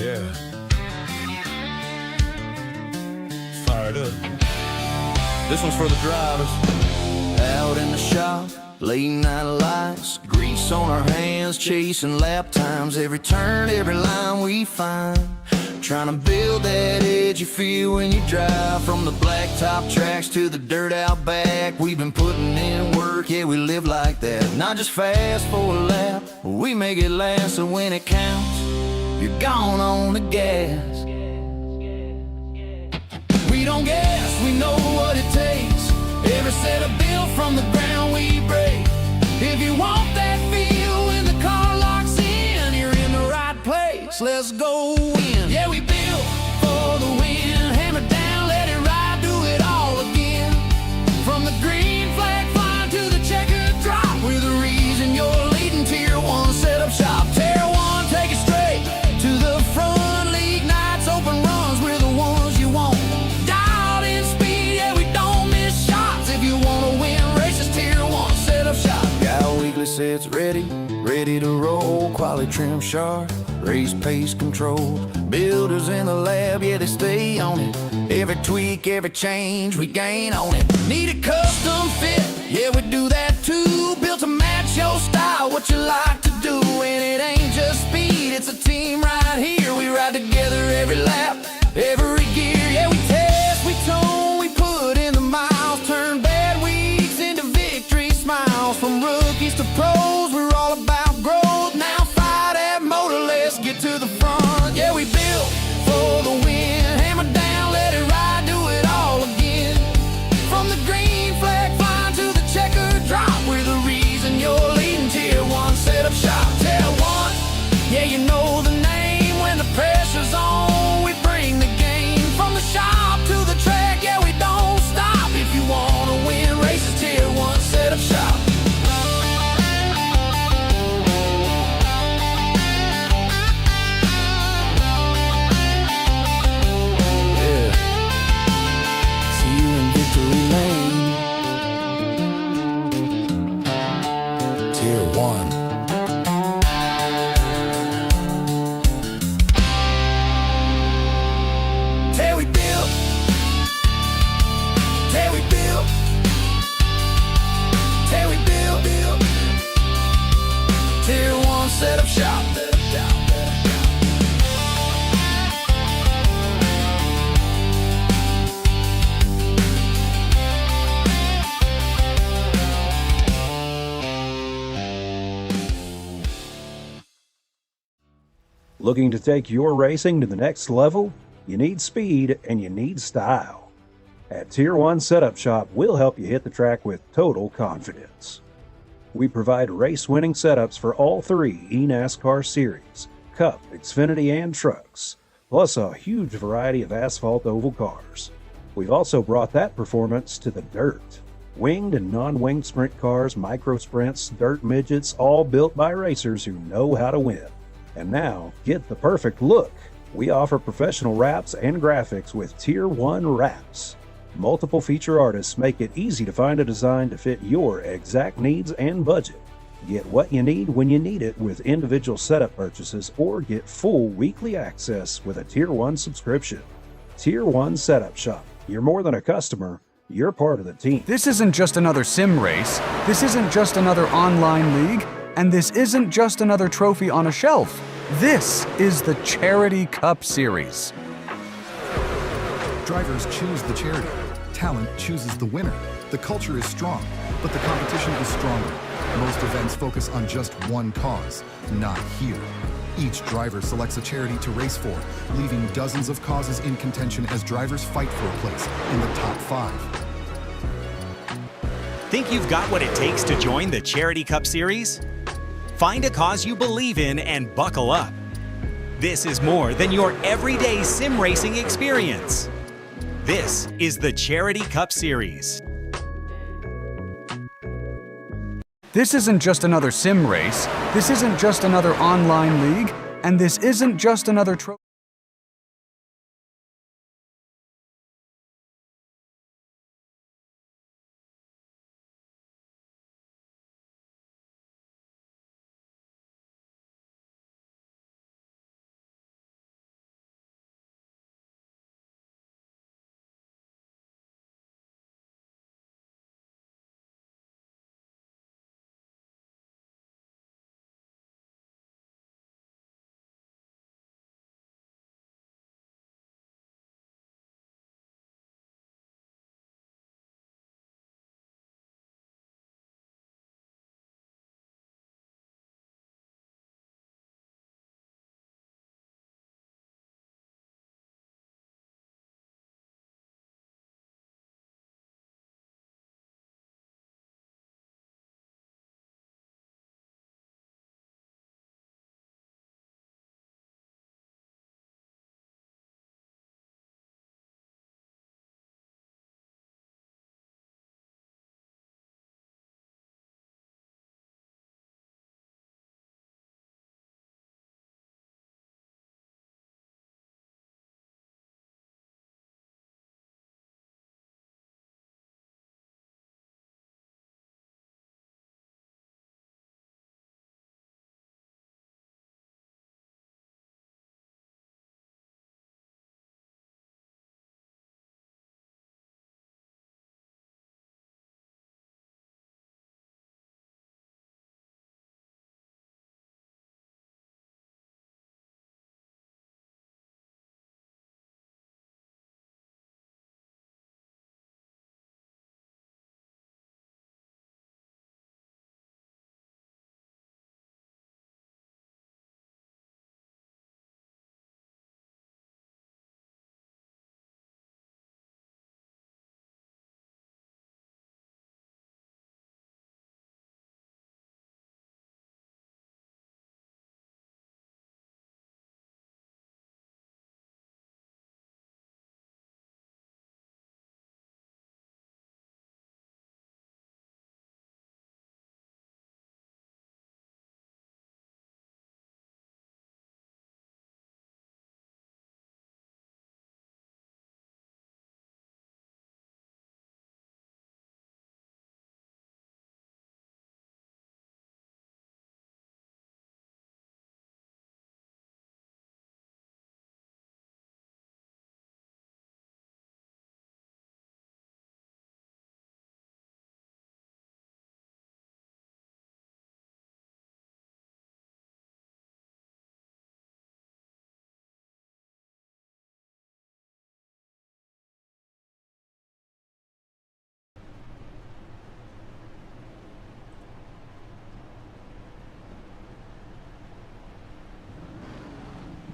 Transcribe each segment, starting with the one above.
Yeah. Fired up. This one's for the drivers. Out in the shop, late night lights, grease on our hands, chasing lap times. Every turn, every line we find, trying to build that edge you feel when you drive. From the blacktop tracks to the dirt out back, we've been putting in work, yeah, we live like that. Not just fast for a lap, we make it last. So when it counts, you're gone on the gas. We don't guess, we know what it takes. Every set of build from the ground we break. If you want that feel when the car locks in, you're in the right place. Let's go in. Yeah, we built for the win. Hammer down, let it ride, do it all again. From the green flag flying to the checkered drop, we're the reason you're leading Tier 1 setup shop. Tier 1, take it straight to the front. League nights, open runs, we're the ones you want. Dialed in speed, yeah, we don't miss shots. If you wanna win races, Tier 1 setup shop. Got weekly sets ready to roll. Quality trim sharp, race pace control. Builders in the lab, yeah, they stay on it. Every tweak, every change, we gain on it. Need a custom fit, yeah, we do that too. Built to match your style, what you like to do. And it ain't just speed, it's a team right here. We ride together every lap, every gear. Yeah, we test, we tone, we put in the miles. Turn bad weeks into victory smiles. From rookies to pros, we're all about growth. Now fire that motor, let's get to the front. Yeah, we built for the win. Hammer down, let it ride, do it all again. From the green flag flying to the checkered drop, we're the reason you're leading Tier 1 setup shop. Tier 1, yeah, you know the name. When the pressure's on, we bring the game. From the shop to the track, yeah, we don't stop. If you wanna win races, Tier 1 setup shop. Tier 1. Till we build, till we build, till we build, Tier 1 setup shop. Looking to take your racing to the next level? You need speed and you need style. At Tier 1 Setup Shop, we'll help you hit the track with total confidence. We provide race-winning setups for all three eNASCAR series, Cup, Xfinity, and trucks, plus a huge variety of asphalt oval cars. We've also brought that performance to the dirt. Winged and non-winged sprint cars, micro sprints, dirt midgets, all built by racers who know how to win. And now, get the perfect look. We offer professional wraps and graphics with Tier 1 wraps. Multiple feature artists make it easy to find a design to fit your exact needs and budget. Get what you need when you need it with individual setup purchases, or get full weekly access with a Tier 1 subscription. Tier 1 Setup Shop. You're more than a customer, you're part of the team. This isn't just another sim race. This isn't just another online league. And this isn't just another trophy on a shelf. This is the Charity Cup Series. Drivers choose the charity. Talent chooses the winner. The culture is strong, but the competition is stronger. Most events focus on just one cause, not here. Each driver selects a charity to race for, leaving dozens of causes in contention as drivers fight for a place in the top 5. Think you've got what it takes to join the Charity Cup Series? Find a cause you believe in and buckle up. This is more than your everyday sim racing experience. This is the Charity Cup Series. This isn't just another sim race. This isn't just another online league. And this isn't just another trophy.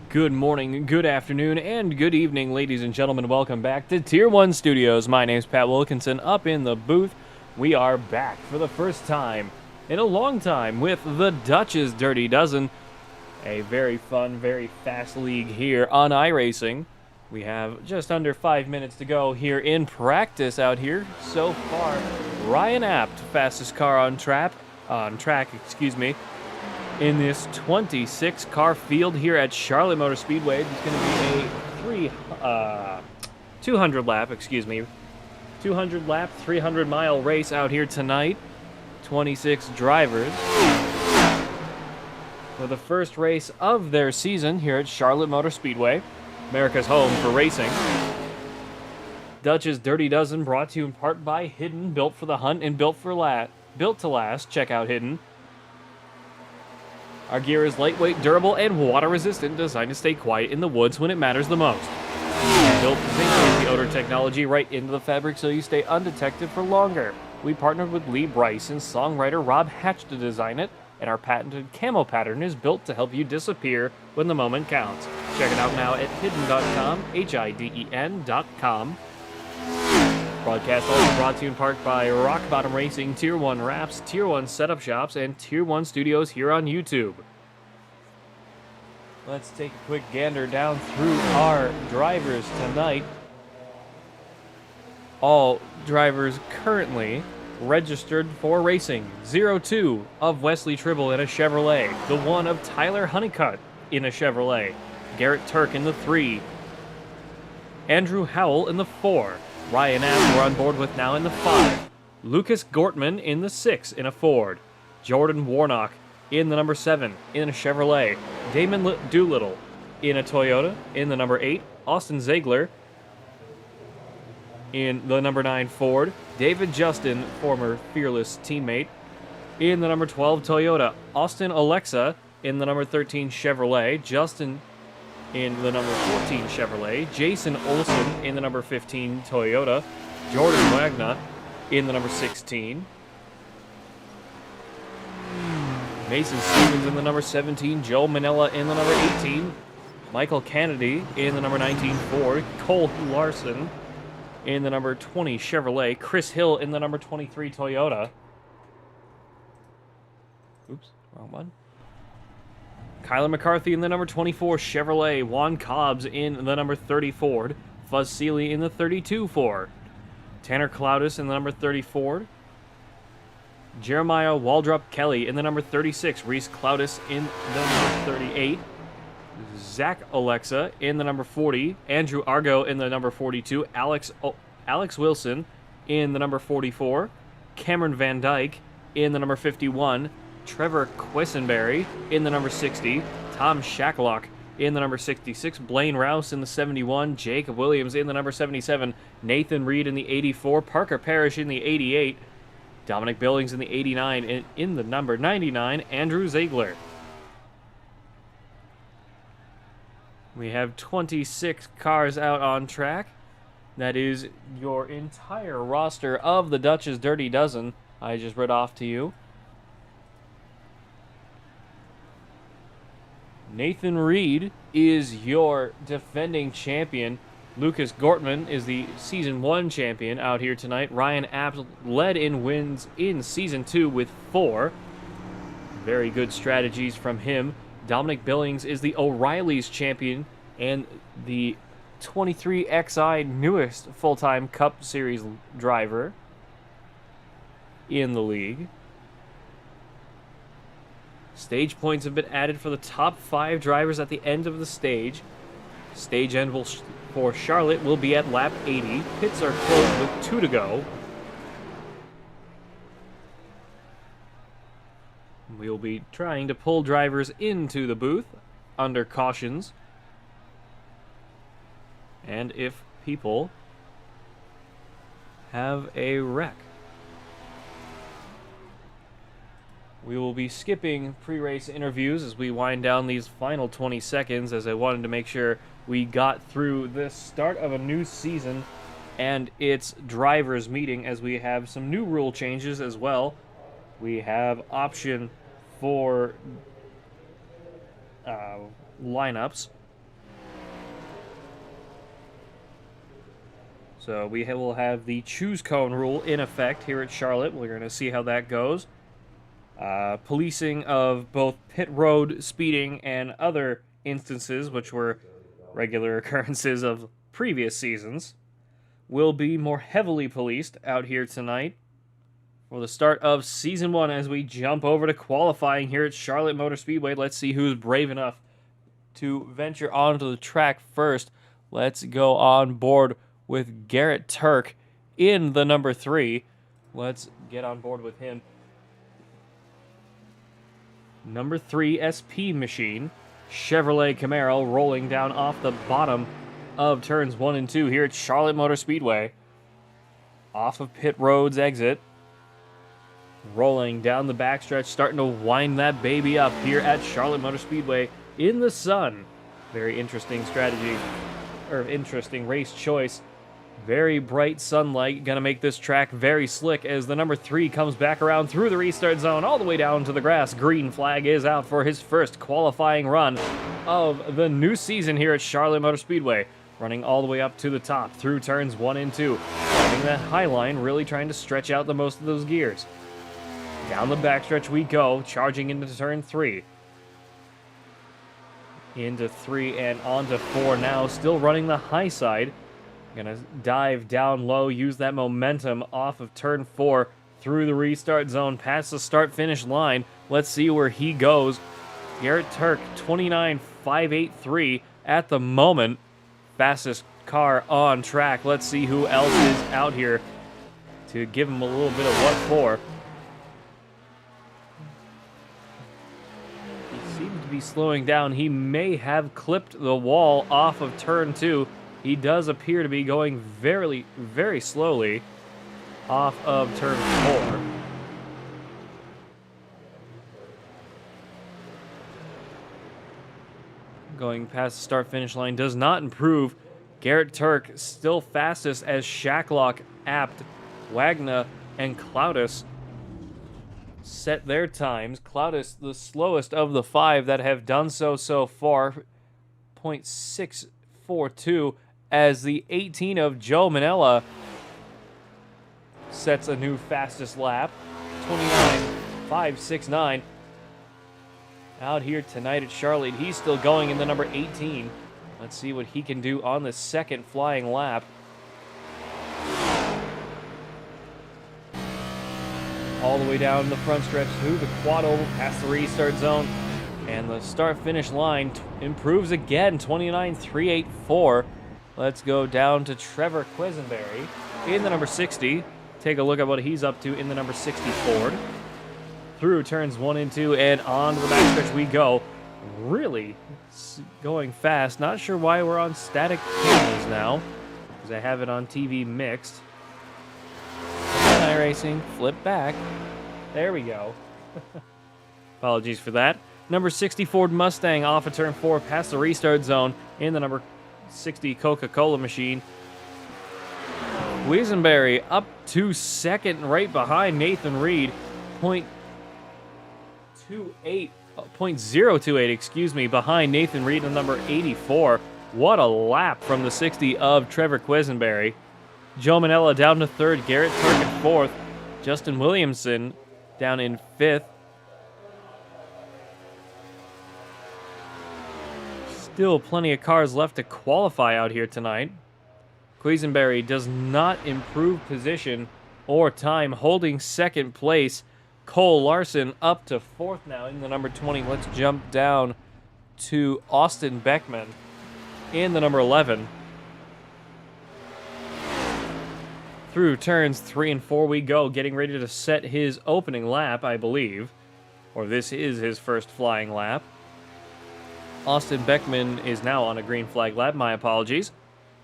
Good morning, good afternoon, and good evening, ladies and gentlemen. Welcome back to Tier 1 Studios. My name's Pat Wilkinson. Up in the booth, we are back for the first time in a long time with the Dutch's Dirty Dozen, a very fun, very fast league here on iRacing. We have just under 5 minutes to go here in practice out here. So far, Ryan Apt, fastest car on track, in this 26-car field here at Charlotte Motor Speedway. It's going to be a 200-lap, 300-mile race out here tonight. 26 drivers for the first race of their season here at Charlotte Motor Speedway, America's home for racing. Dutch's Dirty Dozen brought to you in part by Hidden, built for the hunt and built to last. Check out Hidden. Our gear is lightweight, durable, and water-resistant, designed to stay quiet in the woods when it matters the most. Built zinc anti-odor technology right into the fabric so you stay undetected for longer. We partnered with Lee Brice and songwriter Rob Hatch to design it, and our patented camo pattern is built to help you disappear when the moment counts. Check it out now at hidden.com, HIDEN.com. Broadcast also brought to you in part by Rock Bottom Racing, Tier 1 Wraps, Tier 1 Setup Shops, and Tier 1 Studios here on YouTube. Let's take a quick gander down through our drivers tonight. All drivers currently registered for racing. 02 of Wesley Tribble in a Chevrolet. The 1 of Tyler Honeycutt in a Chevrolet. Garrett Turk in the 3. Andrew Howell in the 4. Ryan Abt we're on board with now in the 5. Lucas Gortman in the 6 in a Ford. Jordan Warnock in the number 7 in a Chevrolet. Damon Doolittle in a Toyota in the number 8. Austin Ziegler in the number 9 Ford. David Justin, former Fearless teammate, in the number 12 Toyota. Austin Alexa in the number 13 Chevrolet. Justin in the number 14 Chevrolet, Jason Olson in the number 15 Toyota, Jordan Wagner in the number 16, Mason Stevens in the number 17, Joe Manella in the number 18, Michael Kennedy in the number 19 Ford, Cole Larson in the number 20 Chevrolet, Chris Hill in the number 23 Toyota. Oops, wrong one. Kyler McCarthy in the number 24 Chevrolet, Juan Cobbs in the number 30 Ford, Fuzz Seeley in the 32 Ford, Tanner Cloudis in the number 30 Ford, Jeremiah Waldrop Kelly in the number 36, Reese Cloudis in the number 38, Zach Alexa in the number 40, Andrew Argo in the number 42, Alex Wilson in the number 44, Cameron Van Dyke in the number 51, Trevor Quisenberry in the number 60, Tom Shacklock in the number 66, Blaine Rouse in the 71, Jacob Williams in the number 77, Nathan Reed in the 84, Parker Parrish in the 88, Dominic Billings in the 89, and in the number 99, Andrew Ziegler. We have 26 cars out on track. That is your entire roster of the Dutch's Dirty Dozen I just read off to you. Nathan Reed is your defending champion. Lucas Gortman is the Season 1 champion out here tonight. Ryan Abt led in wins in Season 2 with 4. Very good strategies from him. Dominic Billings is the O'Reilly's champion and the 23XI newest full-time Cup Series driver in the league. Stage points have been added for the top 5 drivers at the end of the stage. Stage end for Charlotte will be at lap 80. Pits are closed with 2 to go. We'll be trying to pull drivers into the booth under cautions. And if people have a wreck. We will be skipping pre-race interviews as we wind down these final 20 seconds, as I wanted to make sure we got through the start of a new season and its drivers meeting, as we have some new rule changes as well. We have option for lineups So we will have the choose cone rule in effect here at Charlotte. We're going to see how that goes. Policing of both pit road speeding and other instances, which were regular occurrences of previous seasons, will be more heavily policed out here tonight for the start of Season 1 as we jump over to qualifying here at Charlotte Motor Speedway. Let's see who's brave enough to venture onto the track first. Let's go on board with Garrett Turk in the number 3. Let's get on board with him. Number 3 SP machine, Chevrolet Camaro, rolling down off the bottom of turns 1 and 2 here at Charlotte Motor Speedway. Off of pit road's exit. Rolling down the backstretch, starting to wind that baby up here at Charlotte Motor Speedway in the sun. Very interesting strategy, or interesting race choice. Very bright sunlight, gonna make this track very slick as the number 3 comes back around through the restart zone all the way down to the grass. Green flag is out for his first qualifying run of the new season here at Charlotte Motor Speedway. Running all the way up to the top through turns 1 and 2. Running that high line, really trying to stretch out the most of those gears. Down the backstretch we go, charging into turn 3. Into 3 and onto 4 now, still running the high side. Gonna dive down low, use that momentum off of turn 4 through the restart zone, past the start-finish line. Let's see where he goes. Garrett Turk, 29.583 at the moment. Fastest car on track. Let's see who else is out here to give him a little bit of what for. He seems to be slowing down. He may have clipped the wall off of turn 2. He does appear to be going very, very slowly off of turn 4. Going past the start-finish line does not improve. Garrett Turk still fastest as Shacklock, Apt, Wagner, and Cloudus set their times. Cloudus, the slowest of the 5 that have done so far, 0.642, as the 18 of Joe Manella sets a new fastest lap, 29.569. Out here tonight at Charlotte, he's still going in the number 18. Let's see what he can do on the second flying lap. All the way down the front stretch through the quad oval, past the restart zone, and the start-finish line improves again, 29.384. Let's go down to Trevor Quisenberry in the number 60. Take a look at what he's up to in the number 60 Ford. Through turns 1 and 2 and on to the backstretch we go. Really going fast. Not sure why we're on static cameras now, because I have it on TV mixed. iRacing, flip back. There we go. Apologies for that. Number 60 Ford Mustang off of turn 4 past the restart zone in the number 60 Coca-Cola machine. Quisenberry up to second, right behind Nathan Reed. 0.028, excuse me, behind Nathan Reed in number 84. What a lap from the 60 of Trevor Quisenberry. Joe Manella down to third, Garrett Turk in fourth, Justin Williamson down in fifth. Still plenty of cars left to qualify out here tonight. Quisenberry does not improve position or time, holding second place. Cole Larson up to fourth now in the number 20. Let's jump down to Austin Beckman in the number 11. Through turns 3 and 4 we go, getting ready to set his opening lap, I believe. Or this is his first flying lap. Austin Beckman is now on a green flag lap, my apologies.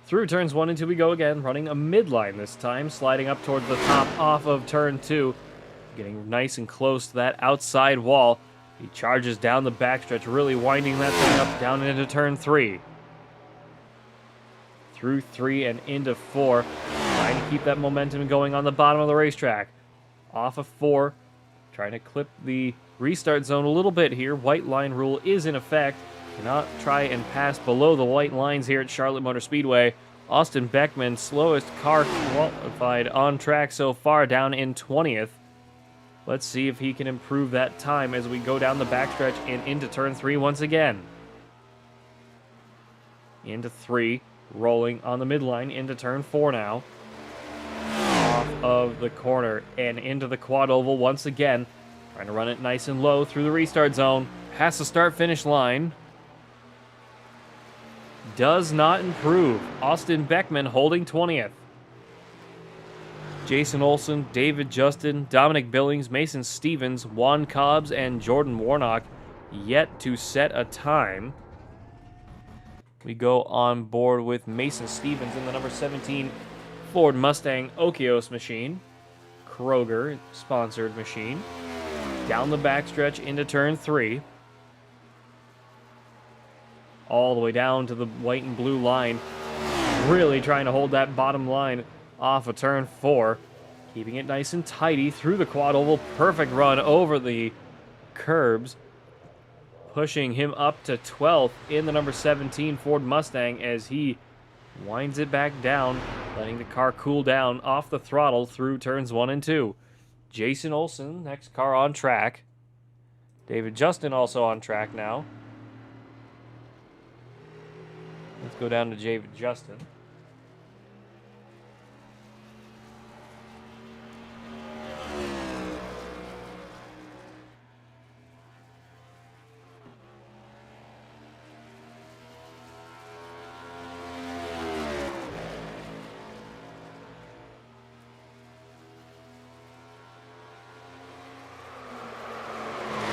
Through turns 1 and 2 we go again, running a midline this time, sliding up towards the top off of turn 2. Getting nice and close to that outside wall. He charges down the backstretch, really winding that thing up down into turn 3. Through 3 and into 4. Trying to keep that momentum going on the bottom of the racetrack. Off of 4. Trying to clip the restart zone a little bit here. White line rule is in effect. Cannot try and pass below the white lines here at Charlotte Motor Speedway. Austin Beckman, slowest car qualified on track so far, down in 20th. Let's see if he can improve that time as we go down the backstretch and into turn 3 once again. Into 3, rolling on the midline, into turn 4 now. Off of the corner and into the quad oval once again. Trying to run it nice and low through the restart zone. Past the start-finish line. Does not improve. Austin Beckman holding 20th. Jason Olson, David Justin, Dominic Billings, Mason Stevens, Juan Cobbs, and Jordan Warnock yet to set a time. We go on board with Mason Stevens in the number 17 Ford Mustang Okios machine. Kroger sponsored machine. Down the backstretch into turn 3. All the way down to the white and blue line. Really trying to hold that bottom line off of turn 4. Keeping it nice and tidy through the quad oval. Perfect run over the curbs. Pushing him up to 12th in the number 17 Ford Mustang as he winds it back down, letting the car cool down off the throttle through turns 1 and 2. Jason Olson, next car on track. David Justin also on track now. Let's go down to David Justin.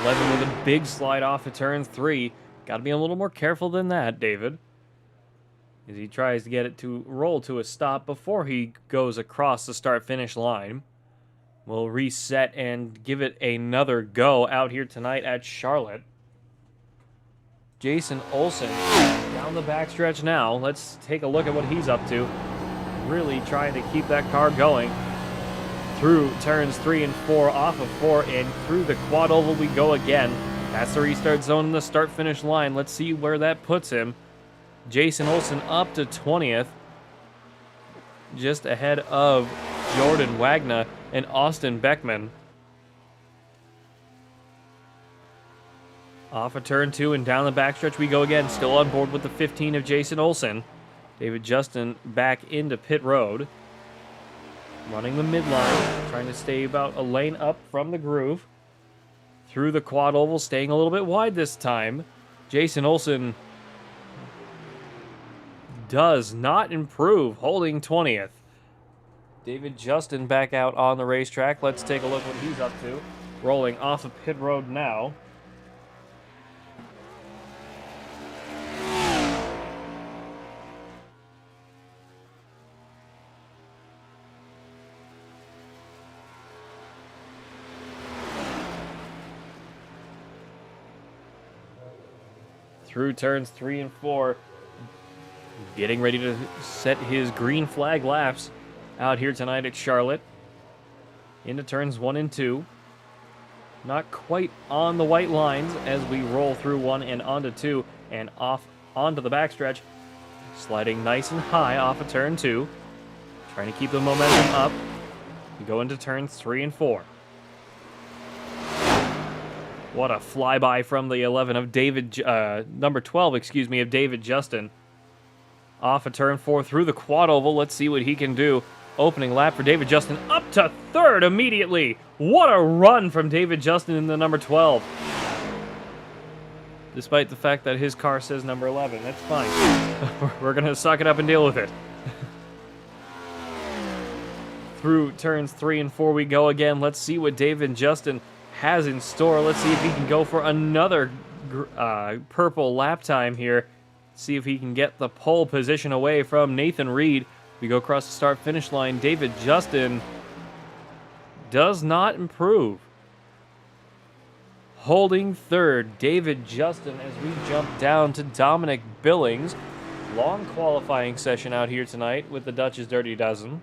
With a big slide off of turn 3. Got to be a little more careful than that, David. As he tries to get it to roll to a stop before he goes across the start-finish line. We'll reset and give it another go out here tonight at Charlotte. Jason Olson down the backstretch now. Let's take a look at what he's up to. Really trying to keep that car going. Through turns 3 and 4, off of 4, and through the quad oval we go again. That's the restart zone in the start-finish line. Let's see where that puts him. Jason Olson up to 20th. Just ahead of Jordan Wagner and Austin Beckman. Off of turn 2 and down the backstretch we go again. Still on board with the 15 of Jason Olson. David Justin back into pit road. Running the midline, trying to stay about a lane up from the groove. Through the quad oval, staying a little bit wide this time. Jason Olson does not improve, holding 20th. David Justin back out on the racetrack. Let's take a look what he's up to. Rolling off of pit road now. Through turns 3 and 4, getting ready to set his green flag laps out here tonight at Charlotte. Into turns 1 and 2. Not quite on the white lines as we roll through 1 and onto 2 and off onto the backstretch. Sliding nice and high off of turn 2. Trying to keep the momentum up. We go into turns 3 and 4. What a flyby from the 11 of number 12, of David Justin. Off of turn 4 through the quad oval. Let's see what he can do. Opening lap for David Justin up to 3rd immediately. What a run from David Justin in the number 12. Despite the fact that his car says number 11. That's fine. We're going to suck it up and deal with it. Through turns 3 and 4 we go again. Let's see what David Justin has in store. Let's see if he can go for another purple lap time here. See if he can get the pole position away from Nathan Reed. We go across the start-finish line. David Justin does not improve. Holding 3rd, David Justin, as we jump down to Dominic Billings. Long qualifying session out here tonight with the Dutch's Dirty Dozen.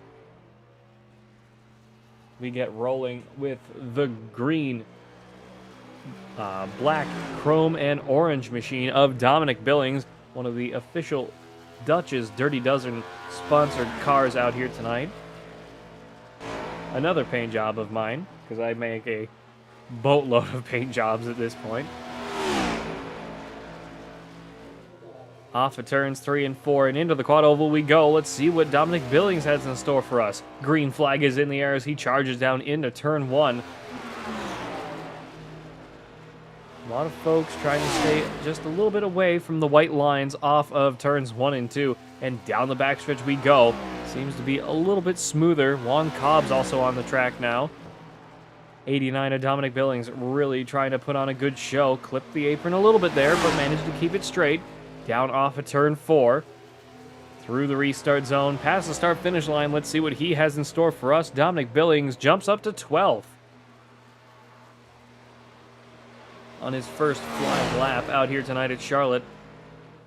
We get rolling with the green, black, chrome, and orange machine of Dominic Billings, one of the official Dutch's Dirty Dozen sponsored cars out here tonight. Another paint job of mine, because I make a boatload of paint jobs at this point. Off of turns 3 and 4 and into the quad oval we go. Let's see what Dominic Billings has in store for us. Green flag is in the air as he charges down into turn 1. A lot of folks trying to stay just a little bit away from the white lines off of turns 1 and 2. And down the backstretch we go. Seems to be a little bit smoother. Juan Cobb's also on the track now. 89 of Dominic Billings really trying to put on a good show. Clipped the apron a little bit there, but managed to keep it straight. Down off of turn 4. Through the restart zone. Past the start-finish line. Let's see what he has in store for us. Dominic Billings jumps up to 12th. On his first flying lap out here tonight at Charlotte.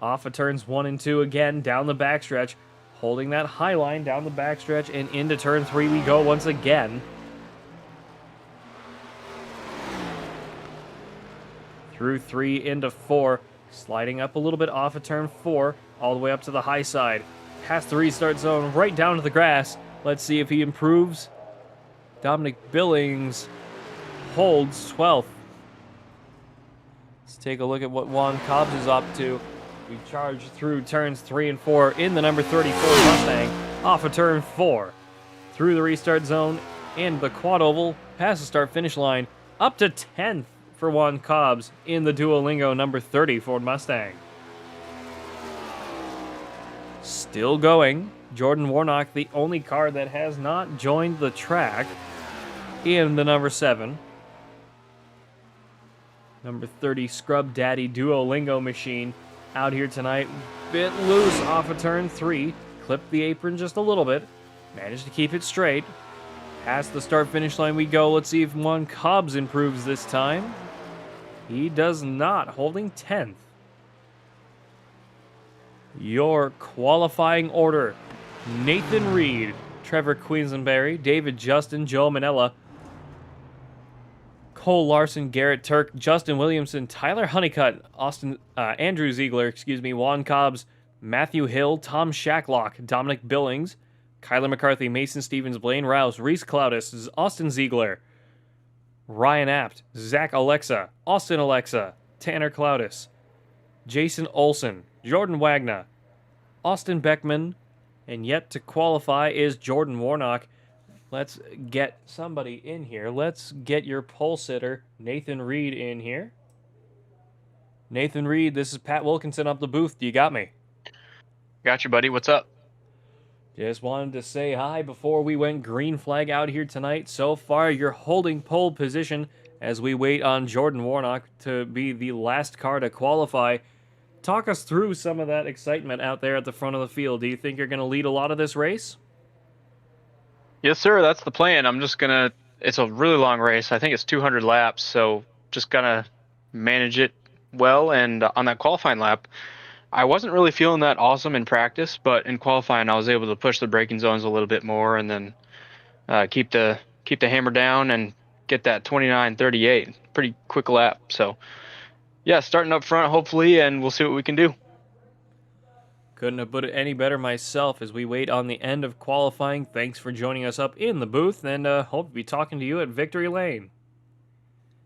Off of turns 1 and 2 again, down the backstretch. Holding that high line down the backstretch and into turn 3 we go once again. Through 3 into 4. Sliding up a little bit off of turn 4, all the way up to the high side. Past the restart zone, right down to the grass. Let's see if he improves. Dominic Billings holds 12th. Let's take a look at what Juan Cobbs is up to. We charge through turns 3 and 4 in the number 34 Mustang. Off of turn 4. Through the restart zone and the quad oval. Past the start-finish line. Up to 10th for Juan Cobbs in the Duolingo number 30 Ford Mustang. Still going. Jordan Warnock, the only car that has not joined the track in the number 7. Number 30 Scrub Daddy Duolingo machine out here tonight. Bit loose off of turn 3. Clipped the apron just a little bit. Managed to keep it straight. Past the start-finish line we go. Let's see if Juan Cobbs improves this time. He does not, holding 10th. Your qualifying order. Nathan Reed, Trevor Queensonberry, David Justin, Joe Manella, Cole Larson, Garrett Turk, Justin Williamson, Tyler Honeycutt, Andrew Ziegler, Juan Cobbs, Matthew Hill, Tom Shacklock, Dominic Billings, Kyler McCarthy, Mason Stevens, Blaine Rouse, Reese Cloudis, Austin Ziegler, Ryan Apt, Zach Alexa, Austin Alexa, Tanner Cloudis, Jason Olson, Jordan Wagner, Austin Beckman, and yet to qualify is Jordan Warnock. Let's get somebody in here. Let's get your pole sitter, Nathan Reed, in here. Nathan Reed, this is Pat Wilkinson up the booth. Do you got me? Got you, buddy. What's up? Just wanted to say hi before we went green flag out here tonight. So far, you're holding pole position as we wait on Jordan Warnock to be the last car to qualify. Talk us through some of that excitement out there at the front of the field. Do you think you're going to lead a lot of this race? Yes, sir. That's the plan. It's a really long race. I think it's 200 laps, so just gonna manage it well. And on that qualifying lap, I wasn't really feeling that awesome in practice, but in qualifying, I was able to push the braking zones a little bit more and then keep the hammer down and get that 29:38. Pretty quick lap. So, yeah, starting up front, hopefully, and we'll see what we can do. Couldn't have put it any better myself as we wait on the end of qualifying. Thanks for joining us up in the booth, and hope to be talking to you at Victory Lane.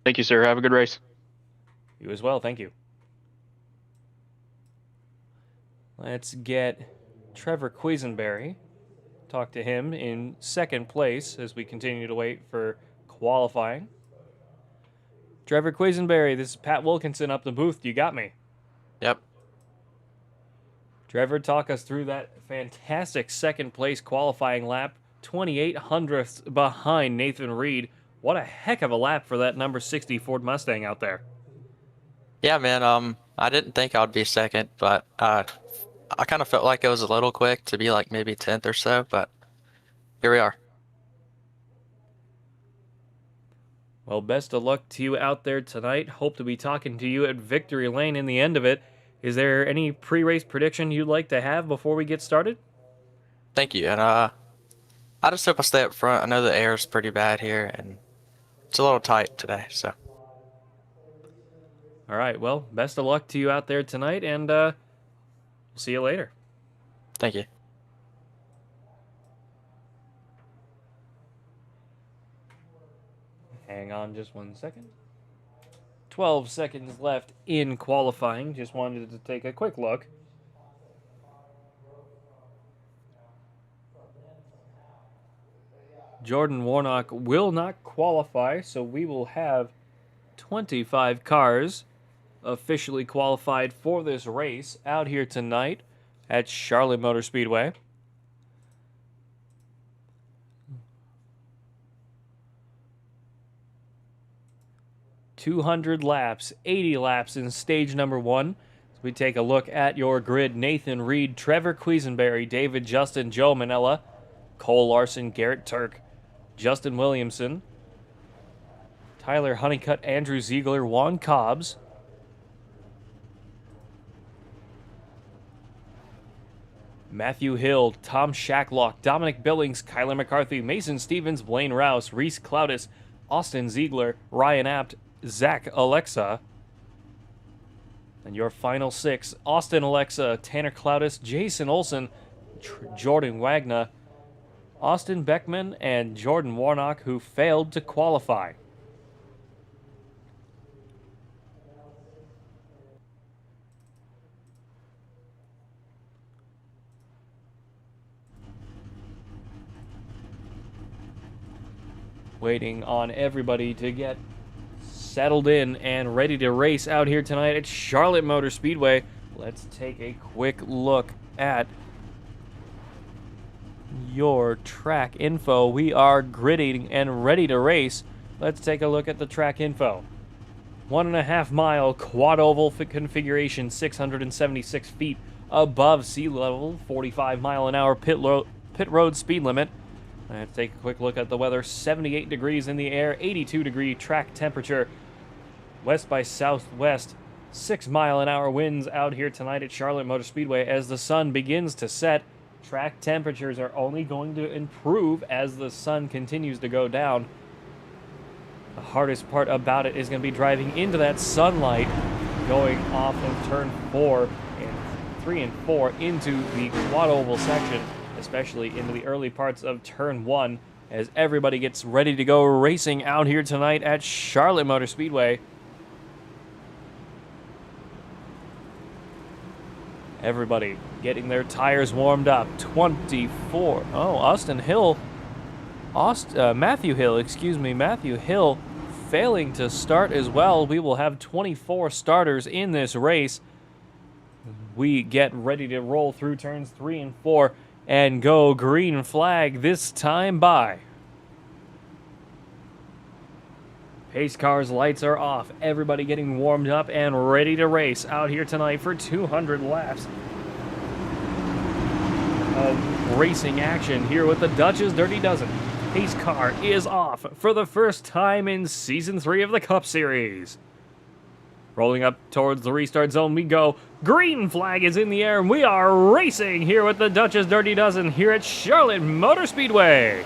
Thank you, sir. Have a good race. You as well. Thank you. Let's get Trevor Quisenberry. Talk to him in second place as we continue to wait for qualifying. Trevor Quisenberry, this is Pat Wilkinson up the booth. You got me? Yep. Trevor, talk us through that fantastic second place qualifying lap. 28/100ths behind Nathan Reed. What a heck of a lap for that number 60 Ford Mustang out there. Yeah, man. I didn't think I would be second, but I kind of felt like it was a little quick to be like maybe 10th or so, but here we are. Well, best of luck to you out there tonight. Hope to be talking to you at Victory Lane in the end of it. Is there any pre-race prediction you'd like to have before we get started? Thank you. And I just hope I stay up front. I know the air is pretty bad here, and it's a little tight today, so. All right, well, best of luck to you out there tonight, and we'll see you later. Thank you. Hang on just 1 second. 12 seconds left in qualifying. Just wanted to take a quick look. Jordan Warnock will not qualify, so we will have 25 cars officially qualified for this race out here tonight at Charlotte Motor Speedway. ...200 laps, 80 laps in stage number 1. So we take a look at your grid. Nathan Reed, Trevor Quisenberry, David Justin, Joe Manella, Cole Larson, Garrett Turk, Justin Williamson, Tyler Honeycutt, Andrew Ziegler, Juan Cobbs, Matthew Hill, Tom Shacklock, Dominic Billings, Kyler McCarthy, Mason Stevens, Blaine Rouse, Reese Cloudis, Austin Ziegler, Ryan Apt, Zach Alexa. And your final 6, Austin Alexa, Tanner Cloudis, Jason Olson, Jordan Wagner, Austin Beckman, and Jordan Warnock, who failed to qualify. Waiting on everybody to get settled in and ready to race out here tonight at Charlotte Motor Speedway. Let's take a quick look at your track info. We are gridding and ready to race. Let's take a look at the track info. 1.5 mile quad oval configuration, 676 feet above sea level, 45 mile an hour pit road speed limit. Let's take a quick look at the weather. 78 degrees in the air, 82 degree track temperature, west by southwest, 6 mile an hour winds out here tonight at Charlotte Motor Speedway. As the sun begins to set, track temperatures are only going to improve as the sun continues to go down. The hardest part about it is going to be driving into that sunlight, going off of turn 4 and 3 and 4 into the quad oval section, especially into the early parts of turn 1, as everybody gets ready to go racing out here tonight at Charlotte Motor Speedway. Everybody getting their tires warmed up. 24. Oh, Matthew Hill failing to start as well. We will have 24 starters in this race. We get ready to roll through turns 3 and 4 and go green flag this time by. Pace cars lights are off. Everybody getting warmed up and ready to race out here tonight for 200 laps of racing action here with the Dutch's Dirty Dozen. Pace car is off for the first time in Season 3 of the Cup Series. Rolling up towards the restart zone we go. Green flag is in the air and we are racing here with the Dutch's Dirty Dozen here at Charlotte Motor Speedway.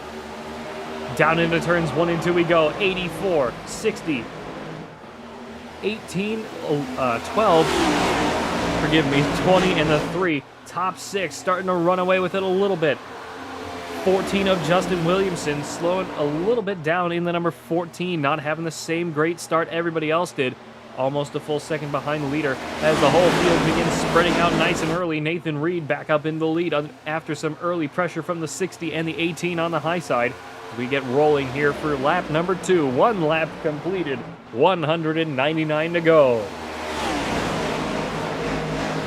Down into turns 1 and 2 we go. 84, 60, 18, 12, forgive me, 20 and the 3. Top 6 starting to run away with it a little bit. 14 of Justin Williamson slowing a little bit down in the number 14, not having the same great start everybody else did. Almost a full second behind the leader as the whole field begins spreading out nice and early. Nathan Reed back up in the lead after some early pressure from the 60 and the 18 on the high side. We get rolling here for lap number 2. 1 lap completed, 199 to go.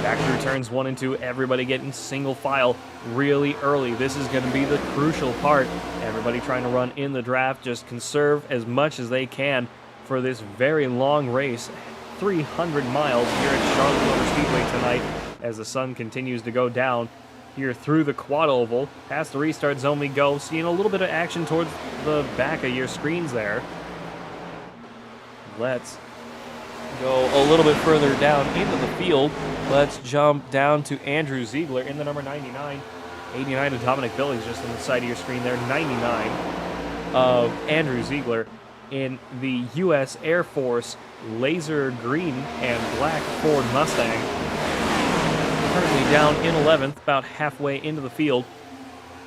Back through turns 1 and 2, everybody getting single file really early. This is going to be the crucial part. Everybody trying to run in the draft, just conserve as much as they can for this very long race. 300 miles here at Charlotte Motor Speedway tonight as the sun continues to go down here through the quad oval. Past the restart zone we go, seeing a little bit of action towards the back of your screens there. Let's go a little bit further down into the field. Let's jump down to Andrew Ziegler in the number 99. 89 of Dominic Billings just on the side of your screen there. 99 of Andrew Ziegler in the U.S. Air Force laser green and black Ford Mustang. currently down in 11th, about halfway into the field.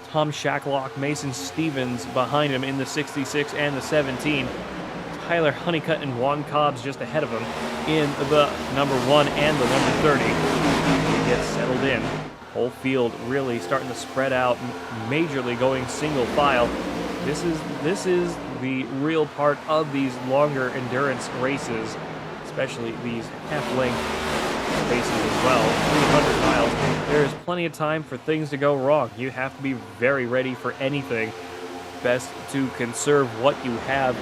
Tom Shacklock, Mason Stevens behind him in the 66 and the 17. Tyler Honeycutt and Juan Cobbs just ahead of him in the number 1 and the number 30. He gets settled in. Whole field really starting to spread out, majorly going single file. This is the real part of these longer endurance races, especially these half-length races as well. 300 miles. There is plenty of time for things to go wrong. You have to be very ready for anything. Best to conserve what you have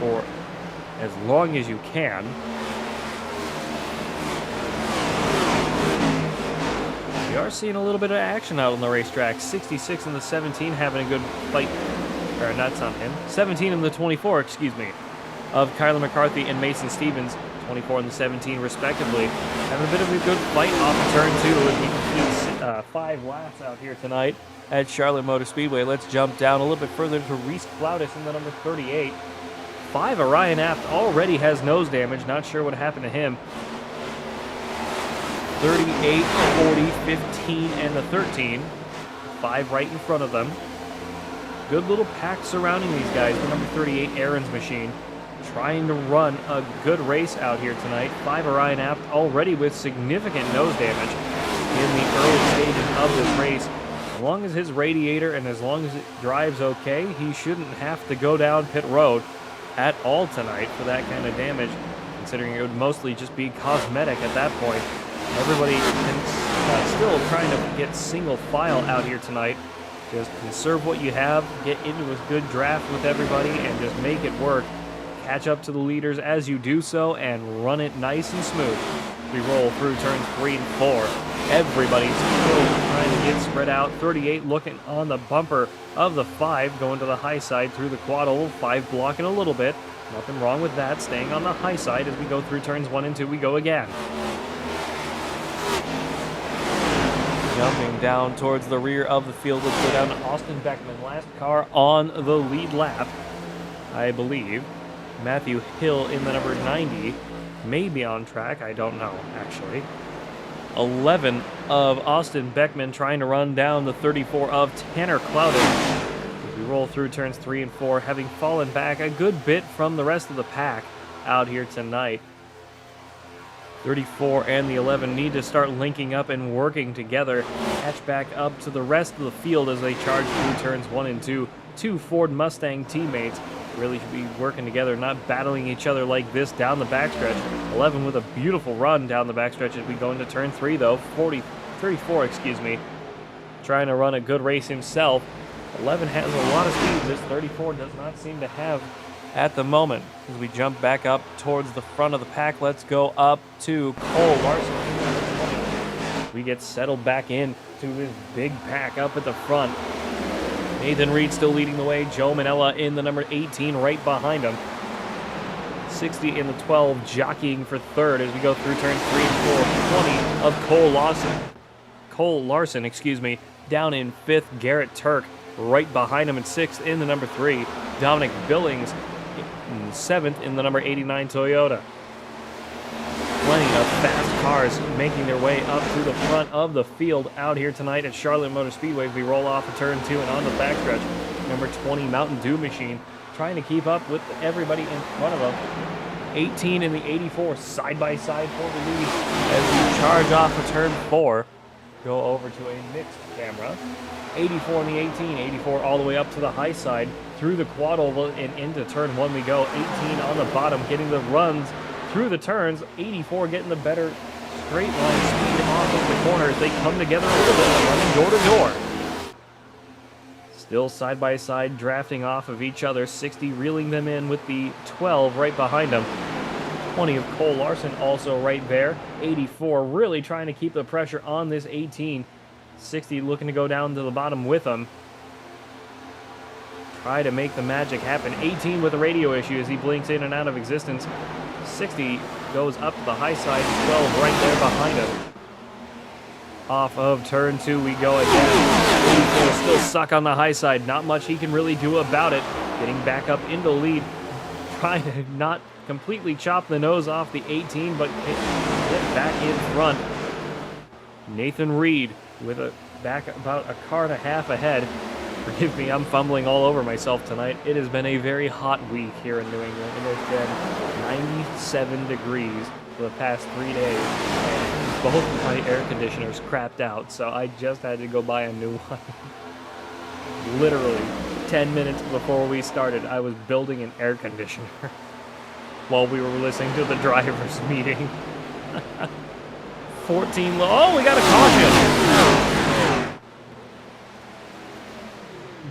for as long as you can. We are seeing a little bit of action out on the racetrack. 66 and the 17 having a good fight. Or that's not him. 17 and the 24, excuse me, of Kyler McCarthy and Mason Stevens. 24 and the 17 respectively. Having a bit of a good fight off of turn 2 as we complete 5 laps out here tonight at Charlotte Motor Speedway. Let's jump down a little bit further to Reese Plautus in the number 38. 5, Orion Apt already has nose damage. Not sure what happened to him. 38, 40, 15, and the 13. 5 right in front of them. Good little pack surrounding these guys. The number 38, Aaron's Machine, trying to run a good race out here tonight. 5, Orion Apt already with significant nose damage in the early stages of this race. As long as his radiator and as long as it drives okay, he shouldn't have to go down pit road at all tonight for that kind of damage, considering it would mostly just be cosmetic at that point. Everybody is still trying to get single file out here tonight. Just conserve what you have, get into a good draft with everybody, and just make it work. Catch up to the leaders as you do so, and run it nice and smooth. We roll through turns 3 and 4. Everybody's still trying to get spread out. 38 looking on the bumper of the 5, going to the high side through the quad oval. 5 blocking a little bit. Nothing wrong with that. Staying on the high side as we go through turns 1 and 2. We go again. Jumping down towards the rear of the field, let's go down to Austin Beckman. Last car on the lead lap, I believe. Matthew Hill in the number 90 may be on track. I don't know, actually. 11 of Austin Beckman trying to run down the 34 of Tanner Clouden. As we roll through turns 3 and 4, having fallen back a good bit from the rest of the pack out here tonight. 34 and the 11 need to start linking up and working together. Catch back up to the rest of the field as they charge through turns 1 and 2. 2 Ford Mustang teammates really should be working together, not battling each other like this down the backstretch. 11 with a beautiful run down the backstretch as we go into turn 3 though. 34, excuse me, trying to run a good race himself. 11 has a lot of speed. This 34 does not seem to have at the moment. As we jump back up towards the front of the pack, let's go up to Cole Larson. We get settled back in to this big pack up at the front. Nathan Reed still leading the way. Joe Manella in the number 18 right behind him. 60 in the 12 jockeying for third as we go through turns 3 and 4. 20 of Cole Larson, excuse me, down in 5th. Garrett Turk right behind him in 6th in the number 3. Dominic Billings in 7th in the number 89 Toyota. Plenty of fast cars making their way up to the front of the field out here tonight at Charlotte Motor Speedway as we roll off of turn 2 and on the backstretch. Number 20 Mountain Dew Machine trying to keep up with everybody in front of them. 18 in the 84 side by side for the lead as we charge off of turn 4. Go over to a mixed camera. 84 in the 18, 84 all the way up to the high side through the quad oval and into turn 1 we go. 18 on the bottom getting the runs through the turns. 84 getting the better straight line speed off of the corners. They come together a little bit, running door to door. Still side by side drafting off of each other. 60 reeling them in with the 12 right behind them. 20 of Cole Larson also right there. 84 really trying to keep the pressure on this 18. 60 looking to go down to the bottom with them. Try to make the magic happen. 18 with a radio issue as he blinks in and out of existence. 60 goes up to the high side. 12 right there behind him. Off of turn 2 we go again. 84 still stuck on the high side. Not much he can really do about it. Getting back up into lead. Trying to not completely chop the nose off the 18, but get back in front. Nathan Reed with a back about a car and a half ahead. Forgive me, I'm fumbling all over myself tonight. It has been a very hot week here in New England. It has been 97 degrees for the past 3 days. And both of my air conditioners crapped out, so I just had to go buy a new one. Literally, 10 minutes before we started, I was building an air conditioner while we were listening to the driver's meeting. 14 oh, we got a caution!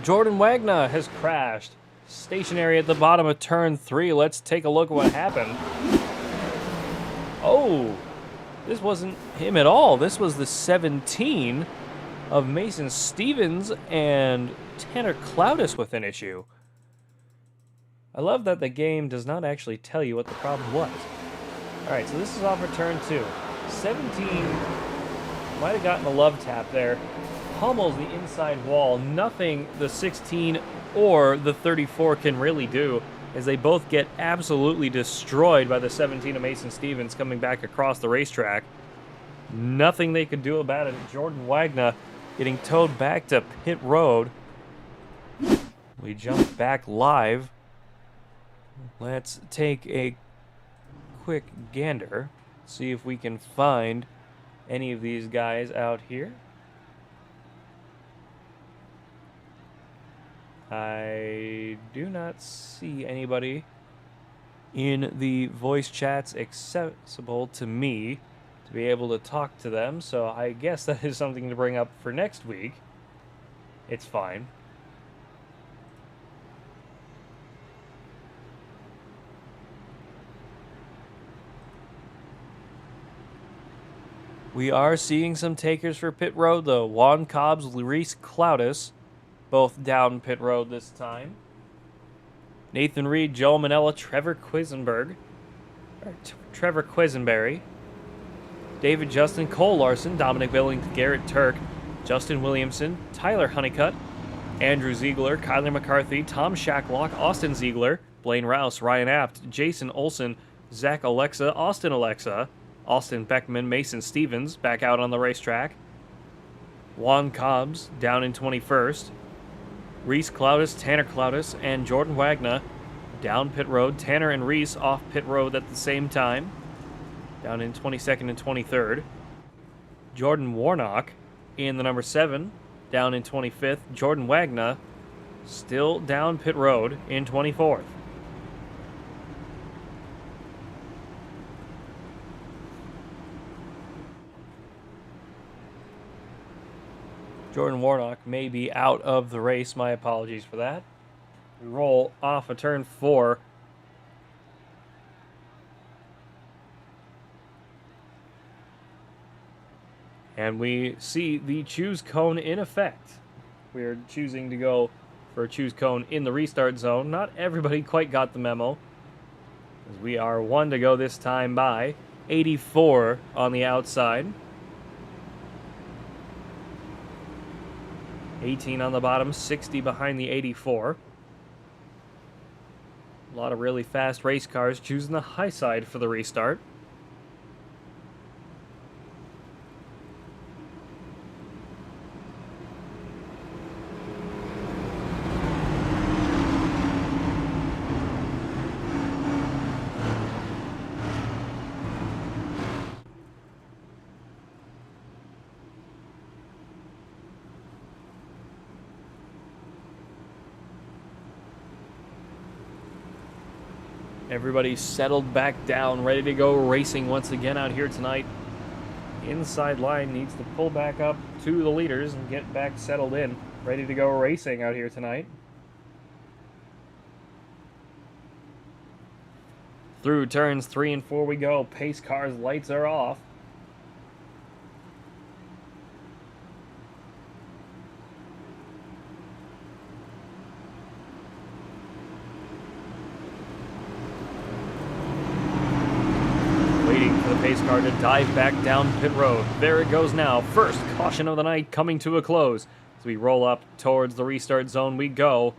Jordan Wagner has crashed. Stationary at the bottom of turn 3. Let's take a look at what happened. Oh, this wasn't him at all. This was the 17 of Mason Stevens and Tanner Cloudis with an issue. I love that the game does not actually tell you what the problem was. Alright, so this is off for turn 2. 17 might have gotten a love tap there. Pummels the inside wall. Nothing the 16 or the 34 can really do, as they both get absolutely destroyed by the 17 of Mason Stevens coming back across the racetrack. Nothing they could do about it. Jordan Wagner getting towed back to pit road. We jump back live. Let's take a quick gander, see if we can find any of these guys out here. I do not see anybody in the voice chats accessible to me to be able to talk to them, so I guess that is something to bring up for next week. It's fine. We are seeing some takers for pit road, though. Juan Cobbs, Reese Cloudis, both down pit road this time. Nathan Reed, Joe Manella, Trevor Quisenberry, David Justin, Cole Larson, Dominic Billings, Garrett Turk, Justin Williamson, Tyler Honeycutt, Andrew Ziegler, Kyler McCarthy, Tom Shacklock, Austin Ziegler, Blaine Rouse, Ryan Apt, Jason Olson, Zach Alexa, Austin Beckman, Mason Stevens back out on the racetrack. Juan Cobbs down in 21st. Reese Cloudis, Tanner Cloudis, and Jordan Wagner down pit road. Tanner and Reese off pit road at the same time, down in 22nd and 23rd. Jordan Warnock in the number 7, down in 25th. Jordan Wagner still down pit road in 24th. Jordan Warnock may be out of the race. My apologies for that. We roll off of turn 4. And we see the choose cone in effect. We are choosing to go for a choose cone in the restart zone. Not everybody quite got the memo, as we are 1 to go this time by. 84 on the outside. 18 on the bottom, 60 behind the 84. A lot of really fast race cars choosing the high side for the restart. Everybody's settled back down, ready to go racing once again out here tonight. Inside line needs to pull back up to the leaders and get back settled in, ready to go racing out here tonight. Through turns 3 and 4 we go. Pace cars, lights are off. Pace car to dive back down pit road. There it goes now. First caution of the night coming to a close. As we roll up towards the restart zone we go.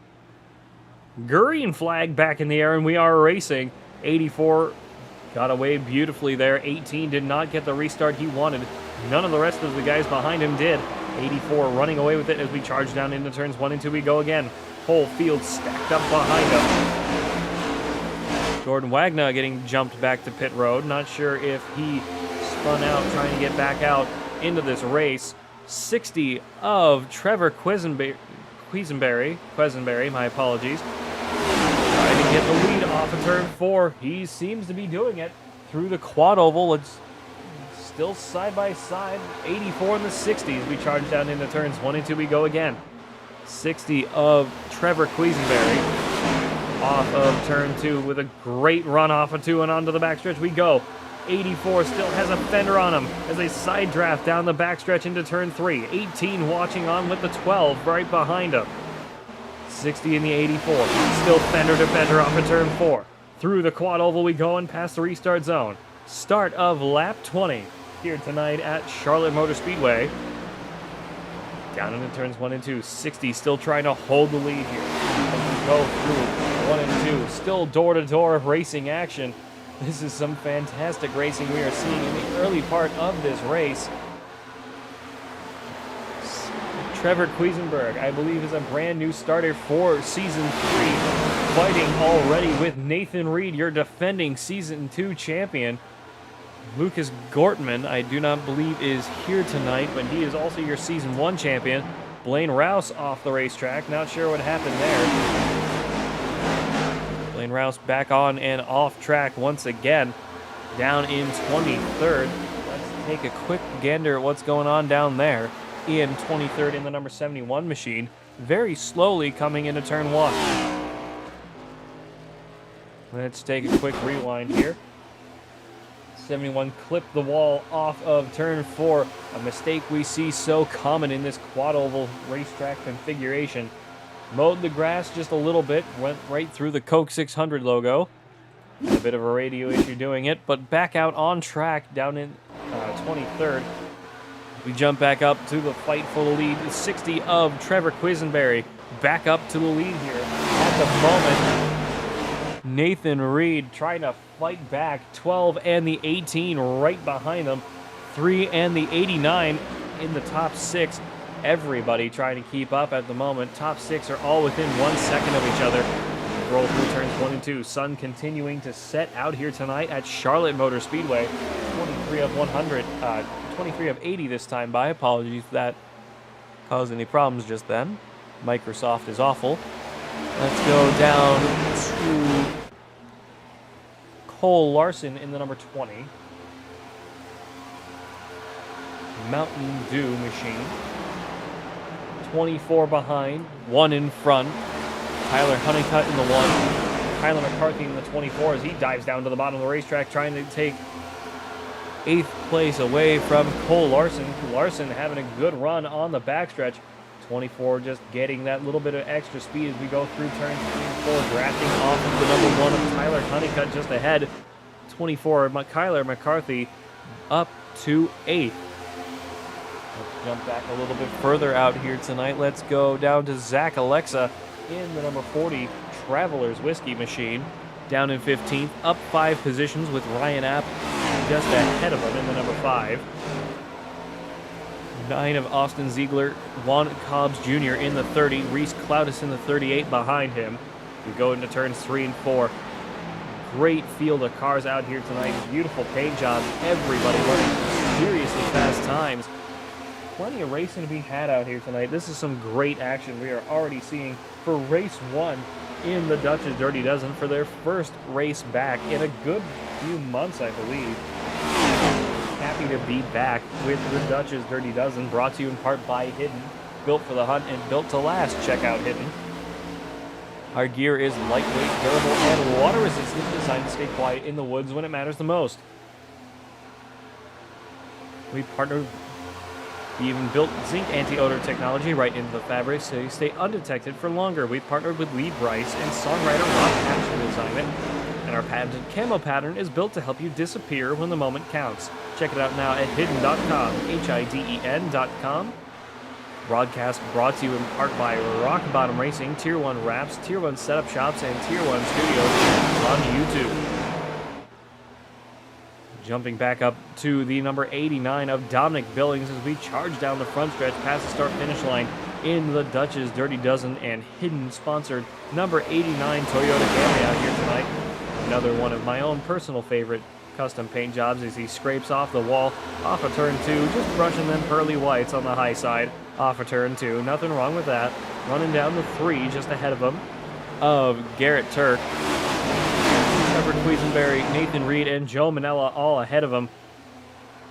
Green flag back in the air and we are racing. 84 Got away beautifully there. 18 did not get the restart he wanted. None of the rest of the guys behind him did. 84 running away with it as we charge down into turns 1 and 2 we go again. Whole field stacked up behind him. Jordan Wagner getting jumped back to pit road. Not sure if he spun out trying to get back out into this race. 60 of Trevor Quisenberry, my apologies. Trying to get the lead off of turn 4. He seems to be doing it through the quad oval. It's still side by side. 84 in the 60s. We charge down into turns 1 and 2 we go again. 60 of Trevor Quisenberry off of turn 2 with a great run off of 2 and onto the backstretch we go. 84 still has a fender on him as they side draft down the backstretch into turn 3. 18 watching on with the 12 right behind him. 60 in the 84. Still fender to fender off of turn 4. Through the quad oval we go and past the restart zone. Start of lap 20 here tonight at Charlotte Motor Speedway. Down into turns 1 and 2. 60 still trying to hold the lead here. As we go through 1 and 2. Still door-to-door racing action. This is some fantastic racing we are seeing in the early part of this race. Trevor Quisenberg, I believe, is a brand new starter for Season 3. Fighting already with Nathan Reed, your defending Season 2 champion. Lucas Gortman, I do not believe, is here tonight, but he is also your Season 1 champion. Blaine Rouse off the racetrack. Not sure what happened there. Blaine Rouse back on and off track once again. Down in 23rd. Let's take a quick gander at what's going on down there. In 23rd in the number 71 machine. Very slowly coming into turn 1. Let's take a quick rewind here. 71 clipped the wall off of turn 4. A mistake we see so common in this quad oval racetrack configuration. Mowed the grass just a little bit, went right through the Coke 600 logo. Had a bit of a radio issue doing it, but back out on track down in 23rd. We jump back up to the fight for the lead. 60 of Trevor Quisenberry back up to the lead here. At the moment, Nathan Reed trying to fight back. 12 and the 18 right behind them. 3 and the 89 in the top 6. Everybody trying to keep up at the moment. Top 6 are all within 1 second of each other. Roll through turns 1 and 2. Sun continuing to set out here tonight at Charlotte Motor Speedway. 23 of 100. 23 of 80 this time by. Apologies if that caused any problems just then. Microsoft is awful. Let's go down to Cole Larson in the number 20. Mountain Dew machine. 24 behind, 1 in front. Tyler Honeycutt in the 1. Kyler McCarthy in the 24 as he dives down to the bottom of the racetrack trying to take 8th place away from Cole Larson. Larson having a good run on the backstretch. 24 just getting that little bit of extra speed as we go through turns 3 and 4, drafting off of the number 1 of Tyler Honeycutt just ahead. 24, Kyler McCarthy up to 8th. Let's jump back a little bit further out here tonight. Let's go down to Zach Alexa in the number 40 Traveler's Whiskey Machine. Down in 15th, up 5 positions with Ryan App just ahead of him in the number 5. 9 of Austin Ziegler, Juan Cobbs Jr. in the 30, Reese Cloudis in the 38 behind him. We go into turns 3 and 4. Great field of cars out here tonight. Beautiful paint jobs. Everybody running seriously fast times. Plenty of racing to be had out here tonight. This is some great action we are already seeing for race 1 in the Dutch's Dirty Dozen for their first race back in a good few months, I believe. Happy to be back with the Dutch's Dirty Dozen, brought to you in part by Hidden. Built for the hunt and built to last. Check out Hidden. Our gear is lightweight, durable, and water resistant, designed to stay quiet in the woods when it matters the most. We even built zinc anti-odor technology right into the fabric so you stay undetected for longer. We partnered with Lee Bryce and songwriter Rob Patch to design it. And our patented camo pattern is built to help you disappear when the moment counts. Check it out now at hidden.com, HIDEN.com. Broadcast brought to you in part by Rock Bottom Racing, Tier 1 Wraps, Tier 1 Setup Shops, and Tier 1 Studios on YouTube. Jumping back up to the number 89 of Dominic Billings as we charge down the front stretch past the start-finish line in the Dutch's Dirty Dozen and Hidden sponsored number 89 Toyota Camry out here tonight. Another one of my own personal favorite custom paint jobs as he scrapes off the wall off of turn 2, just brushing them pearly whites on the high side off of turn 2. Nothing wrong with that. Running down the 3 just ahead of him of Garrett Turk. Trevor Quisenberry, Nathan Reed, and Joe Manella all ahead of him.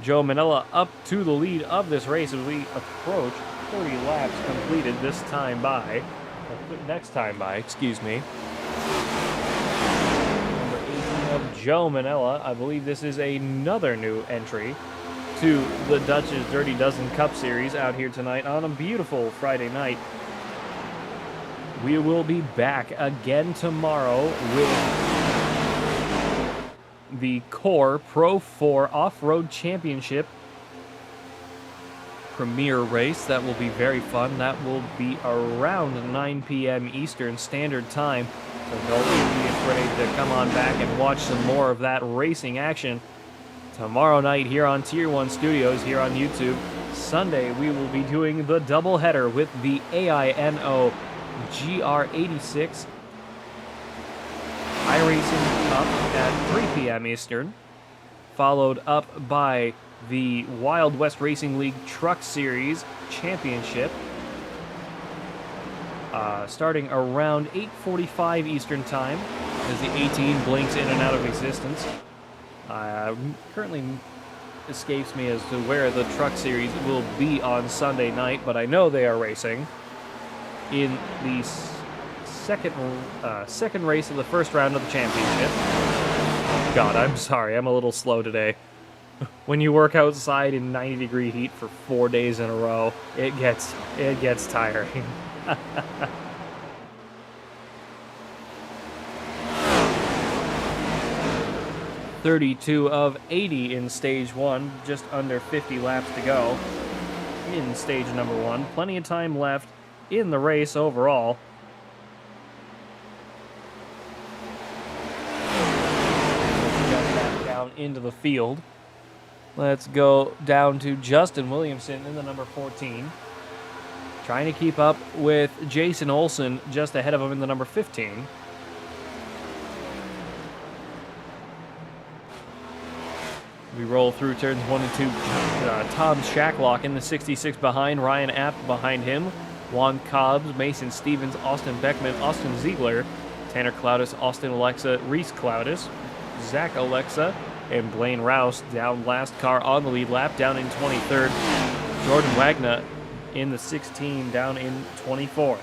Joe Manella up to the lead of this race as we approach 30 laps completed next time by, excuse me. Number 18 of Joe Manella. I believe this is another new entry to the Dutch's Dirty Dozen Cup Series out here tonight on a beautiful Friday night. We will be back again tomorrow with the Core Pro 4 Off-Road Championship Premier Race. That will be very fun. That will be around 9 p.m. Eastern Standard Time. So don't be afraid to come on back and watch some more of that racing action tomorrow night here on Tier 1 Studios here on YouTube. Sunday, we will be doing the doubleheader with the AINO GR86 iRacing Cup at 3 p.m. Eastern, followed up by the Wild West Racing League Truck Series Championship, starting around 8:45 Eastern Time as the 18 blinks in and out of existence. Currently escapes me as to where the Truck Series will be on Sunday night, but I know they are racing in the second race of the first round of the championship. God, I'm sorry, I'm a little slow today. When you work outside in 90-degree heat for 4 days in a row, it gets tiring. 32 of 80 in stage 1, just under 50 laps to go in stage number 1. Plenty of time left in the race overall. Just back down into the field. Let's go down to Justin Williamson in the number 14. Trying to keep up with Jason Olson just ahead of him in the number 15. We roll through turns 1 and 2. Tom Shacklock in the 66 behind. Ryan Apt behind him. Juan Cobbs, Mason Stevens, Austin Beckman, Austin Ziegler, Tanner Cloudis, Austin Alexa, Reese Cloudis, Zach Alexa, and Blaine Rouse down last car on the lead lap, down in 23rd. Jordan Wagner in the 16 down in 24th.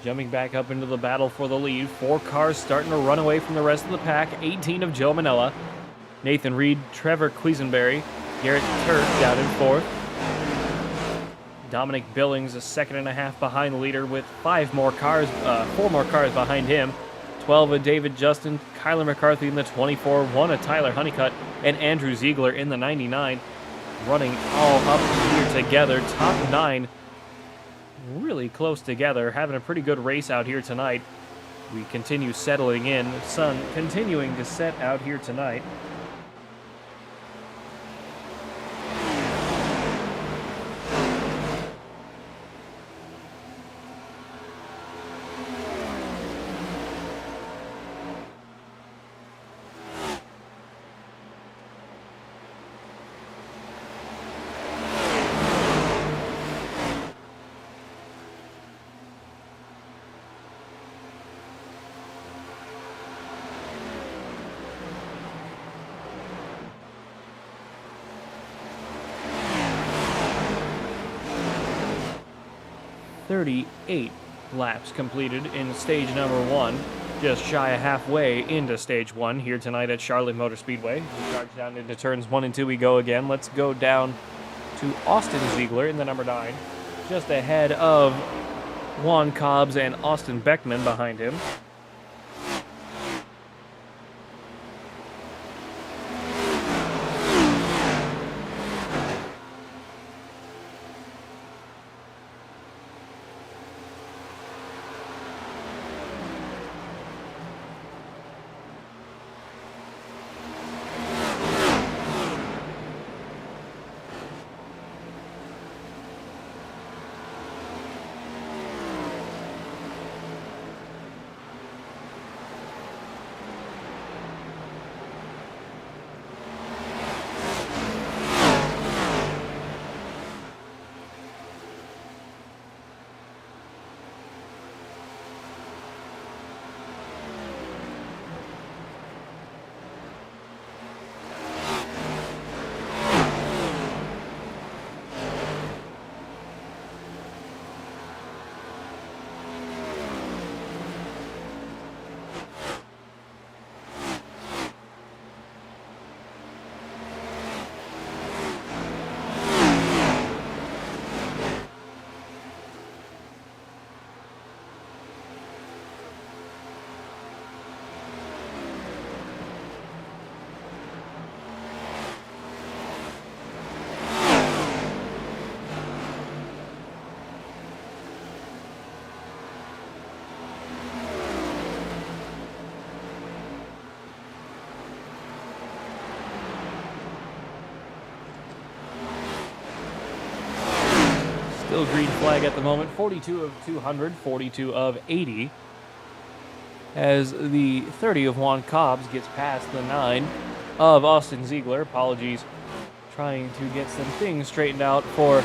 Jumping back up into the battle for the lead. 4 cars starting to run away from the rest of the pack. 18 of Joe Manella. Nathan Reed, Trevor Quisenberry, Garrett Turk down in 4th. Dominic Billings a second and a half behind the leader with 4 more cars behind him. 12 of David Justin, Kyler McCarthy in the 24, 1 of Tyler Honeycutt, and Andrew Ziegler in the 99. Running all up here together. Top 9 really close together, having a pretty good race out here tonight. We continue settling in. Sun continuing to set out here tonight. 38 laps completed in stage number 1. Just shy of halfway into stage 1 here tonight at Charlotte Motor Speedway. We charge down into turns 1 and 2 we go again. Let's go down to Austin Ziegler in the number 9. Just ahead of Juan Cobbs and Austin Beckman behind him. Still green flag at the moment. 42 of 200, 42 of 80. As the 30 of Juan Cobbs gets past the 9 of Austin Ziegler. Apologies. Trying to get some things straightened out for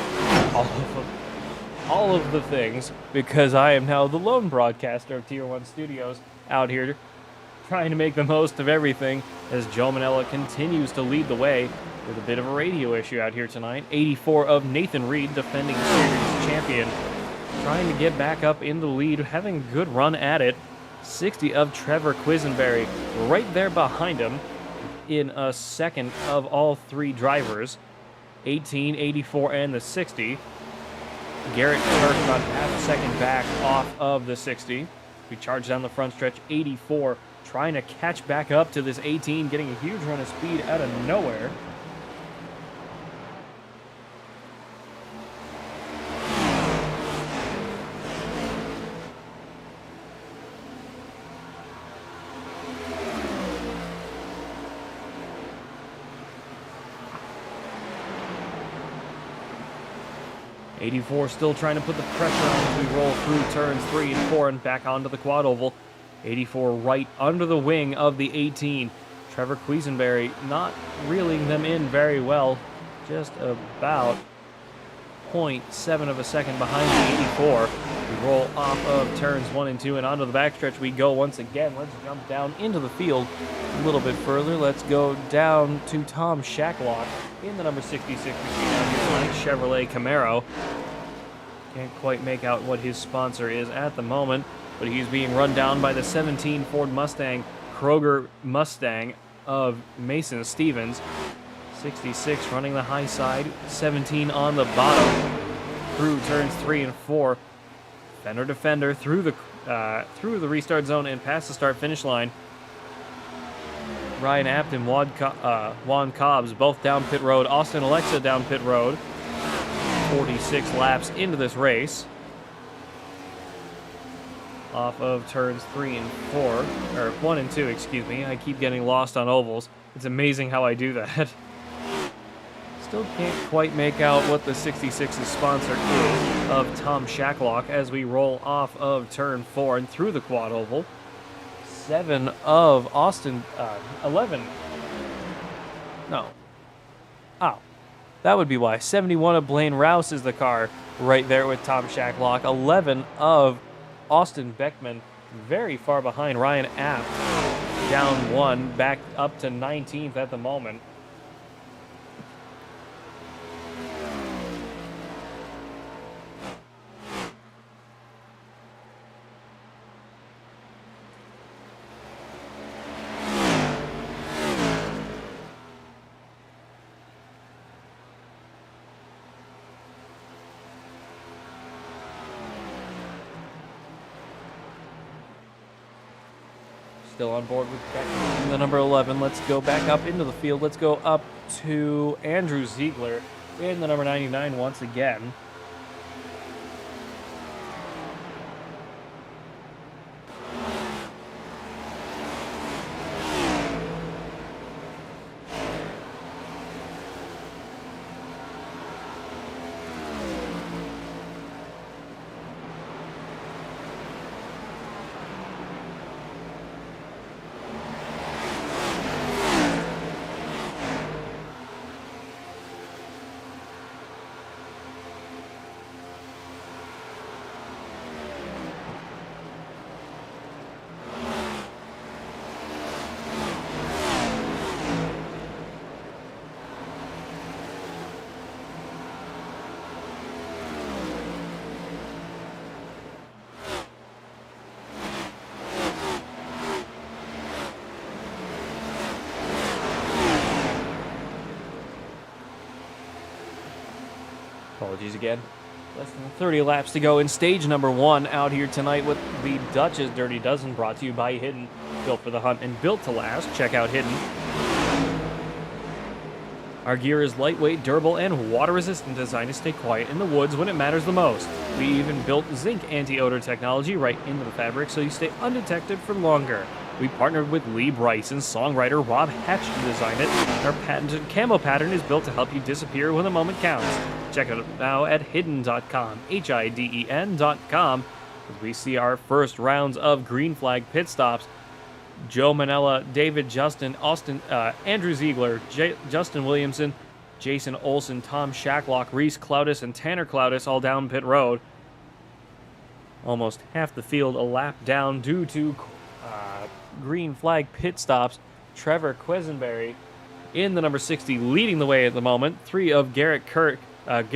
all of the things, because I am now the lone broadcaster of Tier 1 Studios out here trying to make the most of everything as Joe Manella continues to lead the way with a bit of a radio issue out here tonight. 84 of Nathan Reed, defending series champion, trying to get back up in the lead, having a good run at it. 60 of Trevor Quisenberry right there behind him in a second of all three drivers. 18, 84, and the 60. Garrett Turk about half a second back off of the 60. We charge down the front stretch. 84 trying to catch back up to this 18, getting a huge run of speed out of nowhere. '84 still trying to put the pressure on as we roll through turns 3 and 4 and back onto the quad oval. 84 right under the wing of the 18. Trevor Quisenberry not reeling them in very well. Just about 0.7 of a second behind the 84. We roll off of turns 1 and 2 and onto the backstretch we go once again. Let's jump down into the field a little bit further. Let's go down to Tom Shacklock in the number 66 machine out here tonight, Chevrolet Camaro. Can't quite make out what his sponsor is at the moment, but he's being run down by the 17 Ford Mustang, Kroger Mustang of Mason Stevens. 66 running the high side, 17 on the bottom through turns 3 and 4. Fender to fender through the restart zone and past the start finish line. Ryan Apt and Juan Cobbs both down pit road. Austin Alexa down pit road. 46 laps into this race. Off of turns 3 and 4, or 1 and 2, excuse me. I keep getting lost on ovals. It's amazing how I do that. Still can't quite make out what the 66's sponsor is of Tom Shacklock as we roll off of turn 4 and through the quad oval. 7 of Austin, 11. No. Oh. That would be why. 71 of Blaine Rouse is the car right there with Tom Shacklock. 11 of Austin Beckman, very far behind Ryan Apt. Down 1, back up to 19th at the moment. Still on board with Beckman in the number 11. Let's go back up into the field. Let's go up to Andrew Ziegler in the number 99 once again. Apologies again. Less than 30 laps to go in stage number 1 out here tonight with the Dutch's Dirty Dozen, brought to you by Hidden. Built for the hunt and built to last. Check out Hidden. Our gear is lightweight, durable, and water-resistant, designed to stay quiet in the woods when it matters the most. We even built zinc anti-odor technology right into the fabric so you stay undetected for longer. We partnered with Lee Bryce and songwriter Rob Hatch to design it. Our patented camo pattern is built to help you disappear when the moment counts. Check it out now at hidden.com, HIDEN.com, as we see our first rounds of green flag pit stops. Joe Manella, David Justin, Andrew Ziegler, Justin Williamson, Jason Olson, Tom Shacklock, Reese Cloudis, and Tanner Cloudis all down pit road. Almost half the field a lap down due to green flag pit stops. Trevor Quisenberry in the number 60 leading the way at the moment. 3 of Garrett Turk, up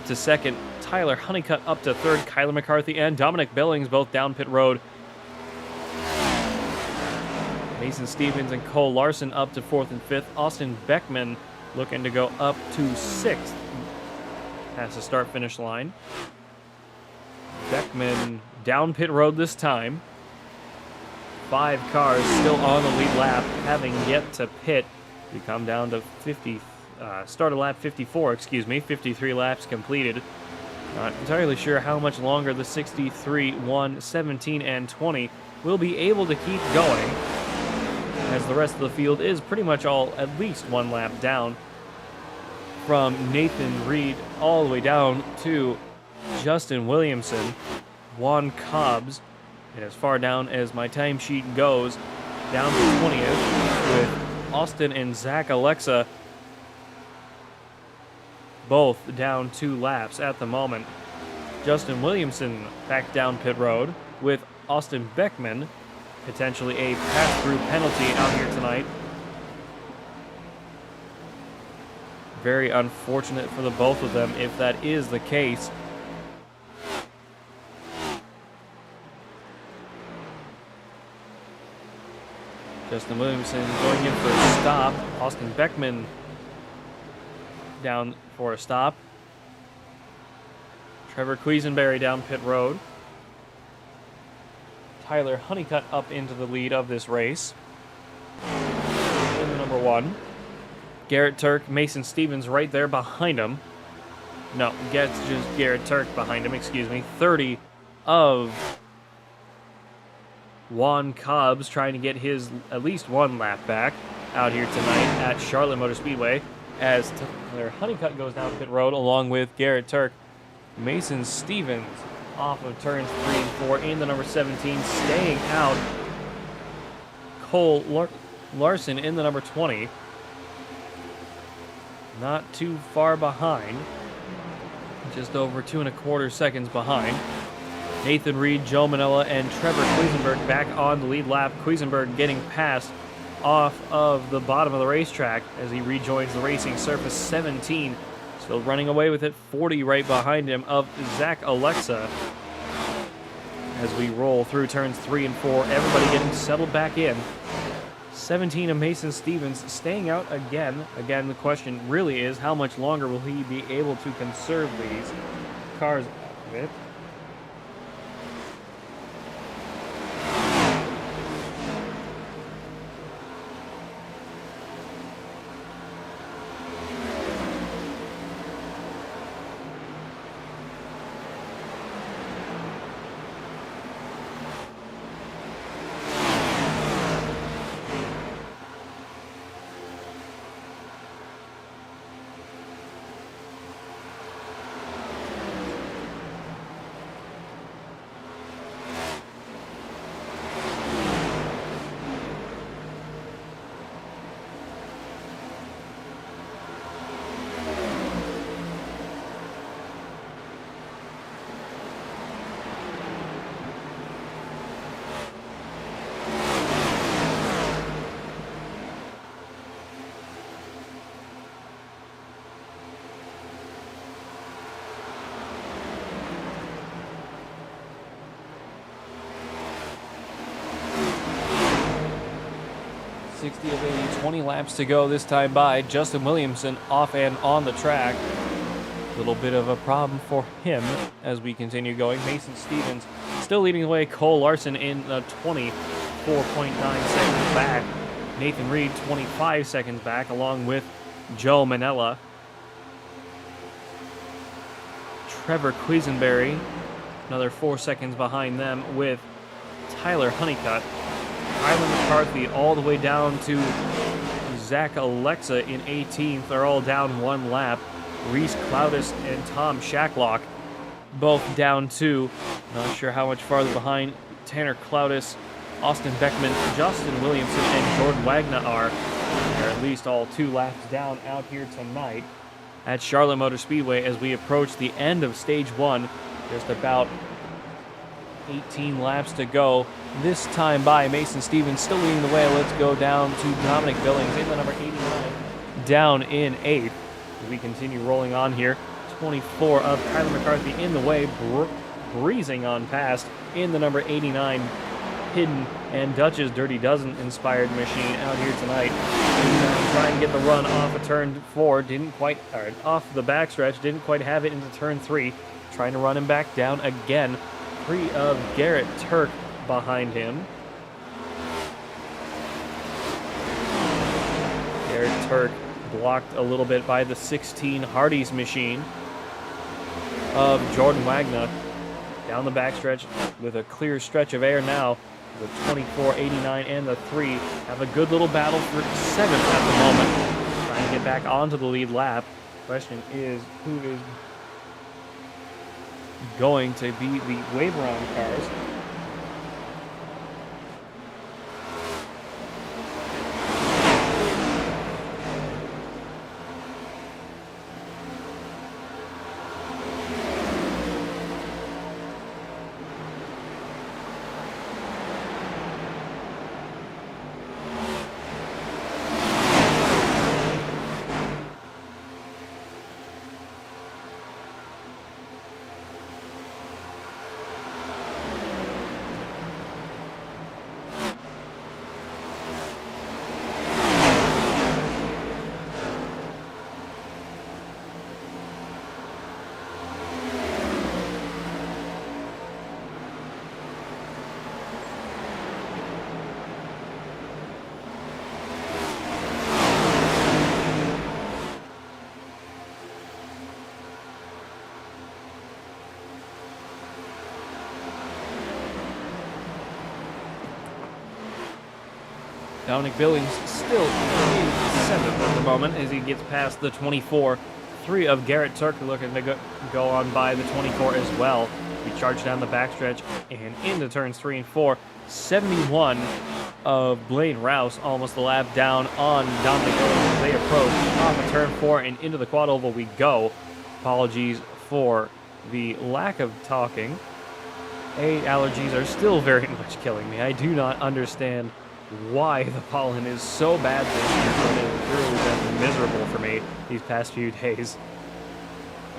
to second. Tyler Honeycutt up to third. Kyler McCarthy and Dominic Billings both down pit road. Mason Stevens and Cole Larson up to 4th and 5th. Austin Beckman looking to go up to 6th past the start-finish line. Beckman down pit road this time. 5 cars still on the lead lap, having yet to pit. We come down to start of lap 54, 53 laps completed. Not entirely sure how much longer the 63, 1, 17, and 20 will be able to keep going, as the rest of the field is pretty much all at least 1 lap down, from Nathan Reed all the way down to Justin Williamson, Juan Cobbs, and as far down as my timesheet goes, down to 20th with Austin and Zach Alexa both down 2 laps at the moment. Justin Williamson back down pit road with Austin Beckman, potentially a pass-through penalty out here tonight. Very unfortunate for the both of them if that is the case. Justin Williamson going in for a stop. Austin Beckman down for a stop. Trevor Quisenberry down pit road. Tyler Honeycutt up into the lead of this race. In the number 1. Garrett Turk, Mason Stevens right there behind him. No, gets just Garrett Turk behind him, 30 of Juan Cobbs trying to get his at least 1 lap back out here tonight at Charlotte Motor Speedway, as Tyler Honeycutt goes down pit road along with Garrett Turk. Mason Stevens off of turns 3 and 4 in the number 17, staying out. Cole Larson in the number 20. Not too far behind. Just over 2 1/4 seconds behind. Nathan Reed, Joe Manella, and Trevor Quisenberg back on the lead lap. Quisenberg getting passed off of the bottom of the racetrack as he rejoins the racing surface. 17, still running away with it. 40 right behind him of Zach Alexa. As we roll through turns 3 and 4, everybody getting settled back in. 17 of Mason Stevens staying out again. Again, the question really is, how much longer will he be able to conserve these cars out of it? 60 of 80, 20 laps to go this time by. Justin Williamson off and on the track. Little bit of a problem for him as we continue going. Mason Stevens still leading the way. Cole Larson in the 24.9 seconds back. Nathan Reed 25 seconds back, along with Joe Manella. Trevor Quisenberry another 4 seconds behind them, with Tyler Honeycutt. Kylan McCarthy all the way down to Zach Alexa in 18th. They're all down 1 lap. Reese Cloudis and Tom Shacklock both down 2. Not sure how much farther behind Tanner Cloudis, Austin Beckman, Justin Williamson, and Jordan Wagner are. They're at least all 2 laps down out here tonight at Charlotte Motor Speedway as we approach the end of stage 1. Just about 18 laps to go. This time by Mason Stevens still leading the way. Let's go down to Dominic Billings in the number 89, down in 8th. We continue rolling on here. 24 of Kyler McCarthy in the way, breezing on past in the number 89 Hidden and Dutch's Dirty Dozen inspired machine out here tonight. Trying to get the run off of turn 4, off the backstretch, didn't quite have it into turn 3. Trying to run him back down again. 3 of Garrett Turk behind him. Garrett Turk blocked a little bit by the 16 Hardy's machine of Jordan Wagner. Down the backstretch with a clear stretch of air now. The 24, 89, and the 3 have a good little battle for 7th at the moment. Trying to get back onto the lead lap. Question is, who is going to be the wave-around cars? Dominic Billings still in 7th at the moment as he gets past the 24. 3 of Garrett Turk looking to go on by the 24 as well. We charge down the backstretch and into turns 3 and 4. 71 of Blaine Rouse, almost a lap down on Dominic Billings as they approach off of turn 4 and into the quad oval we go. Apologies for the lack of talking. Allergies are still very much killing me. I do not understand why the pollen is so bad this year, but it has really been miserable for me these past few days.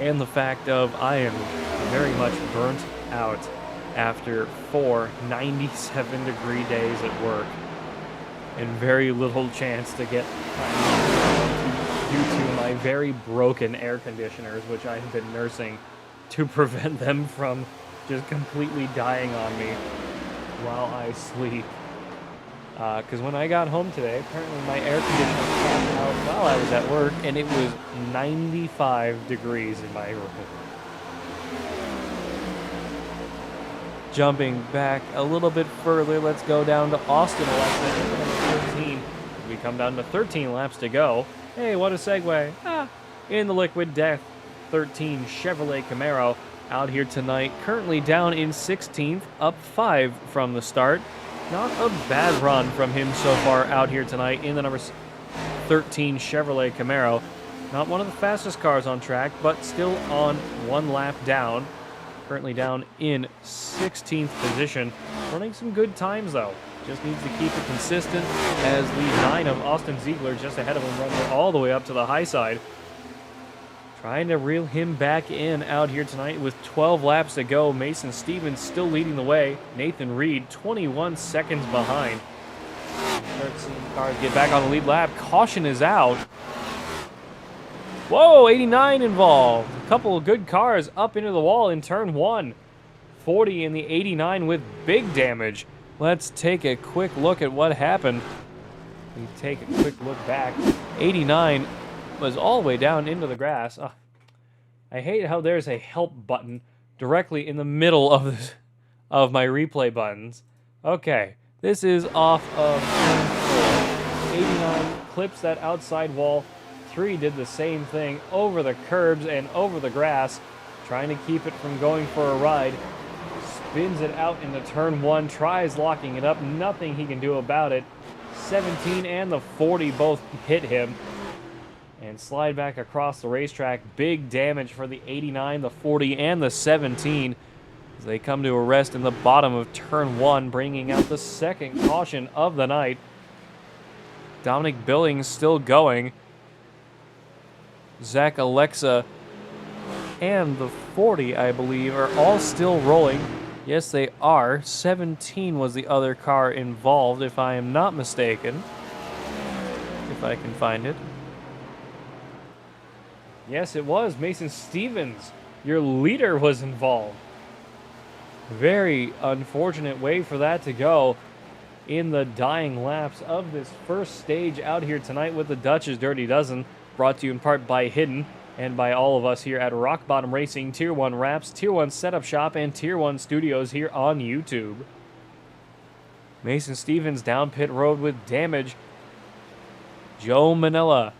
And the fact of I am very much burnt out after 4 97-degree days at work and very little chance to get time due to my very broken air conditioners, which I have been nursing to prevent them from just completely dying on me while I sleep. Because when I got home today, apparently my air conditioner tapped out while I was at work, and it was 95 degrees in my room. Jumping back a little bit further, let's go down to Austin Alexa in number 13. We come down to 13 laps to go. Hey, what a segue. In the Liquid Death 13 Chevrolet Camaro out here tonight. Currently down in 16th, up 5 from the start. Not a bad run from him so far out here tonight in the number 13 Chevrolet Camaro. Not one of the fastest cars on track, but still on 1 lap down. Currently down in 16th position. Running some good times, though. Just needs to keep it consistent as the 9 of Austin Ziegler just ahead of him runs all the way up to the high side. Trying to reel him back in out here tonight with 12 laps to go. Mason Stevens still leading the way. Nathan Reed 21 seconds behind. Start seeing Cars get back on the lead lap. Caution is out. Whoa, 89 involved. A couple of good cars up into the wall in turn 1. 40 in the 89 with big damage. Let's take a quick look at what happened. We take a quick look back. 89 was all the way down into the grass. I hate how there's a help button directly in the middle of this, of my replay buttons. Okay, this is off of turn 4. 89 clips that outside wall. 3 did the same thing over the curbs and over the grass, trying to keep it from going for a ride. Spins it out into turn 1, tries locking it up. Nothing he can do about it. 17 and the 40 both hit him and slide back across the racetrack. Big damage for the 89, the 40, and the 17 as they come to a rest in the bottom of turn 1, bringing out the second caution of the night. Dominic Billings still going. Zach Alexa and the 40, I believe, are all still rolling. Yes, they are. 17 was the other car involved, if I am not mistaken. If I can find it. Yes, it was. Mason Stevens, your leader, was involved. Very unfortunate way for that to go in the dying laps of this first stage out here tonight with the Dutch's Dirty Dozen, brought to you in part by Hidden and by all of us here at Rock Bottom Racing, Tier 1 Wraps, Tier 1 Setup Shop, and Tier 1 Studios here on YouTube. Mason Stevens down pit road with damage. Joe Manella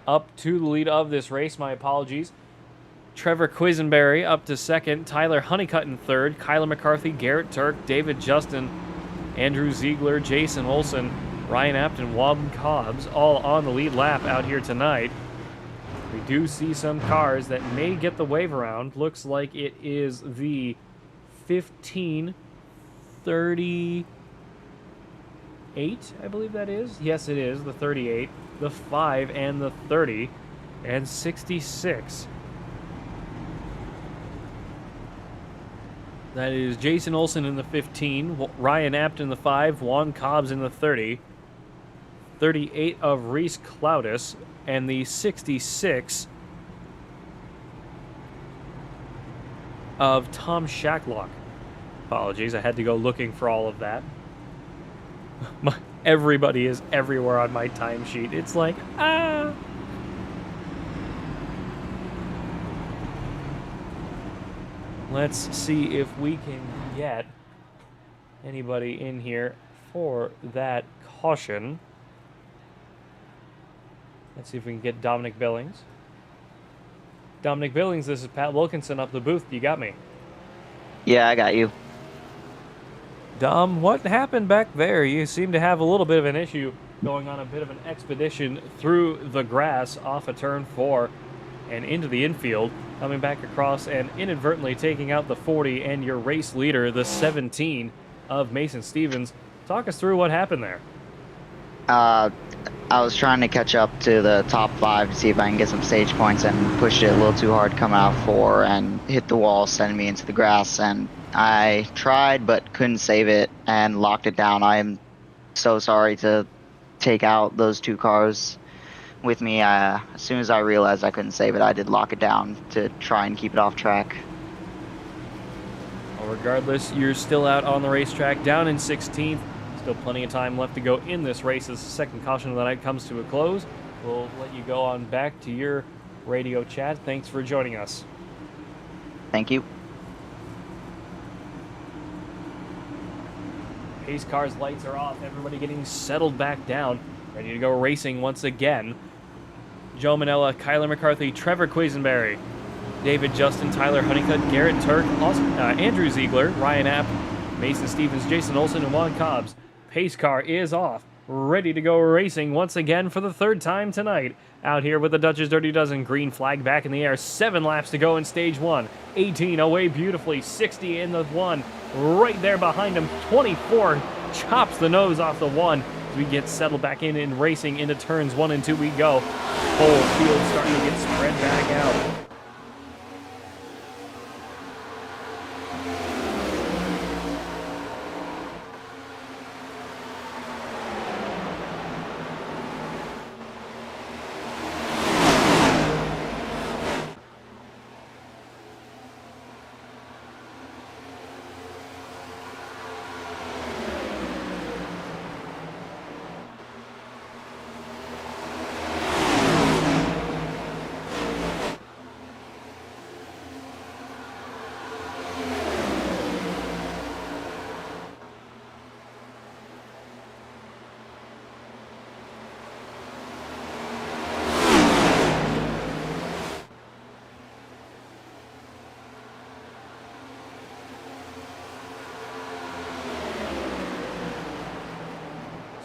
up to the lead of this race, my apologies. Trevor Quisenberry up to second, Tyler Honeycutt in third, Kyler McCarthy, Garrett Turk, David Justin, Andrew Ziegler, Jason Olson, Ryan Apton, Juan Cobbs, all on the lead lap out here tonight. We do see some cars that may get the wave around. Looks like it is the 1538, I believe that is. Yes, it is, the 38, the 5, and the 30, and 66. That is Jason Olson in the 15, Ryan Apton in the 5, Juan Cobbs in the 30, 38 of Reese Cloudis, and the 66 of Tom Shacklock. Apologies, I had to go looking for all of that. Everybody is everywhere on my timesheet. It's like, ah! Let's see if we can get anybody in here for that caution. Let's see if we can get Dominic Billings. Dominic Billings, this is Pat Wilkinson up the booth. You got me? Yeah, I got you. Dom, what happened back there? You seem to have a little bit of an issue going on, a bit of an expedition through the grass off of turn 4 and into the infield, coming back across and inadvertently taking out the 40 and your race leader, the 17 of Mason Stevens. Talk us through what happened there. I was trying to catch up to the top 5 to see if I can get some stage points, and pushed it a little too hard coming out 4 and hit the wall, sending me into the grass. And I tried but couldn't save it and locked it down. I am so sorry to take out those 2 cars with me. As soon as I realized I couldn't save it, I did lock it down to try and keep it off track. Well, regardless, you're still out on the racetrack, down in 16th. Still plenty of time left to go in this race as the second caution of the night comes to a close. We'll let you go on back to your radio chat. Thanks for joining us. Thank you. Pace car's lights are off. Everybody getting settled back down. Ready to go racing once again. Joe Manella, Kyler McCarthy, Trevor Quisenberry, David Justin, Tyler Honeycutt, Garrett Turk, Andrew Ziegler, Ryan App, Mason Stevens, Jason Olson, and Juan Cobbs. Pace car is off, ready to go racing once again for the 3rd time tonight. Out here with the Dutch's Dirty Dozen, green flag back in the air, 7 laps to go in stage 1. 18 away beautifully, 60 in the 1. Right there behind him, 24 chops the nose off the 1. As we get settled back in racing into turns 1 and 2 we go. Whole field starting to get spread back out.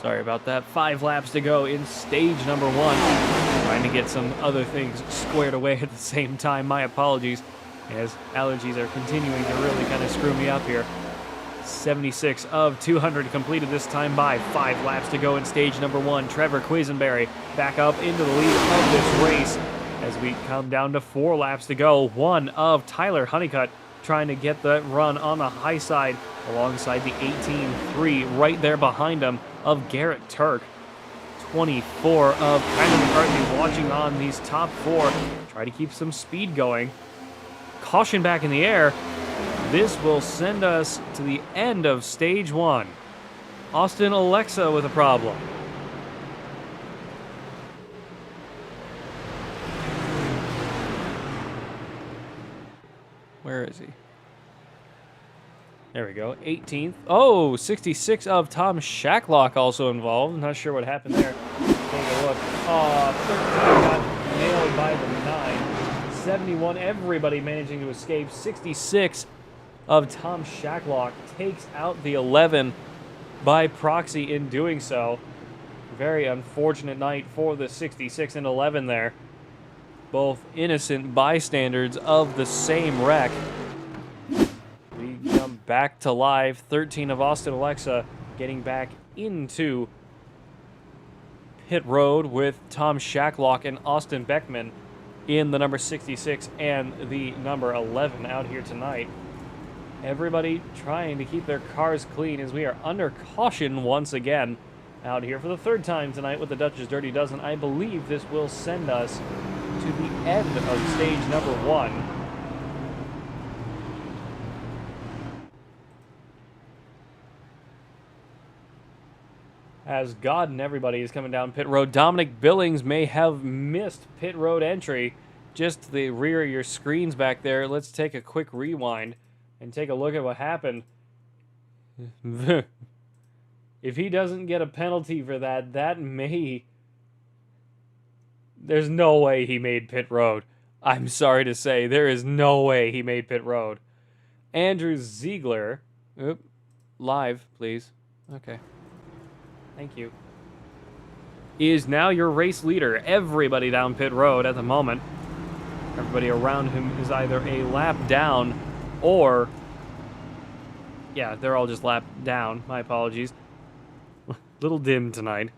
Sorry about that. 5 laps to go in stage number 1. Trying to get some other things squared away at the same time. My apologies, as allergies are continuing to really kind of screw me up here. 76 of 200 completed this time by 5 laps to go in stage number 1. Trevor Quisenberry back up into the lead of this race as we come down to 4 laps to go. One of Tyler Honeycutt trying to get the run on the high side alongside the 18-3 right there behind him of Garrett Turk. 24 of Kyler McCarthy watching on these top 4. Try to keep some speed going. Caution back in the air. This will send us to the end of stage 1. Austin Alexa with a problem. Where is he? There we go. 18th. Oh, 66 of Tom Shacklock also involved. Not sure what happened there. Take a look. Oh, 13 got nailed by the 9. 71, everybody managing to escape. 66 of Tom Shacklock takes out the 11 by proxy in doing so. Very unfortunate night for the 66 and 11 there. Both innocent bystanders of the same wreck. We come back to live. 13 of Austin Alexa getting back into pit road with Tom Shacklock and Austin Beckman in the number 66 and the number 11 out here tonight. Everybody trying to keep their cars clean as we are under caution once again out here for the 3rd time tonight with the Dutch's Dirty Dozen. I believe this will send us to the end of stage number 1. As God and everybody is coming down pit road. Dominic Billings may have missed pit road entry just to the rear of your screens back there. Let's take a quick rewind and take a look at what happened. If he doesn't get a penalty for that, that may... There's no way he made pit road. I'm sorry to say, there is no way he made pit road. Andrew Ziegler. Oop. Live, please. Okay. Thank you. Is now your race leader. Everybody down pit road at the moment. Everybody around him is either a lap down or... Yeah, they're all just lap down. My apologies. Little dim tonight.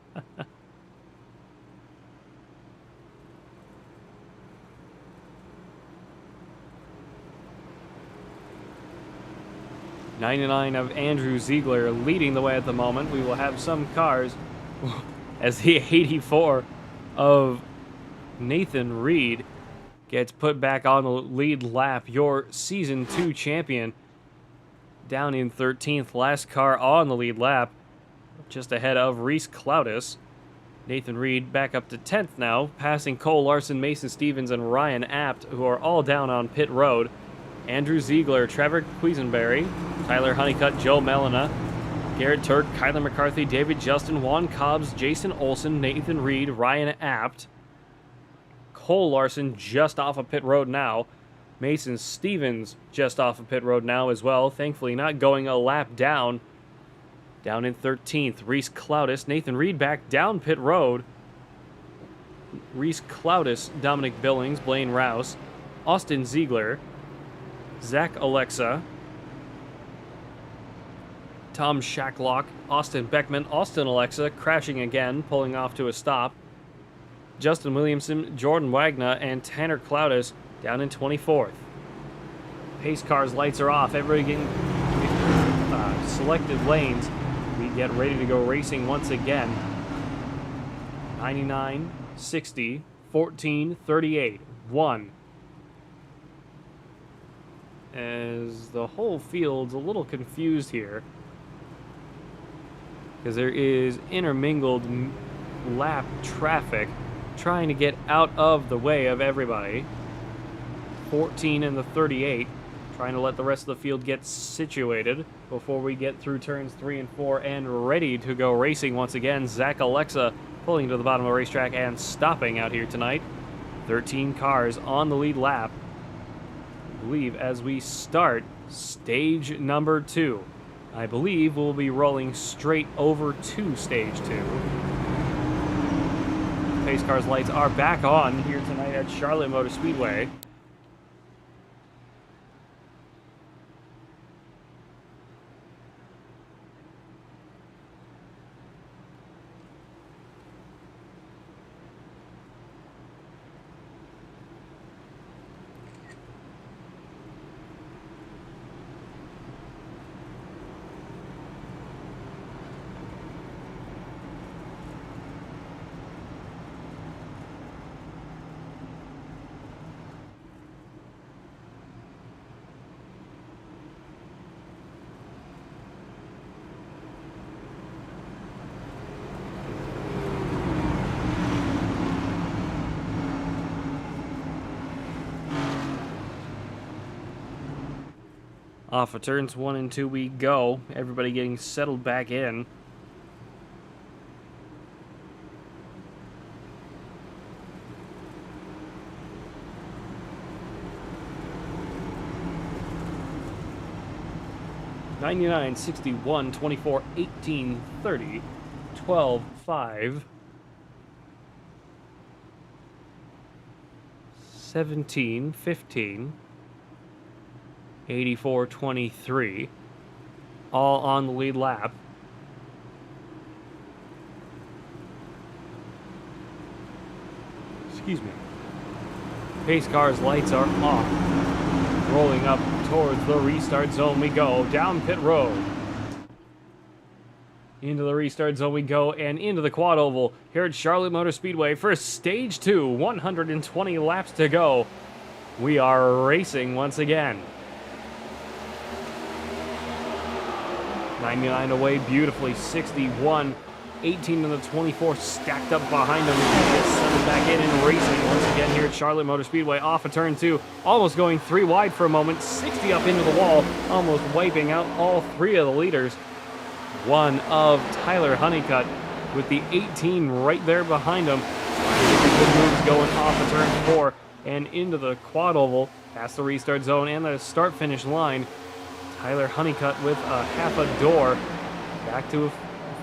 99 of Andrew Ziegler leading the way at the moment. We will have some cars as the 84 of Nathan Reed gets put back on the lead lap. Your Season 2 champion down in 13th. Last car on the lead lap, just ahead of Reese Cloudis. Nathan Reed back up to 10th now, passing Cole Larson, Mason Stevens, and Ryan Apt, who are all down on pit road. Andrew Ziegler, Trevor Quisenberry, Tyler Honeycutt, Joe Melina, Garrett Turk, Kyler McCarthy, David Justin, Juan Cobbs, Jason Olson, Nathan Reed, Ryan Apt, Cole Larson just off of pit road now, Mason Stevens just off of pit road now as well, thankfully not going a lap down. Down in 13th, Reese Cloudis, Nathan Reed back down pit road. Reese Cloudis, Dominic Billings, Blaine Rouse, Austin Ziegler, Zach Alexa, Tom Shacklock, Austin Beckman, Austin Alexa crashing again, pulling off to a stop. Justin Williamson, Jordan Wagner, and Tanner Cloudis down in 24th. Pace cars lights are off. Everybody getting selected lanes. We get ready to go racing once again. 99, 60, 14, 38, 1. As the whole field's a little confused here, because there is intermingled lap traffic trying to get out of the way of everybody. 14 and the 38, trying to let the rest of the field get situated before we get through turns 3 and 4 and ready to go racing once again. Zach Alexa pulling to the bottom of the racetrack and stopping out here tonight. 13 cars on the lead lap, I believe, as we start stage number 2. I believe we'll be rolling straight over to stage 2. Pace cars lights are back on here tonight at Charlotte Motor Speedway. Off of turns 1 and 2 we go. Everybody getting settled back in. $99, 61, 24, 18, 30, 12, 5, 17, 15, 84, 23, all on the lead lap. Excuse me. Pace car's lights are off. Rolling up towards the restart zone we go, down pit road. Into the restart zone we go, and into the quad oval here at Charlotte Motor Speedway for stage 2, 120 laps to go. We are racing once again. 99 away beautifully, 61, 18 to the 24 stacked up behind him. Gets settled back in and racing once again here at Charlotte Motor Speedway. Off of turn 2, almost going 3 wide for a moment, 60 up into the wall, almost wiping out all 3 of the leaders. One of Tyler Honeycutt with the 18 right there behind him. Good moves going off of turn 4 and into the quad oval, past the restart zone and the start-finish line. Tyler Honeycutt with a half a door. Back to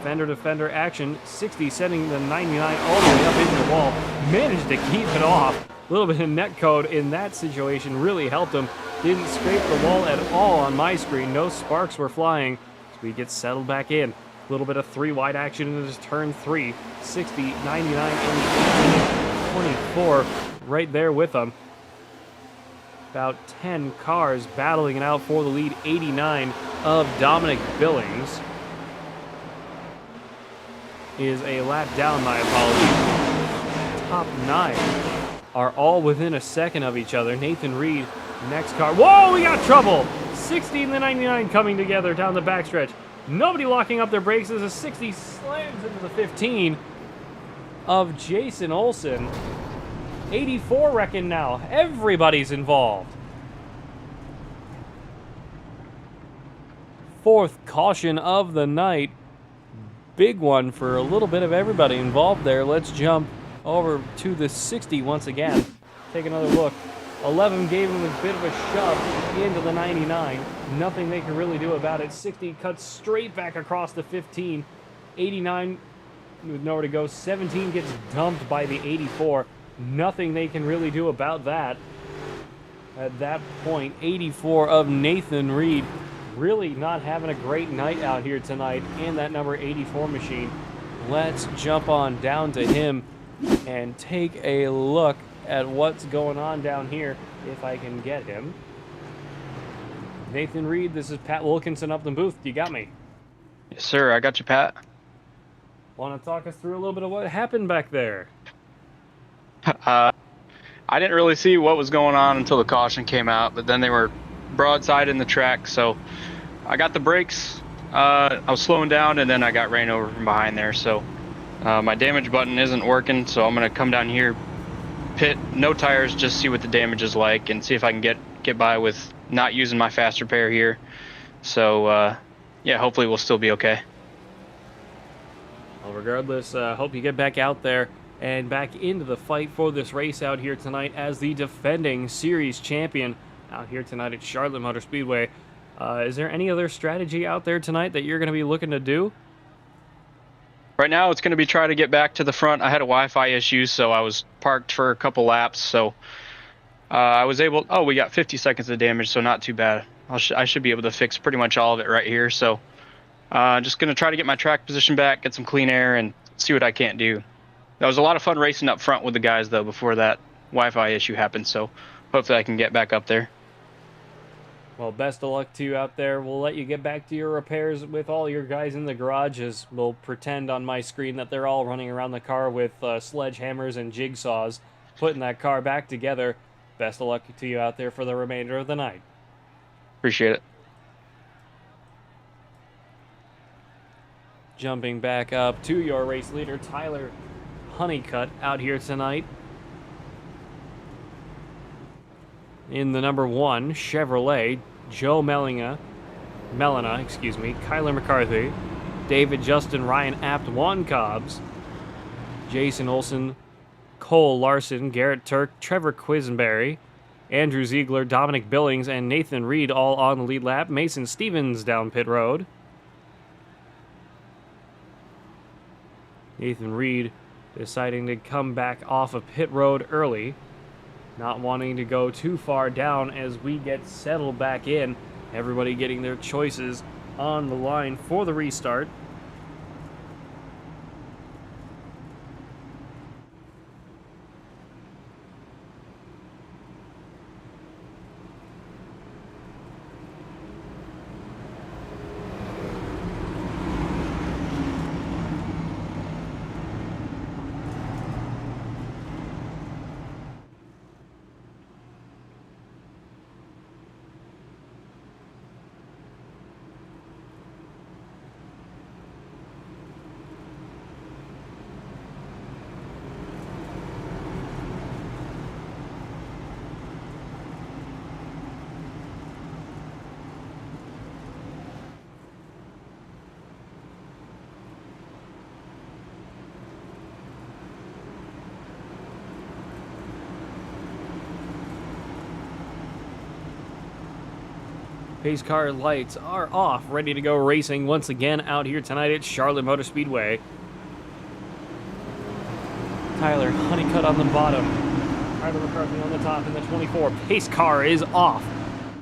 fender-to-fender action. 60 setting the 99 all the way up into the wall. Managed to keep it off. A little bit of net code in that situation really helped him. Didn't scrape the wall at all on my screen. No sparks were flying. So we get settled back in. A little bit of 3 wide action into this turn 3. 60, 99, and 24 right there with them. About 10 cars battling it out for the lead. 89 of Dominic Billings is a lap down, my apologies. Top 9 are all within a second of each other. Nathan Reed, next car. Whoa, we got trouble! 60 and the 99 coming together down the backstretch. Nobody locking up their brakes as a 60 slams into the 15 of Jason Olson. 84 wrecking now. Everybody's involved. 4th caution of the night. Big one for a little bit of everybody involved there. Let's jump over to the 60 once again. Take another look. 11 gave him a bit of a shove into the 99. Nothing they can really do about it. 60 cuts straight back across the 15. 89 with nowhere to go. 17 gets dumped by the 84. Nothing they can really do about that. At that point, 84 of Nathan Reed really not having a great night out here tonight in that number 84 machine. Let's jump on down to him and take a look at what's going on down here, if I can get him. Nathan Reed, this is Pat Wilkinson up in the booth. You got me? Yes, sir. I got you, Pat. Want to talk us through a little bit of what happened back there? I didn't really see what was going on until the caution came out, but then they were broadside in the track, so I got the brakes. I was slowing down, and then I got ran over from behind there, so my damage button isn't working, so I'm going to come down here, pit, no tires, just see what the damage is like, and see if I can get by with not using my fast repair here. So, yeah, hopefully we'll still be okay. Well, regardless, hope you get back out there and back into the fight for this race out here tonight as the defending series champion out here tonight at Charlotte Motor Speedway. Is there any other strategy out there tonight that you're going to be looking to do? Right now, it's going to be try to get back to the front. I had a Wi-Fi issue, so I was parked for a couple laps. So I was able. Oh, we got 50 seconds of damage, so not too bad. I should be able to fix pretty much all of it right here. So just going to try to get my track position back, get some clean air, and see what I can't do. That was a lot of fun racing up front with the guys, though, before that Wi-Fi issue happened. So hopefully I can get back up there. Well, best of luck to you out there. We'll let you get back to your repairs with all your guys in the garage, as we'll pretend on my screen that they're all running around the car with sledgehammers and jigsaws, putting that car back together. Best of luck to you out there for the remainder of the night. Appreciate it. Jumping back up to your race leader, Tyler Honeycutt, out here tonight. In the number 1 Chevrolet, Joe Melina, Kyler McCarthy, David Justin, Ryan Apt, Juan Cobbs, Jason Olson, Cole Larson, Garrett Turk, Trevor Quisenberry, Andrew Ziegler, Dominic Billings, and Nathan Reed all on the lead lap. Mason Stevens down pit road. Nathan Reed deciding to come back off of pit road early, not wanting to go too far down as we get settled back in. Everybody getting their choices on the line for the restart. Pace car lights are off, ready to go racing once again out here tonight at Charlotte Motor Speedway. Tyler Honeycutt on the bottom. Tyler McCarthy on the top in the 24. Pace car is off.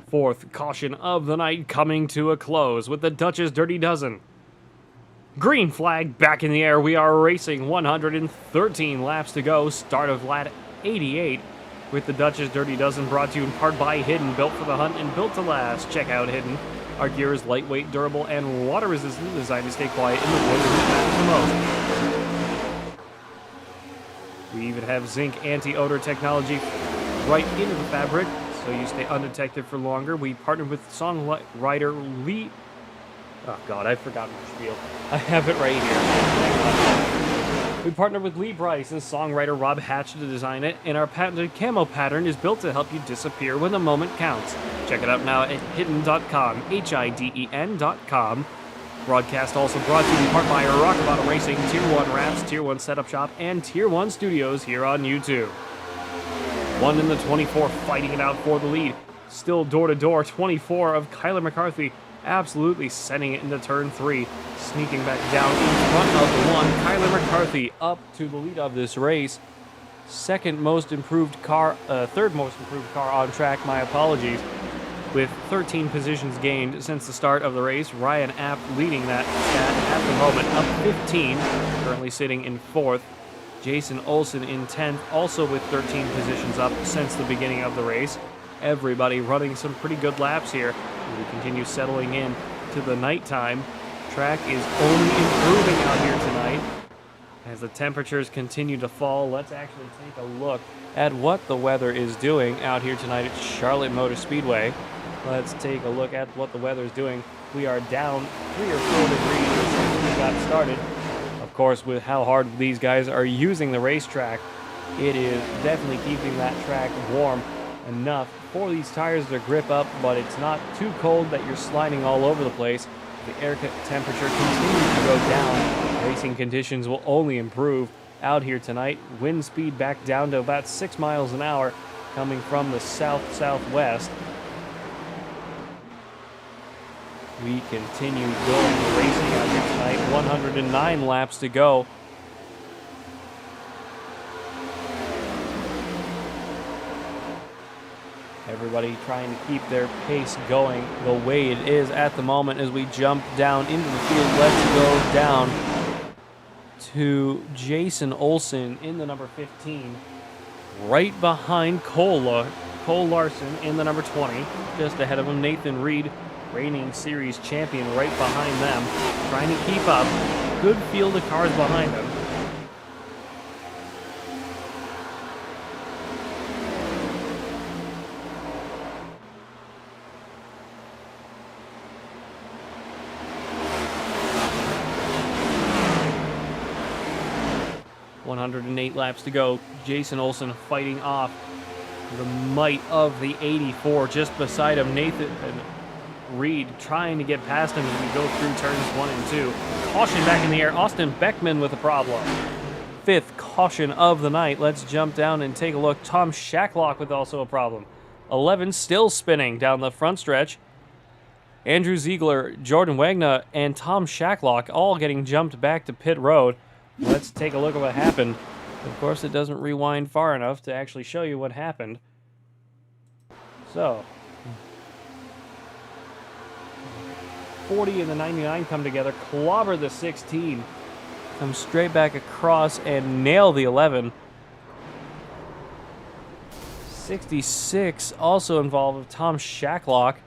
Fourth caution of the night coming to a close with the Dutch's Dirty Dozen. Green flag back in the air. We are racing 113 laps to go. Start of lap 88. With the Dutch's Dirty Dozen brought to you in part by Hidden, built for the hunt and built to last. Check out Hidden. Our gear is lightweight, durable, and water resistant, designed to stay quiet in the woods that matters the most. We even have zinc anti-odor technology right into the fabric, so you stay undetected for longer. We partnered with songwriter Lee. Oh God, I forgot my spiel. I have it right here. We partnered with Lee Bryce and songwriter Rob Hatch to design it, and our patented camo pattern is built to help you disappear when the moment counts. Check it out now at hidden.com, HIDEN.com. Broadcast also brought to you in part by Rock Auto Racing, Tier 1 Wraps, Tier 1 Setup Shop, and Tier 1 Studios here on YouTube. 1 in the 24 fighting it out for the lead. Still door-to-door, 24 of Kyler McCarthy, absolutely sending it into turn 3. Sneaking back down in front of the 1. Kyler McCarthy up to the lead of this race. Third most improved car on track, my apologies. With 13 positions gained since the start of the race. Ryan Apt leading that stat at the moment, up 15, currently sitting in 4th. Jason Olson in 10th, also with 13 positions up since the beginning of the race. Everybody running some pretty good laps here. We continue settling in to the nighttime. Track is only improving out here tonight. As the temperatures continue to fall, let's actually take a look at what the weather is doing out here tonight at Charlotte Motor Speedway. Let's take a look at what the weather is doing. We are down 3 or 4 degrees since we got started. Of course, with how hard these guys are using the racetrack, it is definitely keeping that track warm enough for these tires to grip up, but it's not too cold that you're sliding all over the place. The air temperature continues to go down. Racing conditions will only improve out here tonight. Wind speed back down to about 6 miles an hour coming from the south-southwest. we continue going racing out here tonight. 109 laps to go. Everybody trying to keep their pace going the way it is at the moment as we jump down into the field. Let's go down to Jason Olson in the number 15, right behind Cole Larson in the number 20. Just ahead of him, Nathan Reed, reigning series champion, right behind them, trying to keep up. Good field of cars behind them. .108 laps to go. Jason Olson fighting off the might of the 84 just beside him. Nathan Reed trying to get past him as we go through turns 1 and 2. Caution back in the air. Austin Beckman with a problem. 5th caution of the night. Let's jump down and take a look. Tom Shacklock with also a problem. 11 still spinning down the front stretch. Andrew Ziegler, Jordan Wagner, and Tom Shacklock all getting jumped back to pit road. Let's take a look at what happened. Of course, it doesn't rewind far enough to actually show you what happened. So, 40 and the 99 come together, clobber the 16, come straight back across and nail the 11. 66 also involved with Tom Shacklock.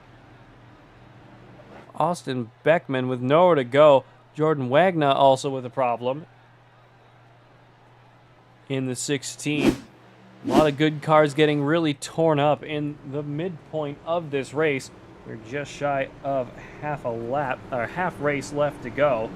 Austin Beckman with nowhere to go. Jordan Wagner also with a problem in the 16. A lot of good cars getting really torn up in the midpoint of this race. We're just shy of half race left to go.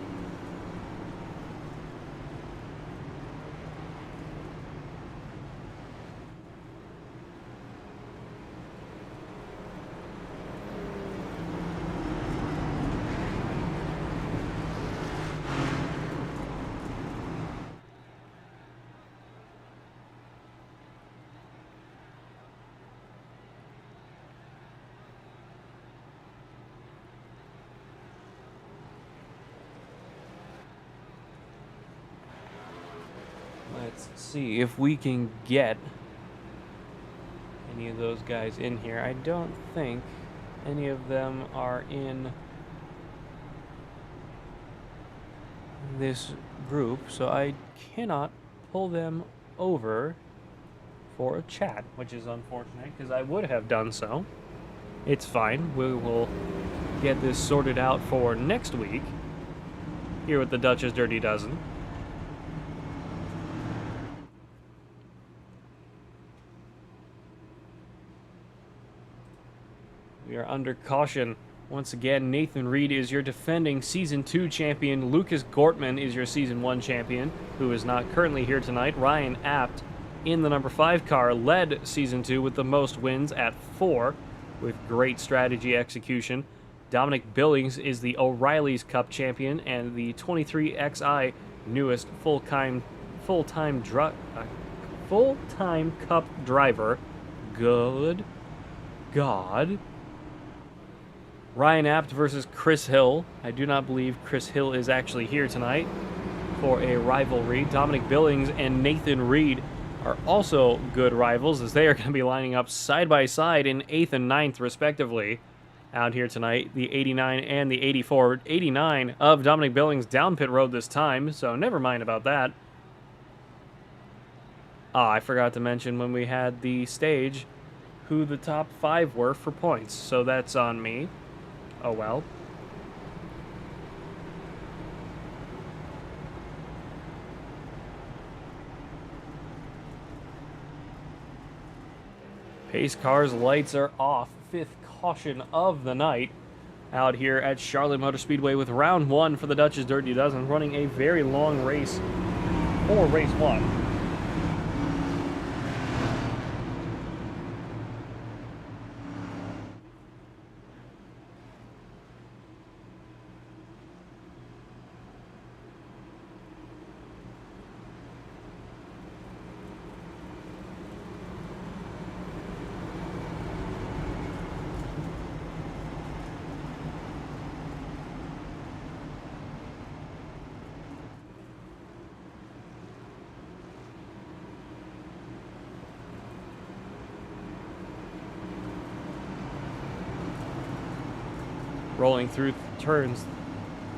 Let's see if we can get any of those guys in here. I don't think any of them are in this group, so I cannot pull them over for a chat, which is unfortunate because I would have done so. It's fine. We will get this sorted out for next week here with the Dutch's Dirty Dozen. We are under caution. Once again, Nathan Reed is your defending Season 2 champion. Lucas Gortman is your Season 1 champion, who is not currently here tonight. Ryan Apt in the number 5 car led Season 2 with the most wins at 4, with great strategy execution. Dominic Billings is the O'Reilly's Cup champion and the 23XI newest full-time Cup driver. Good God. Ryan Apt versus Chris Hill. I do not believe Chris Hill is actually here tonight for a rivalry. Dominic Billings and Nathan Reed are also good rivals as they are going to be lining up side by side in 8th and 9th respectively out here tonight. The 89 and the 84. 89 of Dominic Billings down pit road this time, so never mind about that. I forgot to mention when we had the stage who the top 5 were for points, so that's on me. Oh well. Pace cars lights are off. 5th caution of the night out here at Charlotte Motor Speedway with round 1 for the Dutch's Dirty Dozen, running a very long race for race 1. rolling through turns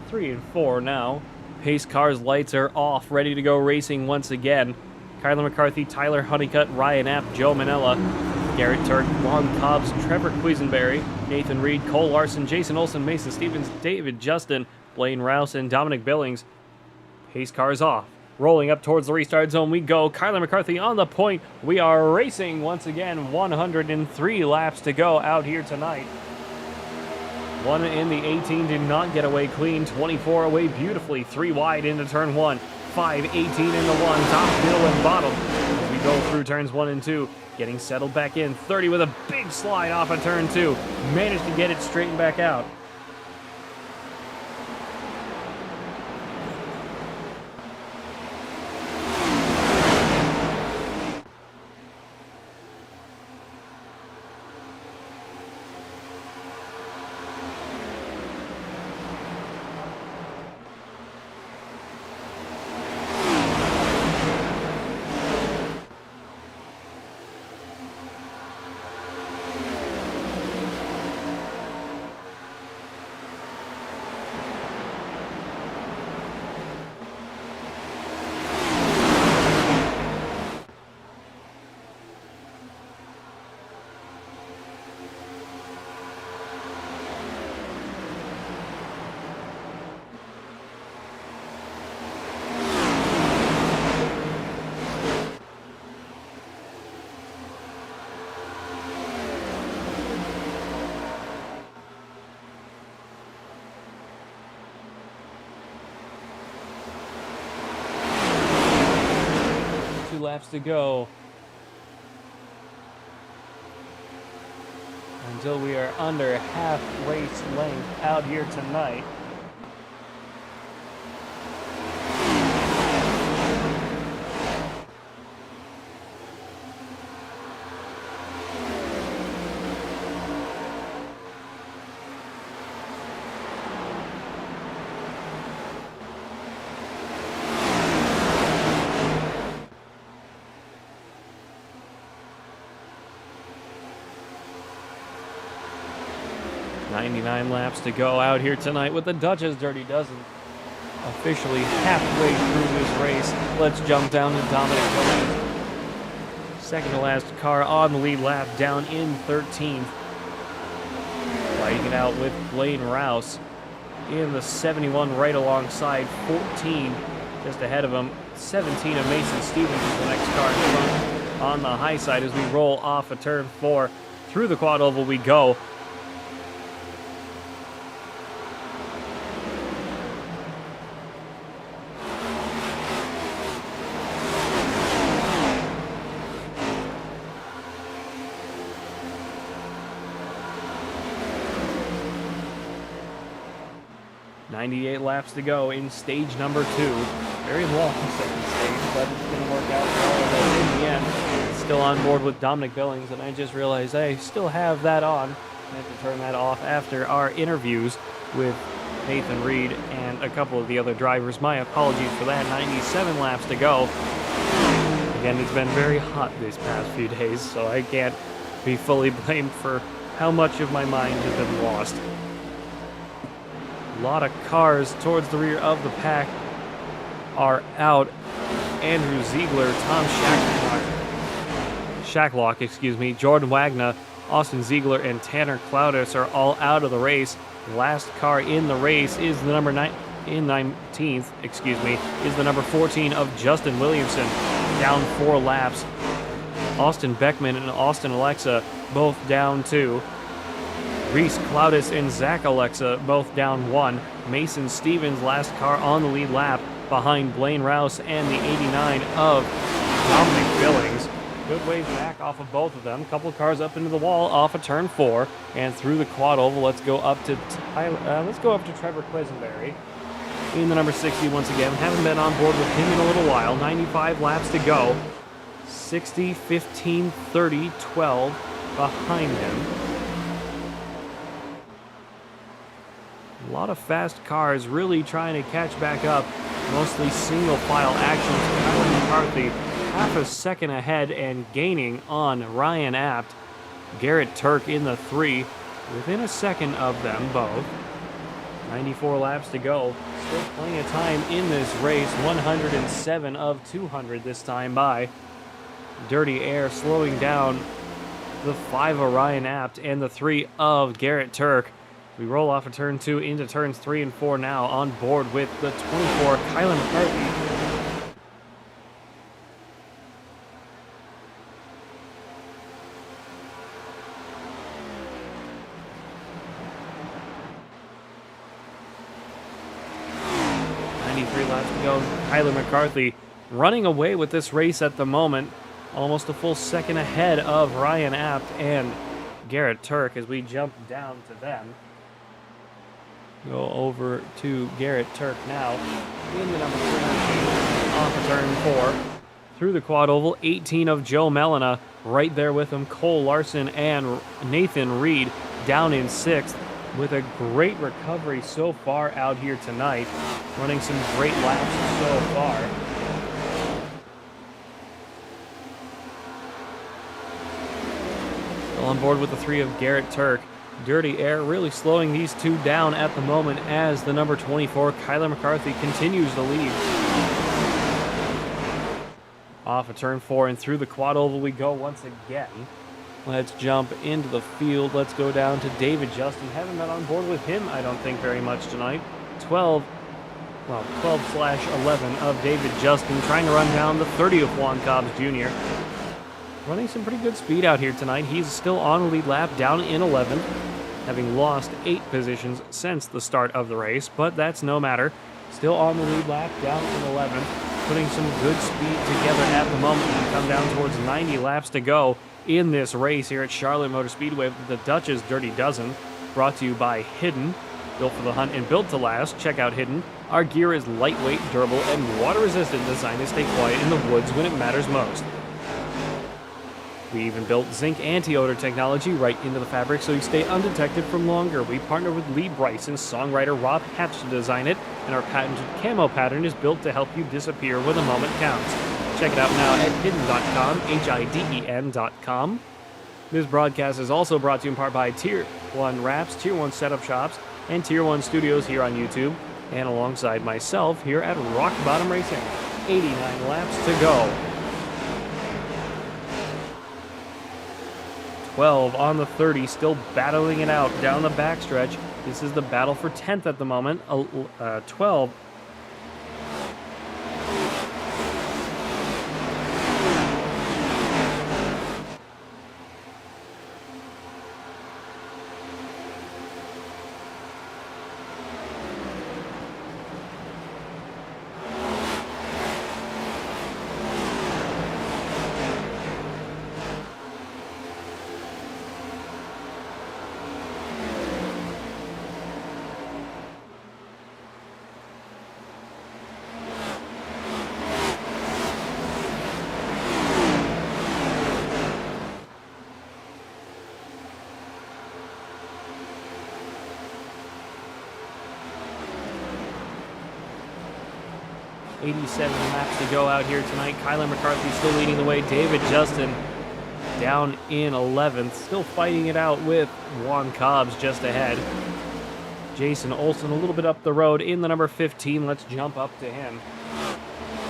3 and 4 now. Pace car's lights are off, ready to go racing once again. Kyler McCarthy, Tyler Honeycutt, Ryan App, Joe Manella, Garrett Turk, Juan Cobbs, Trevor Quisenberry, Nathan Reed, Cole Larson, Jason Olson, Mason Stevens, David Justin, Blaine Rouse, and Dominic Billings. Pace cars off. Rolling up towards the restart zone we go. Kyler McCarthy on the point. We are racing once again. 103 laps to go out here tonight. One in the 18 did not get away clean. 24 away beautifully. 3 wide into turn 1. 5, 18 into 1. Top, middle, and bottom. As we go through turns 1 and 2. Getting settled back in. 30 with a big slide off of turn 2. Managed to get it straightened back out. Laps to go until we are under half race length out here tonight. Nine laps to go out here tonight with the Dutch's Dirty Dozen. Officially halfway through this race. Let's jump down to Dominic Billings. Second to last car on the lead lap, down in 13th. Fighting it out with Blaine Rouse in the 71 right alongside 14 just ahead of him. 17 of Mason Stevens is the next car in front on the high side as we roll off of turn 4. Through the quad oval we go. .98 laps to go in stage number 2. Very long second stage, but it's going to work out well in the end. Still on board with Dominic Billings, and I just realized I still have that on. I have to turn that off after our interviews with Nathan Reed and a couple of the other drivers. My apologies for that. 97 laps to go. Again, it's been very hot these past few days, so I can't be fully blamed for how much of my mind has been lost. A lot of cars towards the rear of the pack are out. Andrew Ziegler, Tom Shacklock, Jordan Wagner, Austin Ziegler, and Tanner Cloudis are all out of the race. Last car in the race is the number 19th, is the number 14 of Justin Williamson, down 4 laps. Austin Beckman and Austin Alexa both down 2. Reese Cloudis and Zach Alexa both down 1. Mason Stevens, last car on the lead lap, behind Blaine Rouse and the 89 of Dominic Billings. Good ways back off of both of them. Couple cars up into the wall off of turn 4 and through the quad oval. Let's go up to Trevor Quisenberry in the number 60 once again. Haven't been on board with him in a little while. 95 laps to go. 60, 15, 30, 12 behind him. A lot of fast cars really trying to catch back up. Mostly single file action. Kyler McCarthy half a second ahead and gaining on Ryan Apt. Garrett Turk in the 3, within a second of them both. 94 laps to go. Still plenty of time in this race. 107 of 200 this time by. Dirty Air slowing down the 5 of Ryan Apt and the 3 of Garrett Turk. We roll off of turn 2 into turns 3 and 4 now, on board with the 24 Kylan McCarthy. Laps to go. Kylan McCarthy running away with this race at the moment. Almost a full second ahead of Ryan Apt and Garrett Turk as we jump down to them. Go over to Garrett Turk now in the number 3 off of turn 4. Through the quad oval, 18 of Joe Melina right there with him. Cole Larson and Nathan Reed down in 6th. With a great recovery so far out here tonight. Running some great laps so far. Still on board with the 3 of Garrett Turk. Dirty Air really slowing these two down at the moment as the number 24, Kylan McCarthy, continues to lead. Off of turn 4 and through the quad oval we go once again. Let's jump into the field. Let's go down to David Justin. Haven't been on board with him, I don't think, very much tonight. 12/11 of David Justin, trying to run down the 30 of Juan Cobbs Jr. Running some pretty good speed out here tonight. He's still on a lead lap, down in 11th, having lost 8 positions since the start of the race, but that's no matter. Still on the lead lap, down in 11th, putting some good speed together at the moment. We come down towards 90 laps to go in this race here at Charlotte Motor Speedway with the Dutch's Dirty Dozen, brought to you by Hidden. Built for the hunt and built to last. Check out Hidden. Our gear is lightweight, durable, and water-resistant, designed to stay quiet in the woods when it matters most. We even built zinc anti-odor technology right into the fabric so you stay undetected for longer. We partner with Lee Bryce and songwriter Rob Hatch to design it, and our patented camo pattern is built to help you disappear when the moment counts. Check it out now at hidden.com, HIDEN.com. This broadcast is also brought to you in part by Tier 1 Wraps, Tier 1 Setup Shops, and Tier 1 Studios here on YouTube, and alongside myself here at Rock Bottom Racing. 89 laps to go. 12 on the 30, still battling it out down the backstretch. This is the battle for 10th at the moment. 12. 87 laps to go out here tonight. Kylan McCarthy still leading the way. David Justin down in 11th. Still fighting it out with Juan Cobbs just ahead. Jason Olson a little bit up the road in the number 15. Let's jump up to him.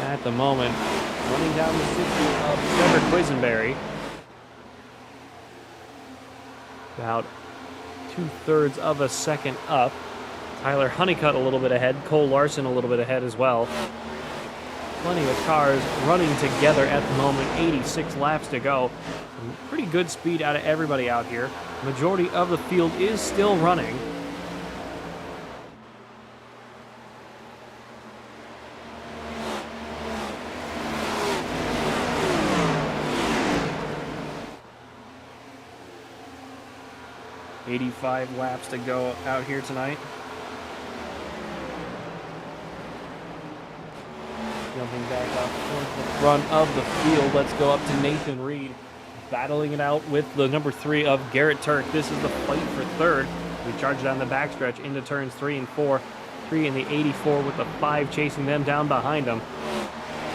At the moment, running down the 60 of Trevor Quisenberry. About 2/3 of a second up. Tyler Honeycutt a little bit ahead. Cole Larson a little bit ahead as well. Plenty of cars running together at the moment. 86 laps to go. Some pretty good speed out of everybody out here. Majority of the field is still running. .85 laps to go out here tonight. Jumping back up towards the front of the field. Let's go up to Nathan Reed, battling it out with the number 3 of Garrett Turk. This is the fight for third. We charge down the backstretch into turns 3 and 4. 3 in the 84 with the 5 chasing them down behind them.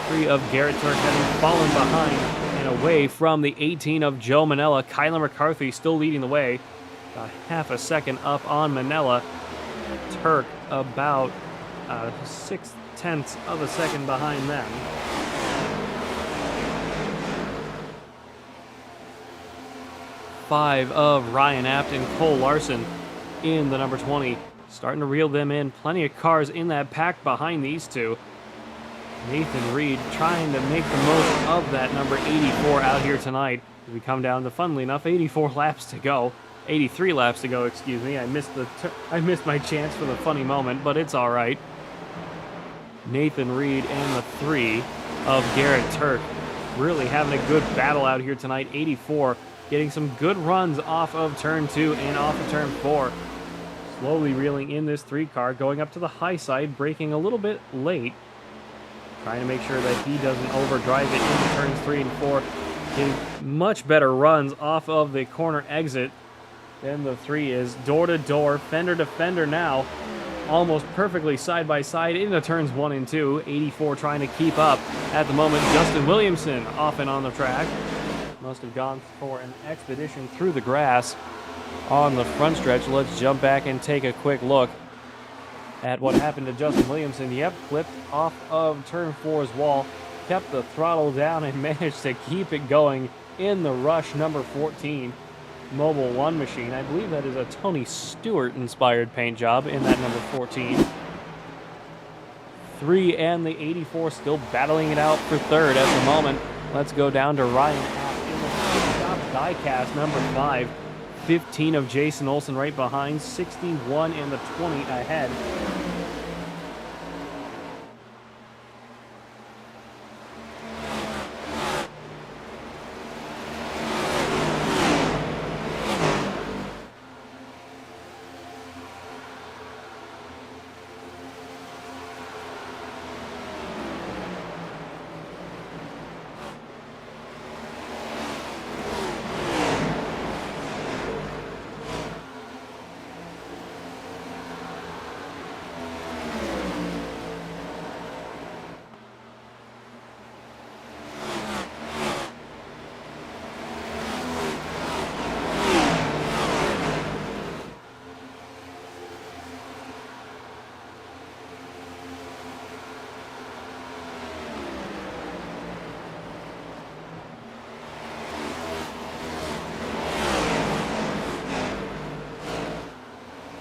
3 of Garrett Turk having fallen behind and away from the 18 of Joe Manella. Kylan McCarthy still leading the way. About half a second up on Manella. Turk about 6/10 of a second behind them. Five of Ryan Apt and Cole Larson in the number 20. Starting to reel them in. Plenty of cars in that pack behind these two. Nathan Reed trying to make the most of that number 84 out here tonight. We come down to, funnily enough, 84 laps to go. 83 laps to go, excuse me. I missed my chance for the funny moment, but it's all right. Nathan Reed and the 3 of Garrett Turk really having a good battle out here tonight. 84 getting some good runs off of turn 2 and off of turn 4. Slowly reeling in this 3 car, going up to the high side, braking a little bit late. Trying to make sure that he doesn't overdrive it into turns 3 and 4. Getting much better runs off of the corner exit than the 3 is. Door to door, fender to fender now. Almost perfectly side by side into turns 1 and 2. 84 trying to keep up at the moment. Justin Williamson off and on the track. Must have gone for an expedition through the grass on the front stretch. Let's jump back and take a quick look at what happened to Justin Williamson. Yep, flipped off of turn 4's wall, kept the throttle down and managed to keep it going in the Rush number 14 Mobile 1 machine. I believe that is a Tony Stewart inspired paint job in that number 14. 3 and the 84 still battling it out for third at the moment. Let's go down to Ryan App in the diecast number 5. 15 of Jason Olsen right behind, 61 and the 20 ahead.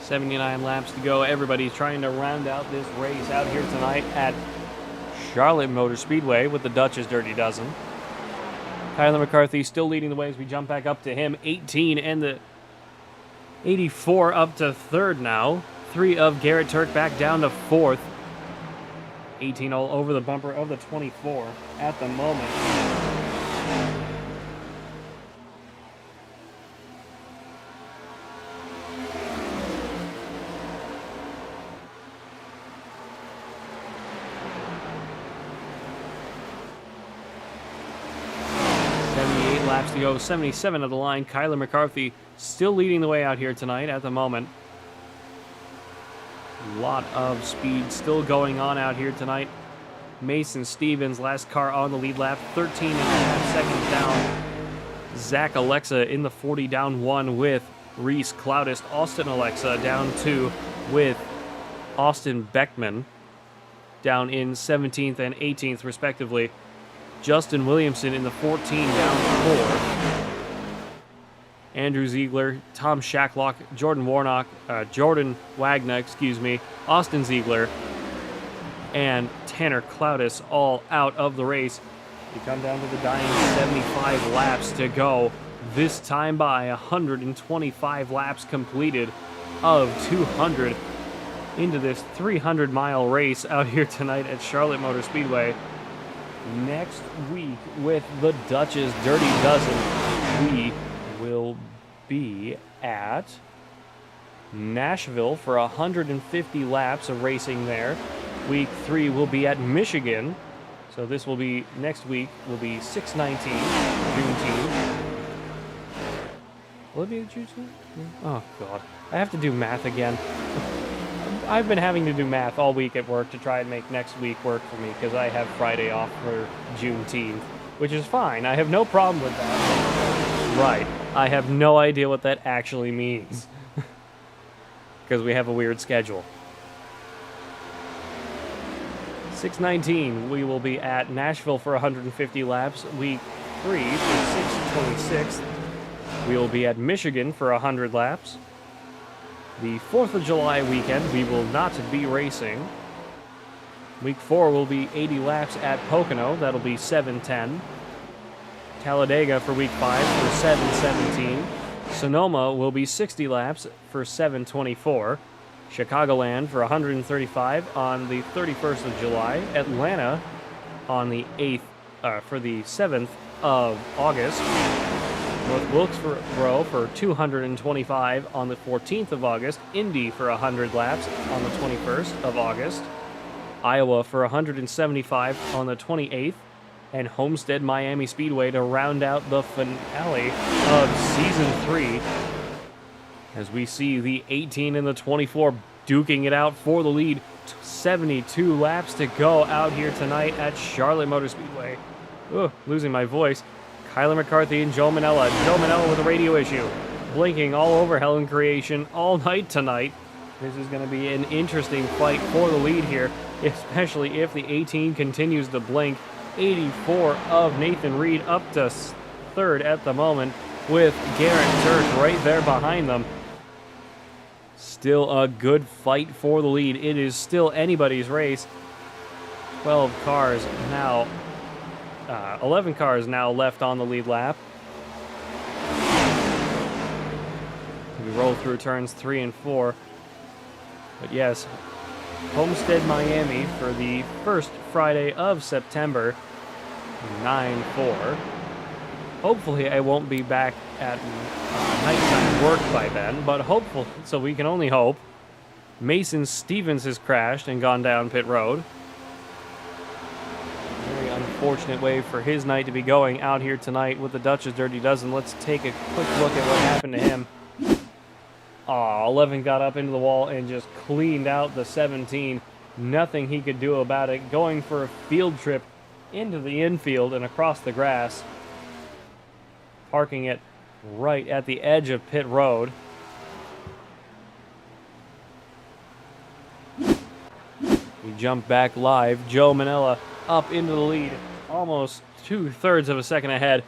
.79 laps to go. Everybody's trying to round out this race out here tonight at Charlotte Motor Speedway with the Dutch's Dirty Dozen. Kyler McCarthy still leading the way as we jump back up to him. 18 and the 84 up to third now. 3 of Garrett Turk back down to fourth. 18 all over the bumper of the 24 at the moment. Laps to go, 77 of the line. Kyler McCarthy still leading the way out here tonight at the moment. A lot of speed still going on out here tonight. Mason Stevens, last car on the lead lap, 13 and a half seconds down. Zach Alexa in the 40 down 1 with Reese Cloudist. Austin Alexa down 2 with Austin Beckman down in 17th and 18th respectively. Justin Williamson in the 14 down 4. Andrew Ziegler, Tom Shacklock, Jordan Wagner, Austin Ziegler, and Tanner Cloudis all out of the race. You come down to the dying 75 laps to go. This time by 125 laps completed of 200 into this 300-mile race out here tonight at Charlotte Motor Speedway. Next week with the Dutch's Dirty Dozen, we will be at Nashville for 150 laps of racing there. Week 3 will be at Michigan. So this will be, next week will be 6/19, Juneteenth. Will it be Juneteenth? Oh, God. I have to do math again. I've been having to do math all week at work to try and make next week work for me because I have Friday off for Juneteenth, which is fine. I have no problem with that. Right. I have no idea what that actually means. because we have a weird schedule. 6:19, we will be at Nashville for 150 laps, week 3 through 6/26. We will be at Michigan for 100 laps. The 4th of July weekend, we will not be racing. Week 4 will be 80 laps at Pocono. That'll be 7:10. Talladega for week 5 for 7:17. Sonoma will be 60 laps for 7:24. Chicagoland for 135 on the 31st of July. Atlanta on the 8th, for the 7th of August. North Wilkesboro for 225 on the 14th of August. Indy for 100 laps on the 21st of August. Iowa for 175 on the 28th. And Homestead Miami Speedway to round out the finale of Season 3. As we see the 18 and the 24 duking it out for the lead. 72 laps to go out here tonight at Charlotte Motor Speedway. Ugh, losing my voice. Kyler McCarthy and Joe Manella. Joe Manella with a radio issue. Blinking all over Helen Creation all night tonight. This is going to be an interesting fight for the lead here, especially if the 18 continues to blink. 84 of Nathan Reed up to 3rd at the moment, with Garrett Turk right there behind them. Still a good fight for the lead. It is still anybody's race. 11 cars now left on the lead lap. We roll through turns 3 and 4. But yes, Homestead Miami for the first Friday of September, 9-4. Hopefully I won't be back at nighttime work by then, but hopeful, so we can only hope. Mason Stevens has crashed and gone down pit road. Very unfortunate way for his night to be going out here tonight with the Dutch's Dirty Dozen. Let's take a quick look at what happened to him. 11 got up into the wall and just cleaned out the 17. Nothing he could do about it. Going for a field trip into the infield and across the grass. Parking it right at the edge of pit road. We jump back live. Joe Manella up into the lead. Almost 2/3 of a second ahead.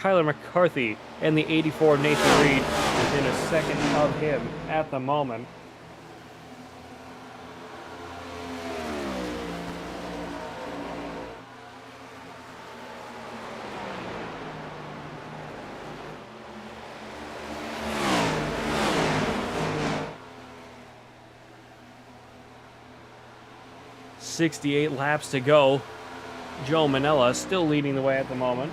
Kyler McCarthy and the 84 Nathan Reed within a second of him at the moment. .68 laps to go. Joe Manella still leading the way at the moment.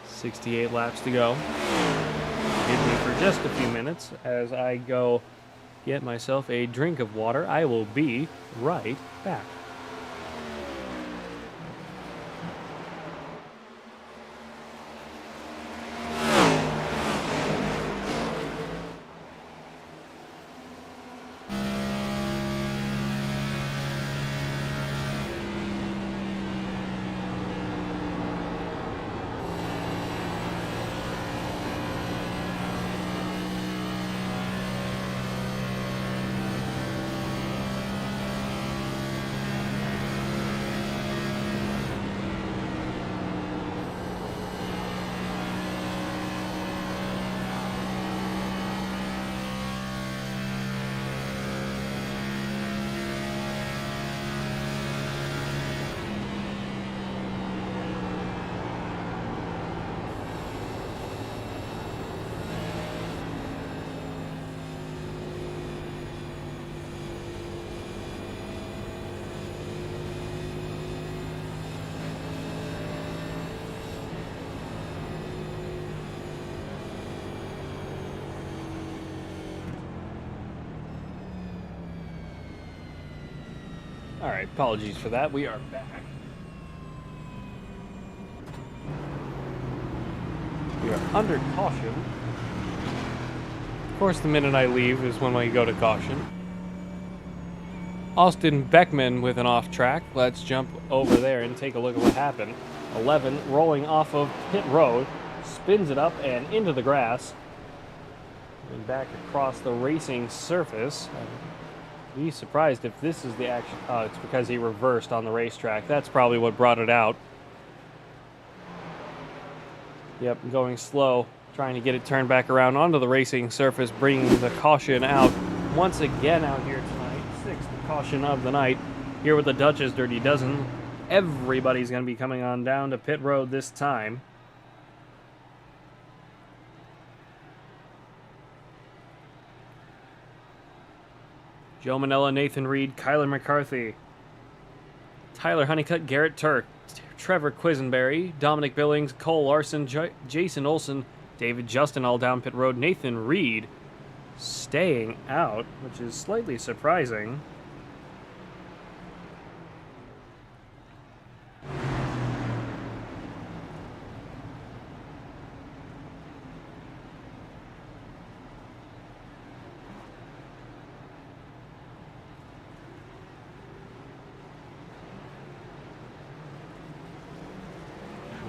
.68 laps to go. Give me for just a few minutes as I go get myself a drink of water. I will be right back. Alright, apologies for that. We are back. We are under caution. Of course, the minute I leave is when we go to caution. Austin Beckman with an off track. Let's jump over there and take a look at what happened. 11 rolling off of pit road, spins it up and into the grass, and back across the racing surface. I'd be surprised if this is the action. Oh, it's because he reversed on the racetrack. That's probably what brought it out. Yep, going slow, trying to get it turned back around onto the racing surface, bringing the caution out once again out here tonight. Sixth caution of the night here with the Dutchess Dirty Dozen. Everybody's going to be coming on down to pit road this time. Joe Manella, Nathan Reed, Kyler McCarthy, Tyler Honeycutt, Garrett Turk, Trevor Quisenberry, Dominic Billings, Cole Larson, Jason Olson, David Justin all down pit road. Nathan Reed staying out, which is slightly surprising.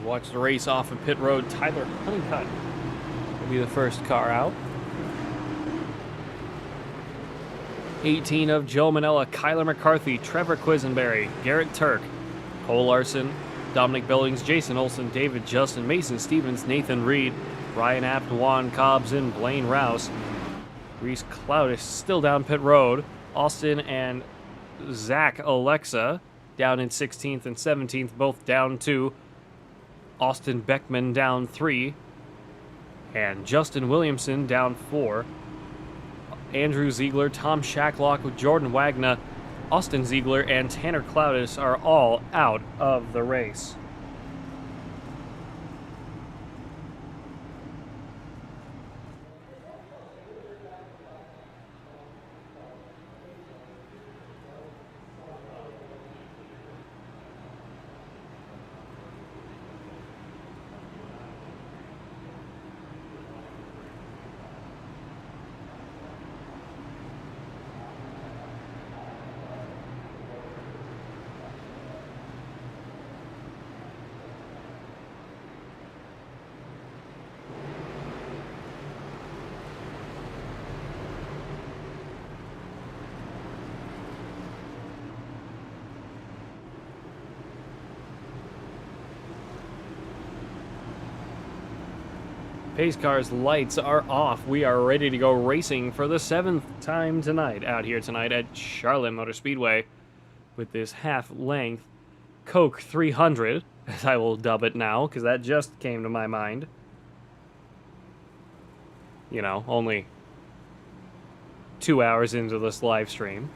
Watch the race off of pit road. Tyler Honeycutt will be the first car out. 18 of Joe Manella, Kyler McCarthy, Trevor Quisenberry, Garrett Turk, Cole Larson, Dominic Billings, Jason Olson, David Justin, Mason Stevens, Nathan Reed, Ryan Apt, Juan Cobbs, and Blaine Rouse. Reese Cloud still down pit road. Austin and Zach Alexa down in 16th and 17th, both down 2. Austin Beckman down 3. And Justin Williamson down 4. Andrew Ziegler, Tom Shacklock with Jordan Wagner, Austin Ziegler, and Tanner Cloudis are all out of the race. Pace car's lights are off. We are ready to go racing for the 7th time tonight out here tonight at Charlotte Motor Speedway with this half-length Coke 300, as I will dub it now, because that just came to my mind. You know, only 2 hours into this live stream.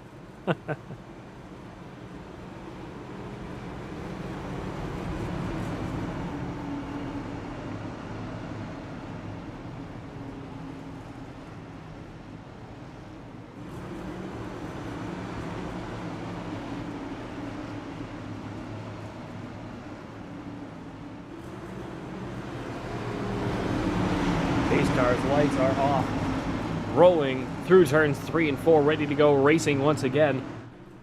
Cars lights are off, rolling through turns 3 and 4, ready to go racing once again.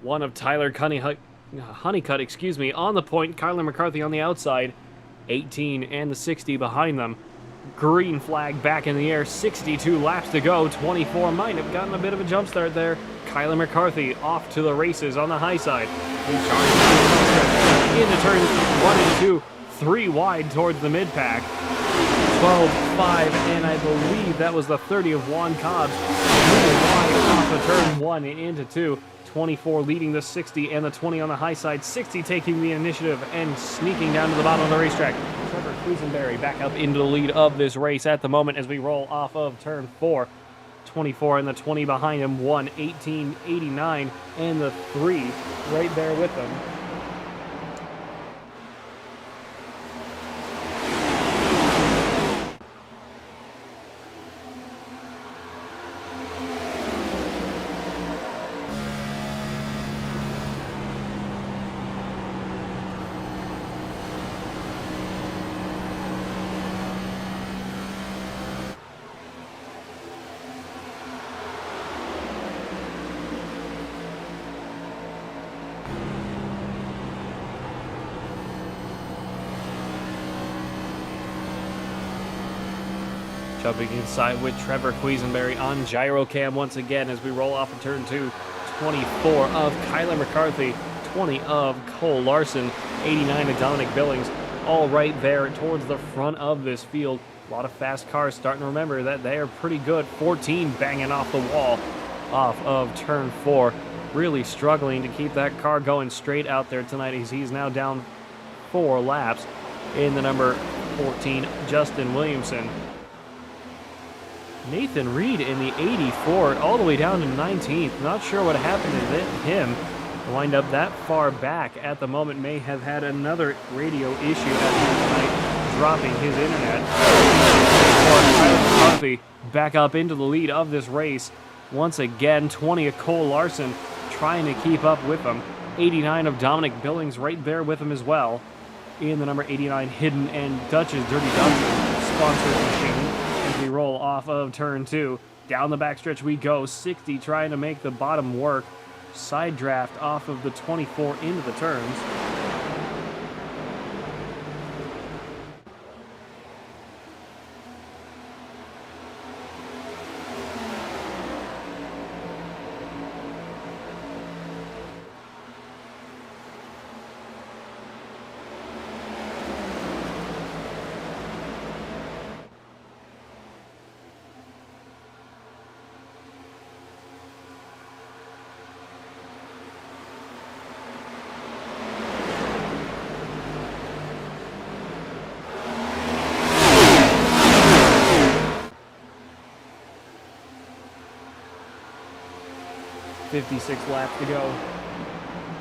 One of Tyler Honeycutt, on the point. Kyler McCarthy on the outside, 18 and the 60 behind them. Green flag back in the air, 62 laps to go. 24 might have gotten a bit of a jump start there. Kyler McCarthy off to the races on the high side. Into turns 1 and 2, 3 wide towards the mid-pack. 12, 5, and I believe that was the 30 of Juan Cobbs. Wide off of turn 1 and into 2. 24 leading the 60 and the 20 on the high side. 60 taking the initiative and sneaking down to the bottom of the racetrack. Trevor Quisenberry back up into the lead of this race at the moment as we roll off of turn 4. 24 and the 20 behind him. 1, 18, 89, and the 3 right there with them. Jumping inside with Trevor Quisenberry on gyro cam once again as we roll off of turn 2. 24 of Kyler McCarthy, 20 of Cole Larson, 89 of Dominic Billings, all right there towards the front of this field. A lot of fast cars starting to remember that they are pretty good. 14 banging off the wall off of turn 4. Really struggling to keep that car going straight out there tonight as he's now down 4 laps in the number 14, Justin Williamson. Nathan Reed in the 84, all the way down to 19th. Not sure what happened to him. To wind up that far back at the moment, may have had another radio issue at the tonight, dropping his internet. Tyler McCarthy back up into the lead of this race. Once again, 20 of Cole Larson trying to keep up with him. 89 of Dominic Billings right there with him as well. In the number 89, Hidden and Dutch's Dirty Dutch's sponsored machine. As we roll off of turn 2, down the backstretch we go. 60 trying to make the bottom work. Side draft off of the 24 into the turns. .56 laps to go.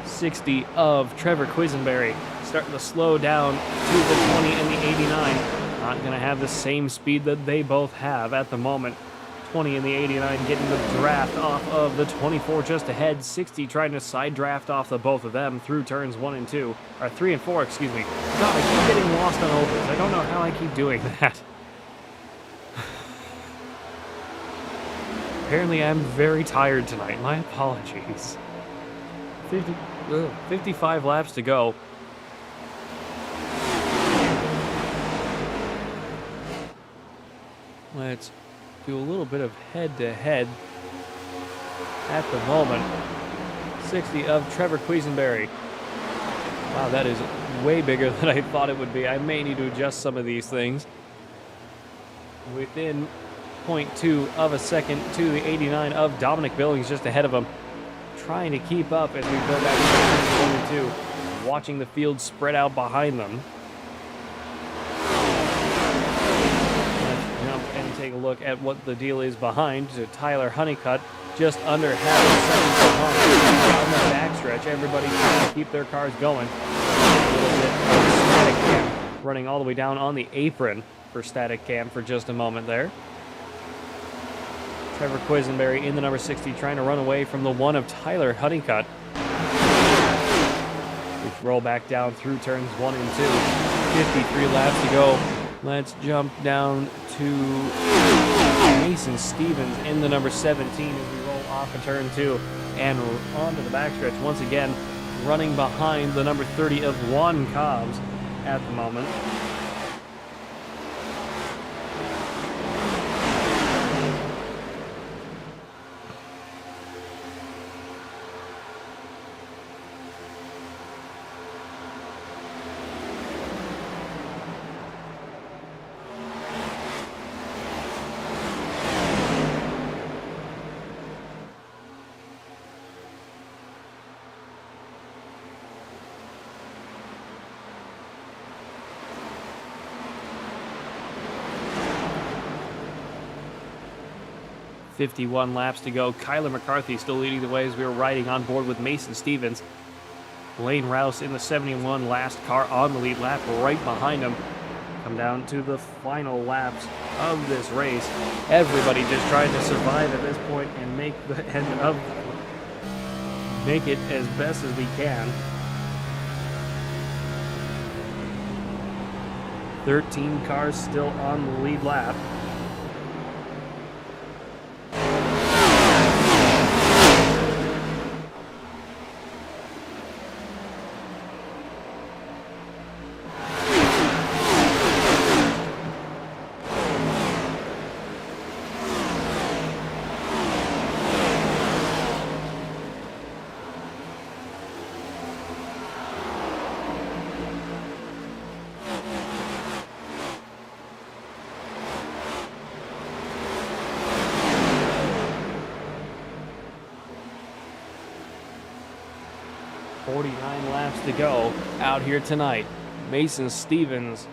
60 of Trevor Quisenberry starting to slow down to the 20 and the 89. Not going to have the same speed that they both have at the moment. 20 and the 89 getting the draft off of the 24 just ahead. 60 trying to side draft off the both of them through turns 1 and 2. Or 3 and 4, excuse me. God, I keep getting lost on overs. I don't know how I keep doing that. Apparently I'm very tired tonight. My apologies. 55 laps to go. Let's do a little bit of head-to-head at the moment. 60 of Trevor Quisenberry. Wow, that is way bigger than I thought it would be. I may need to adjust some of these things. Within 0.2 of a second to the 89 of Dominic Billings just ahead of him. Trying to keep up as we go back to 1 and 2. Watching the field spread out behind them. Let's jump and take a look at what the deal is behind. So Tyler Honeycutt just under half a second behind. Down the backstretch, everybody trying to keep their cars going. A little bit of static cam running all the way down on the apron for static cam for just a moment there. Trevor Quisenberry in the number 60 trying to run away from the 1 of Tyler Honeycutt. We roll back down through turns 1 and 2. 53 laps to go. Let's jump down to Mason Stevens in the number 17 as we roll off of turn 2 and onto the backstretch once again, running behind the number 30 of Juan Cobbs at the moment. .51 laps to go. Kyler McCarthy still leading the way as we were riding on board with Mason Stevens. Lane Rouse in the 71, last car on the lead lap right behind him. Come down to the final laps of this race. Everybody just trying to survive at this point and make it as best as we can. 13 cars still on the lead lap. 49 laps to go out here tonight. Mason Stevens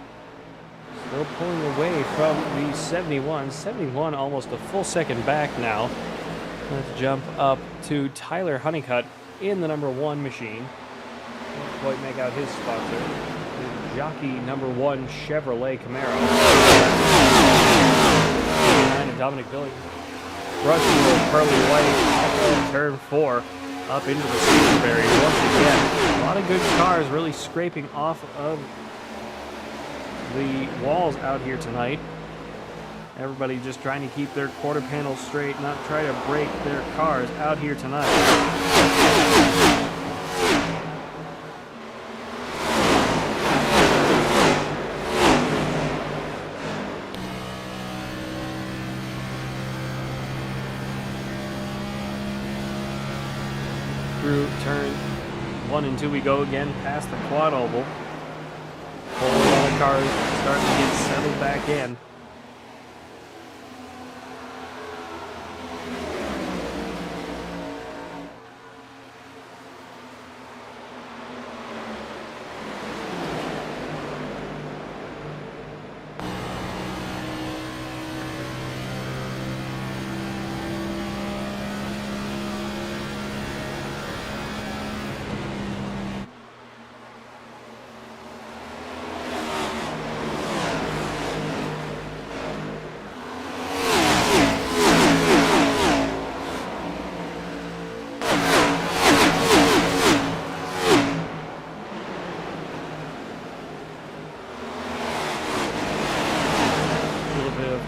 still pulling away from the 71. 71 almost a full second back now. Let's jump up to Tyler Honeycutt in the number 1 machine. Can't quite make out his sponsor. The jockey number 1 Chevrolet Camaro. 9 and Dominic Billings. Rushing with Pearly White at turn 4 up into the Speedway once again. A lot of good cars really scraping off of the walls out here tonight. Everybody just trying to keep their quarter panels straight, not try to break their cars out here tonight. Through turn 1 and 2 we go again, past the quad oval. Whole lot of cars starting to get settled back in.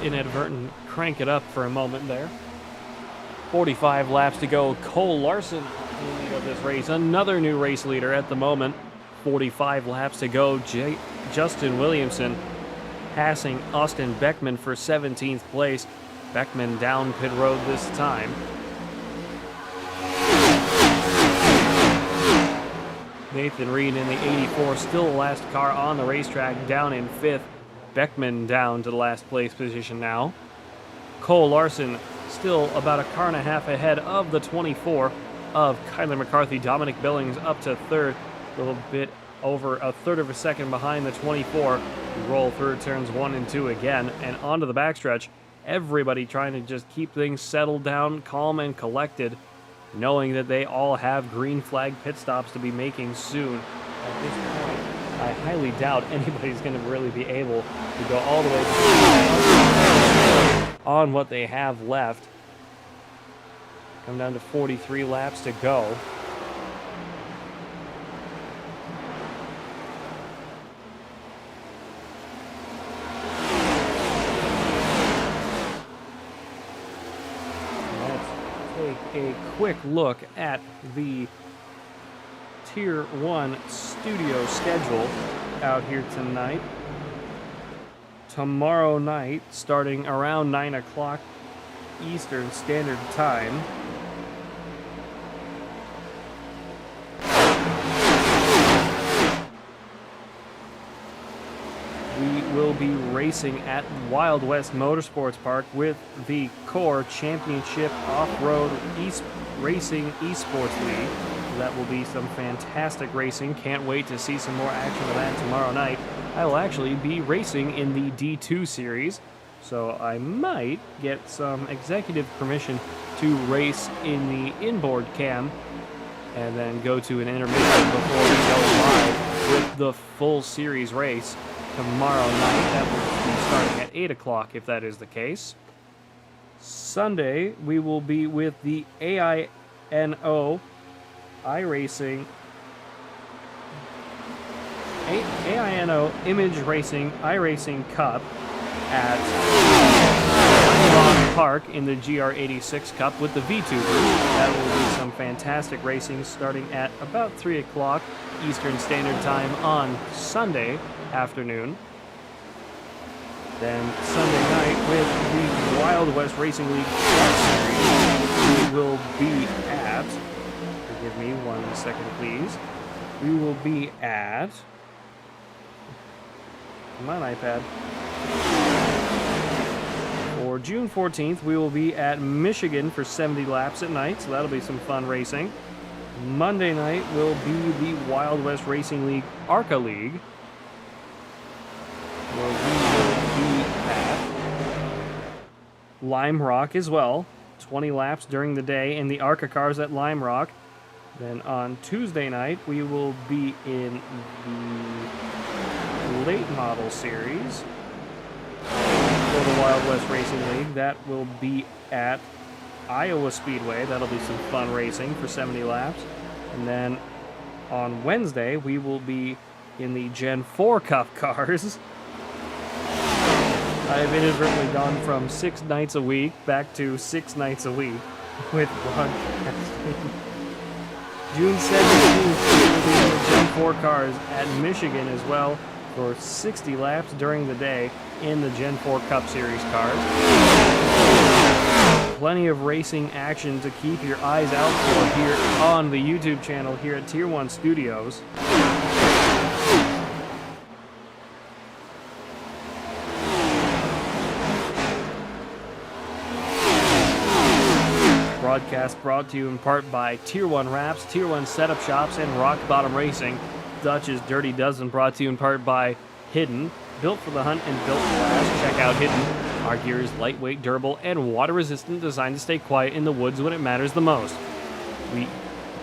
Inadvertent crank it up for a moment there. 45 laps to go. Cole Larson in the lead of this race. Another new race leader at the moment. 45 laps to go. Justin Williamson passing Austin Beckman for 17th place. Beckman down pit road this time. Nathan Reed in the 84, still the last car on the racetrack, down in 5th. Beckman down to the last place position now. Cole Larson still about a car and a half ahead of the 24 of Kyler McCarthy. Dominic Billings up to 3rd, a little bit over a 1/3 of a second behind the 24. We roll through turns 1 and 2 again and onto the backstretch. Everybody trying to just keep things settled down, calm and collected, knowing that they all have green flag pit stops to be making soon. At this point, I highly doubt anybody's going to really be able to go all the way on what they have left. Come down to 43 laps to go. Let's take a quick look at the Tier 1 studio schedule out here tonight. Tomorrow night, starting around 9 o'clock Eastern Standard Time. We will be racing at Wild West Motorsports Park with the Core Championship Off-Road Racing Esports League. That will be some fantastic racing. Can't wait to see some more action of that tomorrow night. I will actually be racing in the D2 series, so I might get some executive permission to race in the inboard cam and then go to an intermission before we go live with the full series race tomorrow night. That will be starting at 8 o'clock if that is the case. Sunday, we will be with the AINO AINO Image Racing iRacing Cup at Rock Park in the GR86 Cup with the VTubers. That will be some fantastic racing starting at about 3 o'clock Eastern Standard Time on Sunday afternoon. Then Sunday night with the Wild West Racing League Truck Series, we will be at... Give me 1 second, please. We will be at... Come on, iPad. For June 14th, we will be at Michigan for 70 laps at night, so that'll be some fun racing. Monday night will be the Wild West Racing League ARCA League, where we will be at Lime Rock as well. 20 laps during the day in the ARCA cars at Lime Rock. Then on Tuesday night, we will be in the late model series for the Wild West Racing League. That will be at Iowa Speedway. That'll be some fun racing for 70 laps. And then on Wednesday, we will be in the Gen 4 Cup cars. I've inadvertently gone from 6 nights a week back to 6 nights a week with broadcasting. June 17th, we will be in the Gen 4 cars at Michigan as well for 60 laps during the day in the Gen 4 Cup Series cars. Plenty of racing action to keep your eyes out for here on the YouTube channel here at Tier 1 Studios. Broadcast brought to you in part by Tier 1 Wraps, Tier 1 Setup Shops, and Rock Bottom Racing. Dutch's Dirty Dozen brought to you in part by Hidden, built for the hunt and built to last. Check out Hidden. Our gear is lightweight, durable, and water-resistant, designed to stay quiet in the woods when it matters the most. We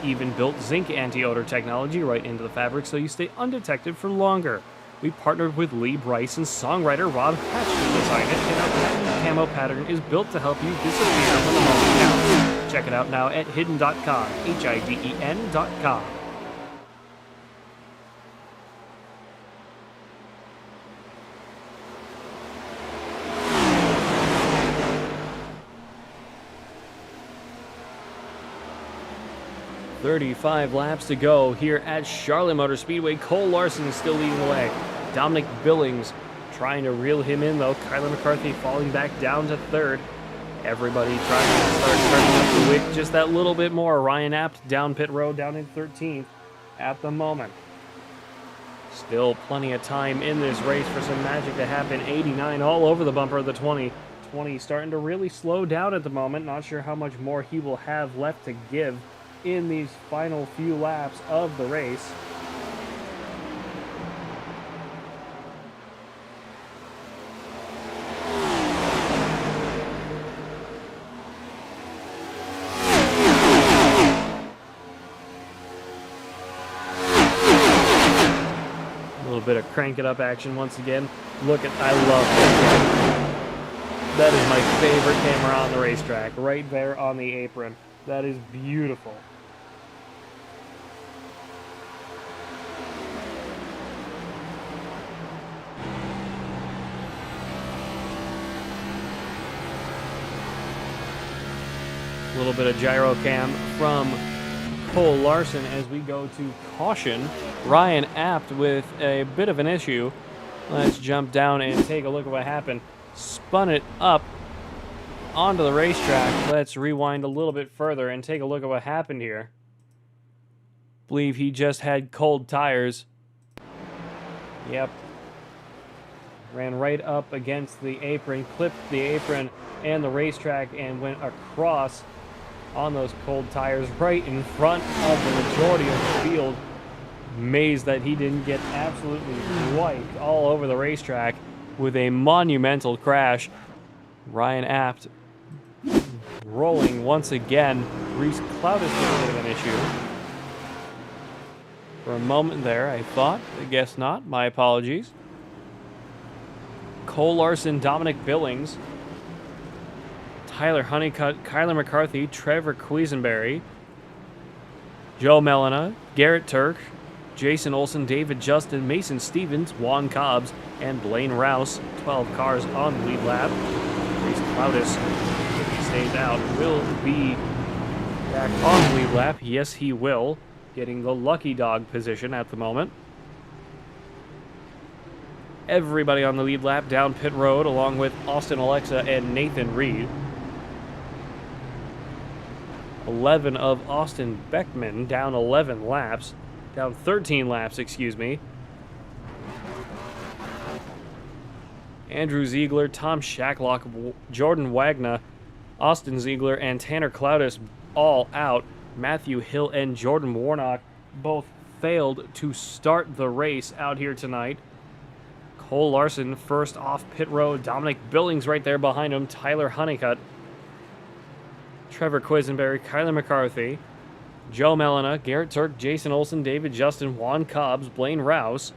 even built zinc anti-odor technology right into the fabric so you stay undetected for longer. We partnered with Lee Bryce and songwriter Rob Hatch to design it, and our patented camo pattern is built to help you disappear when the moment counts. Check it out now at hidden.com, HIDEN.com. "35 laps to go here at Charlotte Motor Speedway. Cole Larson is still leading the way. Dominic Billings trying to reel him in, though. Kyler McCarthy falling back down to third. Everybody trying to start turning up the wick just that little bit more. Ryan Apt down pit road, down in 13th at the moment. Still plenty of time in this race for some magic to happen. 89 all over the bumper of the 20. 20 starting to really slow down at the moment. Not sure how much more he will have left to give in these final few laps of the race. A little bit of crank it up action once again. Look at, I love that. That is my favorite camera on the racetrack, right there on the apron. That is beautiful. A little bit of gyro cam from Cole Larson as we go to caution. Ryan Apt with a bit of an issue. Let's jump down and take a look at what happened. Spun it up onto the racetrack. Let's rewind a little bit further and take a look at what happened here. Believe he just had cold tires. Yep. Ran right up against the apron, clipped the apron and the racetrack, and went across on those cold tires right in front of the majority of the field. Amazed that he didn't get absolutely wiped all over the racetrack with a monumental crash. Ryan Apt rolling once again. Reese Cloud is a bit of an issue. For a moment there, I thought. I guess not. My apologies. Cole Larson, Dominic Billings, Tyler Honeycutt, Kyler McCarthy, Trevor Quisenberry, Joe Melina, Garrett Turk, Jason Olson, David Justin, Mason Stevens, Juan Cobbs, and Blaine Rouse. 12 cars on the lead lap. Reese Cloudis, if he stays out, will be back on the lead lap. Yes, he will. Getting the lucky dog position at the moment. Everybody on the lead lap down pit road, along with Austin Alexa and Nathan Reed. 11 of Austin Beckman down 11 laps. Down 13 laps, excuse me. Andrew Ziegler, Tom Shacklock, Jordan Wagner, Austin Ziegler, and Tanner Cloudis all out. Matthew Hill and Jordan Warnock both failed to start the race out here tonight. Cole Larson first off pit road. Dominic Billings right there behind him. Tyler Honeycutt. Trevor Quisenberry, Kyler McCarthy, Joe Melina, Garrett Turk, Jason Olson, David Justin, Juan Cobbs, Blaine Rouse,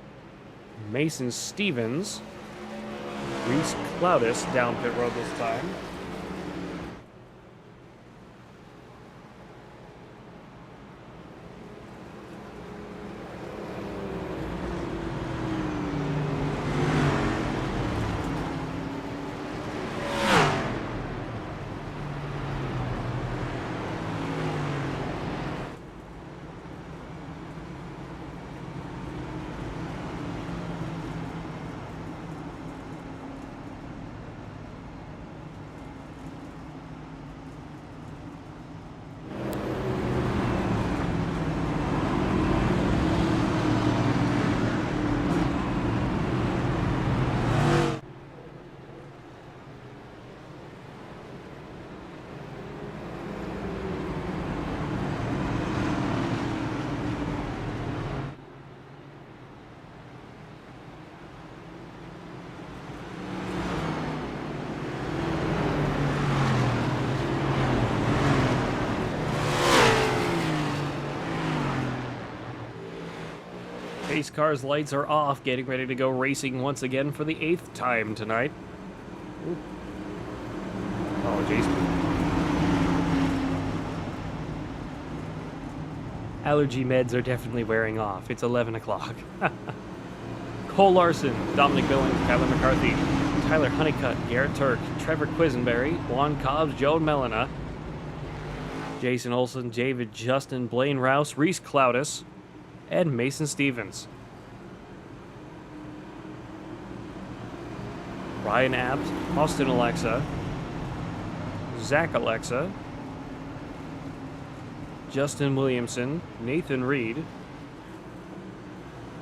Mason Stevens, Reese Cloudis down pit road this time. Pace car's lights are off, getting ready to go racing once again for the 8th time tonight. Ooh. Apologies. Allergy meds are definitely wearing off. It's 11 o'clock. Cole Larson, Dominic Billings, Kyler McCarthy, Tyler Honeycutt, Garrett Turk, Trevor Quisenberry, Juan Cobbs, Joe Melina, Jason Olson, David Justin, Blaine Rouse, Reese Cloudis, and Mason Stevens. Ryan Apps, Austin Alexa, Zach Alexa, Justin Williamson, Nathan Reed,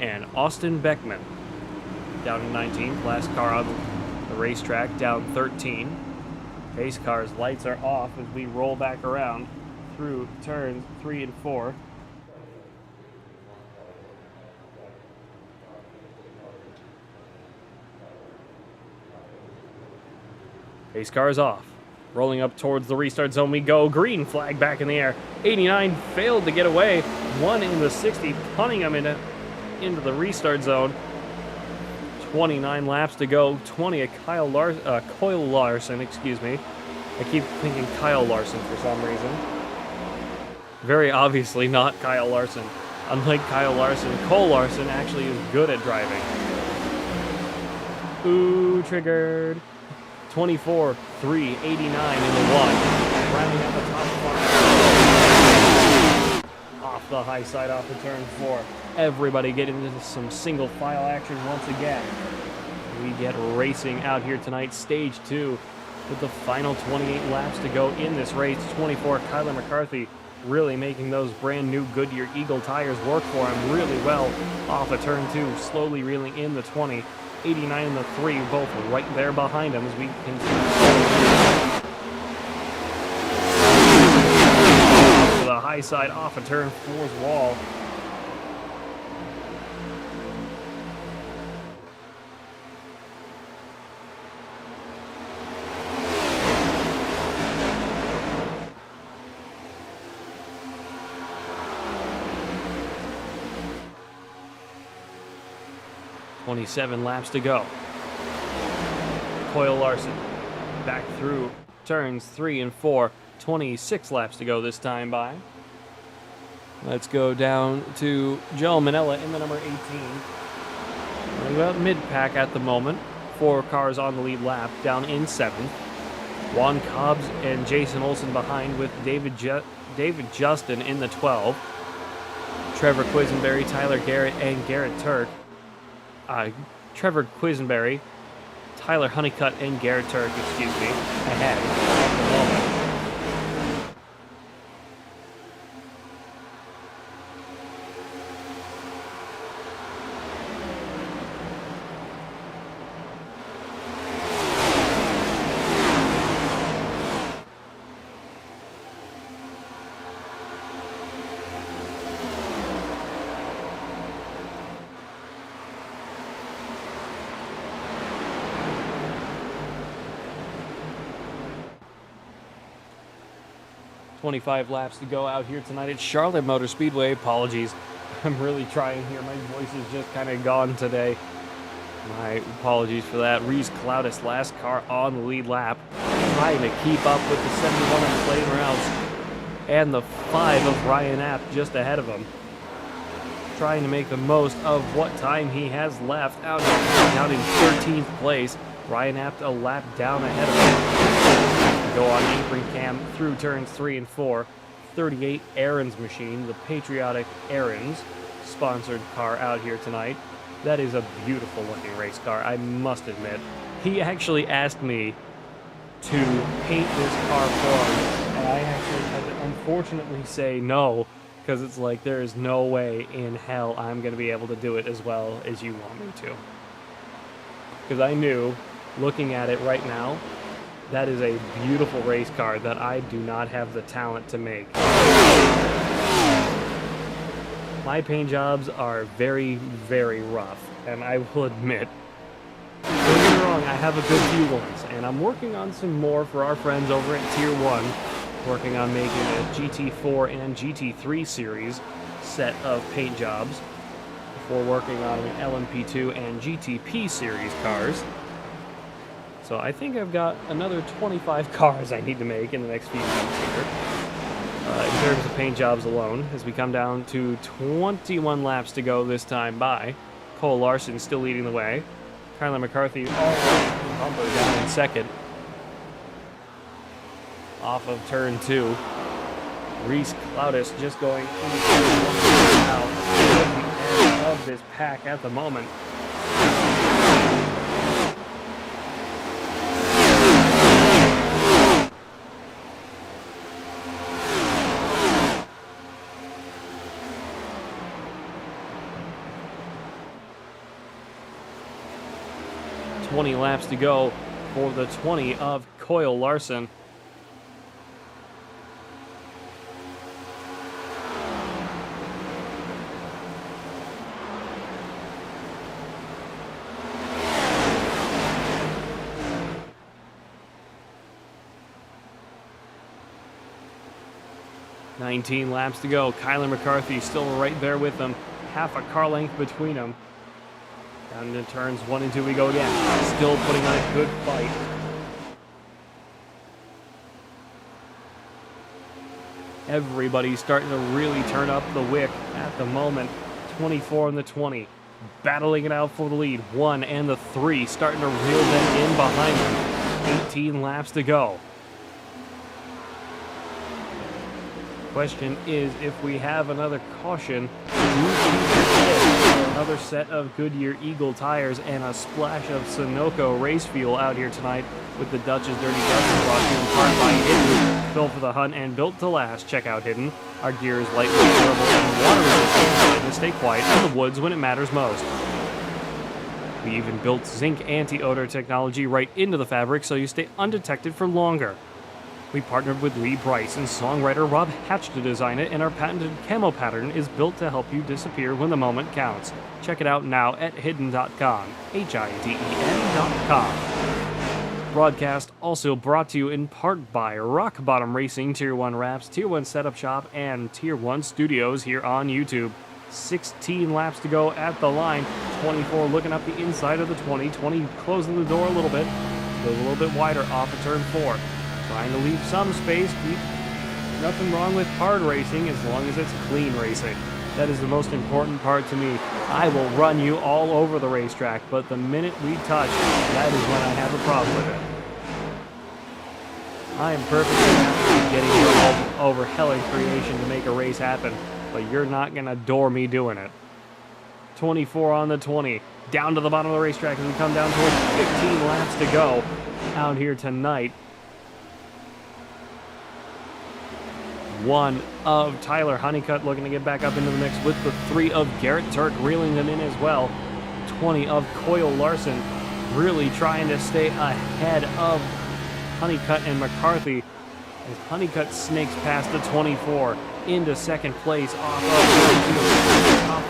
and Austin Beckman. Down in 19th, last car on the racetrack, down 13. Pace car's lights are off as we roll back around through turns 3 and 4. Pace car is off. Rolling up towards the restart zone we go. Green flag back in the air. 89 failed to get away. 1 in the 60, punting him into the restart zone. 29 laps to go. 20 a Coyle Larson, excuse me. I keep thinking Kyle Larson for some reason. Very obviously not Kyle Larson. Unlike Kyle Larson, Cole Larson actually is good at driving. Ooh, triggered. 24, 3, 89 in the 1. Rounding out the top 5. Off the high side, off the turn 4. Everybody getting into some single file action once again. We get racing out here tonight, stage 2, with the final 28 laps to go in this race. 24, Kyler McCarthy really making those brand new Goodyear Eagle tires work for him really well off of turn 2, slowly reeling in the 20. 89 and the 3, both right there behind him as we continue. To the high side off of turn 4's wall. .27 laps to go. Coyle Larson back through turns 3 and 4. 26 laps to go this time by. Let's go down to Joe Manella in the number 18. Running about mid-pack at the moment. 4 cars on the lead lap, down in 7th. Juan Cobbs and Jason Olson behind with David Justin in the 12. Trevor Quisenberry, Tyler Garrett, and Garrett Turk. Trevor Quisenberry, Tyler Honeycutt, and Garrett Turk, ahead at the moment. 25 laps to go out here tonight at Charlotte Motor Speedway. Apologies. I'm really trying here. My voice is just kind of gone today. My apologies for that. Reese Cloudis, last car on the lead lap, trying to keep up with the 71 on the playing routes and the 5 of Ryan App just ahead of him. Trying to make the most of what time he has left out in 13th place. Ryan Apt a lap down ahead of him. Go on apron cam through turns 3 and 4. 38 Aaron's machine, the Patriotic Aaron's sponsored car out here tonight. That is a beautiful looking race car, I must admit. He actually asked me to paint this car for him, and I actually had to unfortunately say no, because it's like there is no way in hell I'm going to be able to do it as well as you want me to. Because I knew, looking at it right now, that is a beautiful race car that I do not have the talent to make. My paint jobs are very, very rough, and I will admit, don't get me wrong, I have a good few ones, and I'm working on some more for our friends over at Tier 1, working on making a GT4 and GT3 series set of paint jobs before working on an LMP2 and GTP series cars. So I think I've got another 25 cars I need to make in the next few months here. In terms of paint jobs alone, as we come down to 21 laps to go this time by. Cole Larson still leading the way. Kyler McCarthy almost bumper down in second. Off of turn 2. Reese Cloudis just going into turn 1 now. The end of this pack at the moment. .20 laps to go for the 20 of Coyle Larson. .19 laps to go. Kyler McCarthy still right there with them. Half a car length between them. Down into turns 1 and 2 we go again. Still putting on a good fight. Everybody's starting to really turn up the wick at the moment. 24 and the 20. Battling it out for the lead. 1 and the 3 starting to reel them in behind them. 18 laps to go. Question is, if we have another caution, another set of Goodyear Eagle tires and a splash of Sunoco race fuel out here tonight with the Dutch's Dirty Dutch brought to you in part by Hidden. Built for the hunt and built to last. Check out Hidden. Our gear is lightweight, durable, and water resistant, designed to stay quiet in the woods when it matters most. We even built zinc anti-odor technology right into the fabric so you stay undetected for longer. We partnered with Lee Brice and songwriter Rob Hatch to design it, and our patented camo pattern is built to help you disappear when the moment counts. Check it out now at hidden.com, HIDEN.com. Broadcast also brought to you in part by Rock Bottom Racing, Tier 1 Wraps, Tier 1 Setup Shop, and Tier 1 Studios here on YouTube. 16 laps to go at the line. 24 looking up the inside of the 20. 20 closing the door a little bit. Goes a little bit wider off of turn 4. Trying to leave some space. Nothing wrong with hard racing as long as it's clean racing. That is the most important part to me. I will run you all over the racetrack, but the minute we touch, that is when I have a problem with it. I am perfectly happy getting you over hell in creation to make a race happen, but you're not going to door me doing it. 24 on the 20. Down to the bottom of the racetrack as we come down towards 15 laps to go out here tonight. 1 of Tyler Honeycutt looking to get back up into the mix with the 3 of Garrett Turk reeling them in as well. 20 of Coyle Larson really trying to stay ahead of Honeycutt and McCarthy as Honeycutt snakes past the 24 into second place off of the top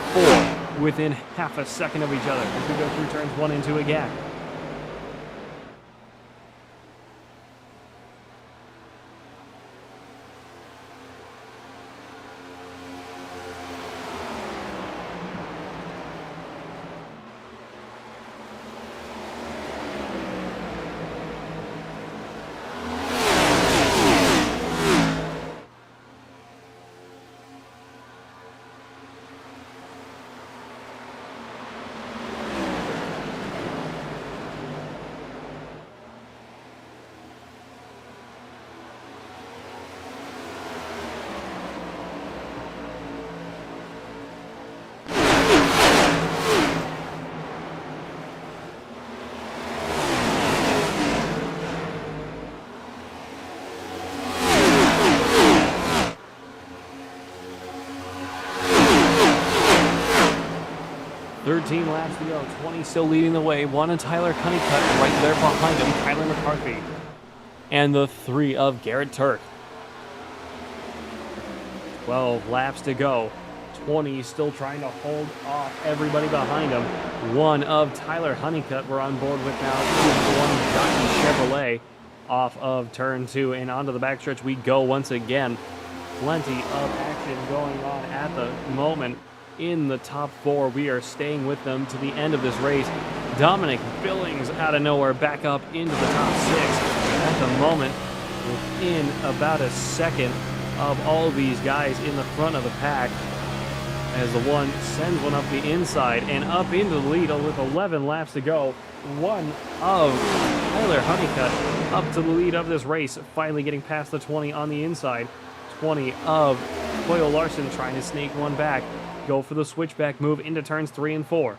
4 within half a second of each other as we go through turns 1 and 2 again. 13 laps to go. 20 still leading the way. 1 of Tyler Honeycutt right there behind him. Kyler McCarthy. And the 3 of Garrett Turk. 12 laps to go. 20 still trying to hold off everybody behind him. 1 of Tyler Honeycutt we're on board with now. 1 Jockey Chevrolet off of turn 2 and onto the backstretch we go once again. Plenty of action going on at the moment in the top 4. We are staying with them to the end of this race. Dominic Billings out of nowhere back up into the top 6 at the moment, within about a second of all these guys in the front of the pack, as the one sends one up the inside and up into the lead with 11 laps to go. 1 of Tyler Honeycutt up to the lead of this race, finally getting past the 20 on the inside. 20 of Coyle Larson trying to sneak one back, go for the switchback move into turns 3 and 4.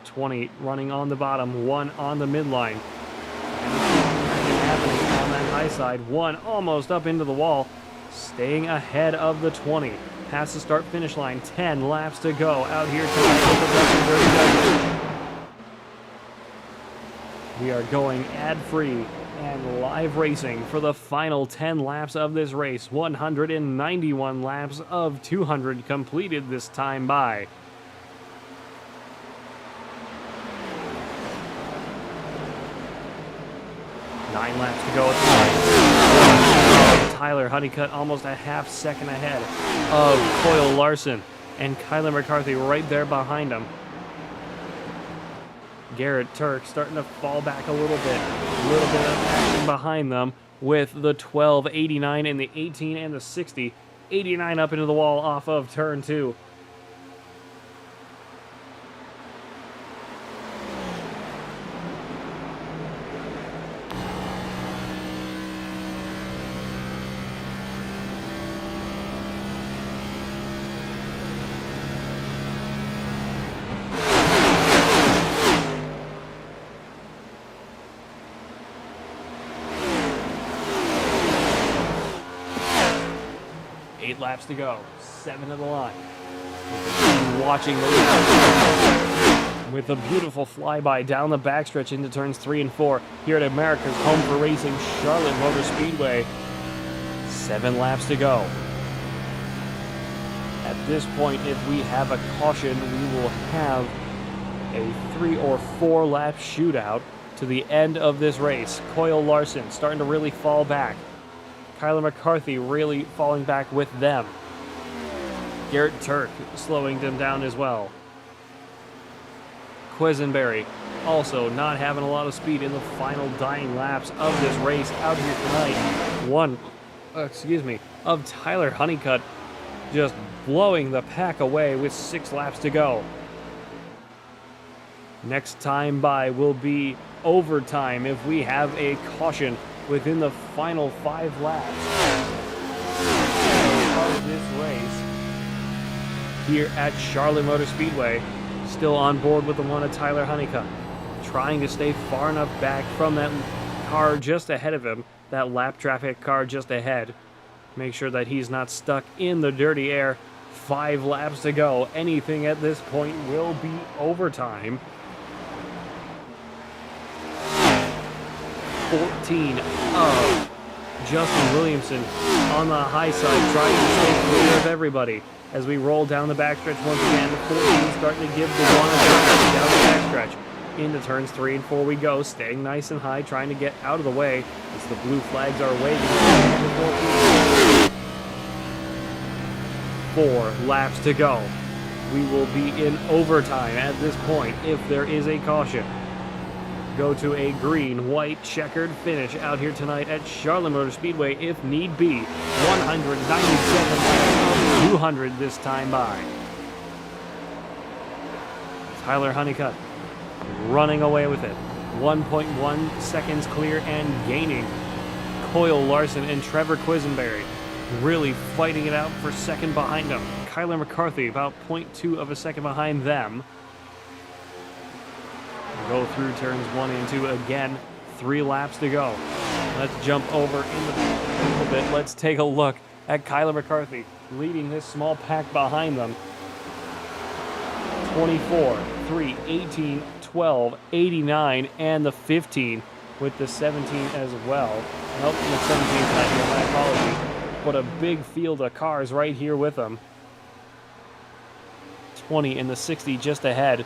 20 running on the bottom, 1 on the midline. Happening on that high side. 1 almost up into the wall, staying ahead of the 20. Past the start finish line, 10 laps to go out here tonight with the Russian Dirty Dozen. We are going ad-free and live racing for the final 10 laps of this race. 191 laps of 200 completed this time by. Nine laps to go. Tyler Honeycutt almost a half second ahead of Coyle Larson, and Kyler McCarthy right there behind him. Garrett Turk starting to fall back a little bit. A little bit of action behind them with the 12, 89, and the 18 and the 60. 89 up into the wall off of turn 2. Laps to go, 7 of the line. Watching the lead with a beautiful flyby down the backstretch into turns 3 and 4 here at America's Home for Racing, Charlotte Motor Speedway. 7 laps to go. At this point, if we have a caution, we will have a 3 or 4 lap shootout to the end of this race. Coyle Larson starting to really fall back. Kyler McCarthy really falling back with them. Garrett Turk slowing them down as well. Quisenberry also not having a lot of speed in the final dying laps of this race out here tonight. 1 of Tyler Honeycutt just blowing the pack away with 6 laps to go. Next time by will be overtime if we have a caution within the final 5 laps of this race here at Charlotte Motor Speedway. Still on board with the 1 of Tyler Honeycutt, trying to stay far enough back from that car just ahead of him, that lap traffic car just ahead. Make sure that he's not stuck in the dirty air. 5 laps to go. Anything at this point will be overtime. 14 of Justin Williamson on the high side, trying to stay clear of everybody. As we roll down the backstretch once again, 14 starting to give the 1 down the backstretch. Into turns 3 and 4 we go, staying nice and high, trying to get out of the way as the blue flags are waving. 4 laps to go. We will be in overtime at this point if there is a caution. Go to a green, white, checkered finish out here tonight at Charlotte Motor Speedway if need be. 197 laps of 200 this time by. Tyler Honeycutt running away with it. 1.1 seconds clear and gaining. Coyle Larson and Trevor Quisenberry really fighting it out for second behind him. Kyler McCarthy about 0.2 of a second behind them. Go through turns 1 and 2 again. 3 laps to go. Let's jump over in the a little bit. Let's take a look at Kyler McCarthy leading this small pack behind them. 24, 3, 18, 12, 89, and the 15 with the 17 as well. Nope, the 17's not here, my apology. But a big field of cars right here with them. 20 and the 60 just ahead.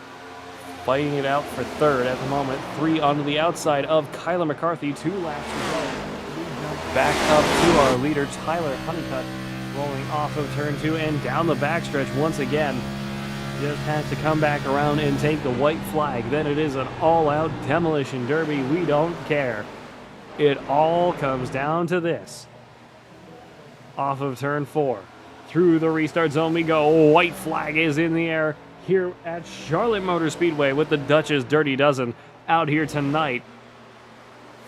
Fighting it out for third at the moment. 3 onto the outside of Kyler McCarthy. 2 laps to go. Back up to our leader, Tyler Honeycutt, rolling off of turn 2 and down the backstretch once again. Just has to come back around and take the white flag. Then it is an all-out demolition derby. We don't care. It all comes down to this. Off of turn 4. Through the restart zone we go. White flag is in the air here at Charlotte Motor Speedway with the Dutch's Dirty Dozen out here tonight.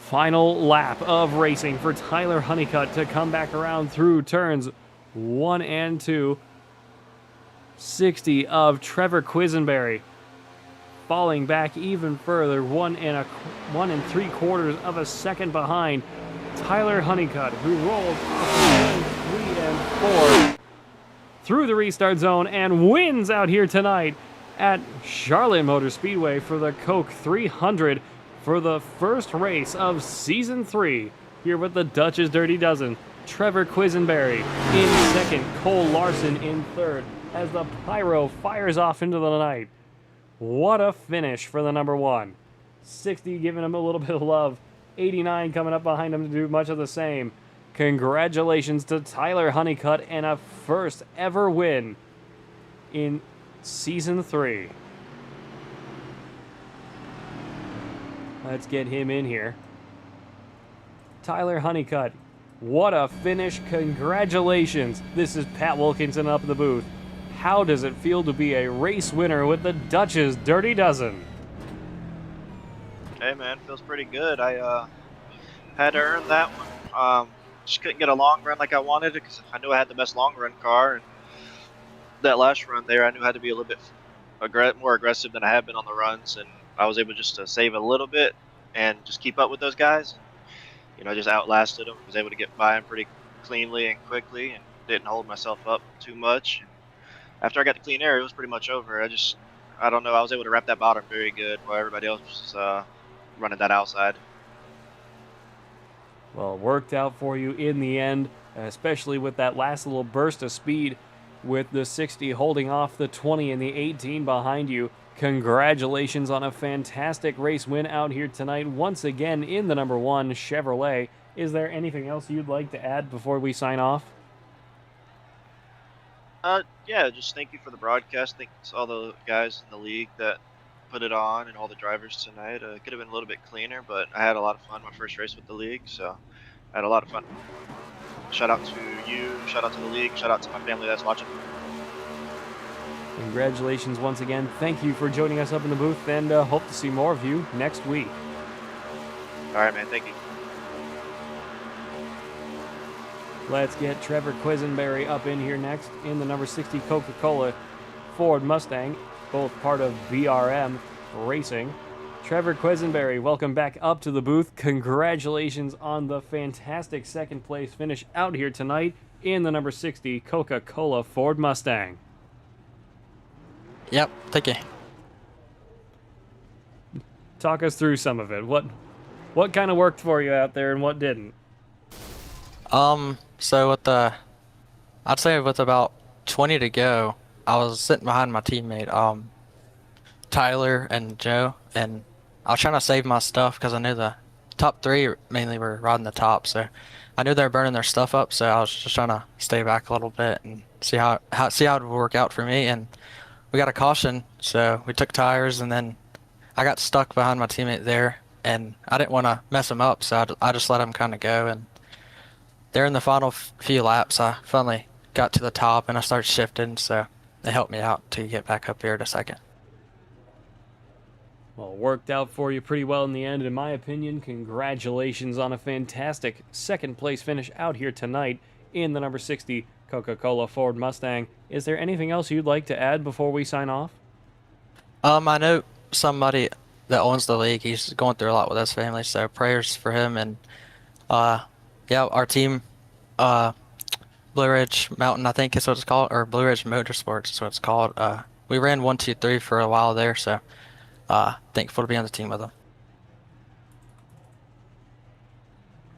Final lap of racing for Tyler Honeycutt to come back around through turns 1 and 2. 60 of Trevor Quisenberry falling back even further, 1 3/4 of a second behind Tyler Honeycutt, who rolled off 3 and 4 through the restart zone and wins out here tonight at Charlotte Motor Speedway for the Coke 300 for the first race of Season 3 here with the Dutch's Dirty Dozen. Trevor Quisenberry in second, Cole Larson in third as the Pyro fires off into the night. What a finish for the number 1. 60 giving him a little bit of love. 89 coming up behind him to do much of the same. Congratulations to Tyler Honeycutt and a first ever win in Season 3. Let's get him in here. Tyler Honeycutt, what a finish. Congratulations. This is Pat Wilkinson up in the booth. How does it feel to be a race winner with the Dutch's Dirty Dozen? Hey man, feels pretty good. I had to earn that one. Just couldn't get a long run like I wanted because I knew I had the best long run car. And that last run there, I knew I had to be a little bit more aggressive than I have been on the runs, and I was able just to save a little bit and just keep up with those guys. You know, just outlasted them. Was able to get by them pretty cleanly and quickly, and didn't hold myself up too much. After I got the clean air, it was pretty much over. I don't know, I was able to wrap that bottom very good while everybody else was running that outside. Well, it worked out for you in the end, especially with that last little burst of speed with the 60 holding off the 20 and the 18 behind you. Congratulations on a fantastic race win out here tonight, once again in the number 1 Chevrolet. Is there anything else you'd like to add before we sign off? Yeah, just thank you for the broadcast. Thanks to all the guys in the league that put it on and all the drivers tonight. It could have been a little bit cleaner, but I had a lot of fun my first race with the league, so I had a lot of fun. Shout out to you, shout out to the league, shout out to my family that's watching. Congratulations once again. Thank you for joining us up in the booth, and hope to see more of you next week. All right, man. Thank you. Let's get Trevor Quisenberry up in here next in the number 60 Coca-Cola Ford Mustang, both part of BRM Racing. Trevor Quisenberry, welcome back up to the booth. Congratulations on the fantastic second place finish out here tonight in the number 60 Coca-Cola Ford Mustang. Yep, thank you. Talk us through some of it. What kind of worked for you out there and what didn't? So I'd say with about 20 to go, I was sitting behind my teammate, Tyler and Joe, and I was trying to save my stuff because I knew the top 3 mainly were riding the top, so I knew they were burning their stuff up, so I was just trying to stay back a little bit and see how it would work out for me. And we got a caution, so we took tires, and then I got stuck behind my teammate there, and I didn't want to mess him up, so I just let him kind of go. And there in the final few laps, I finally got to the top, and I started shifting, so they helped me out to get back up here to second. Well, it worked out for you pretty well in the end, in my opinion. Congratulations on a fantastic second place finish out here tonight in the number 60 Coca-Cola Ford Mustang. Is there anything else you'd like to add before we sign off? I know somebody that owns the league. He's going through a lot with his family, so prayers for him. And yeah, our team, Blue Ridge Mountain, I think is what it's called, or Blue Ridge Motorsports is what it's called. we ran 1, 2, 3 for a while there, so thankful to be on the team with him.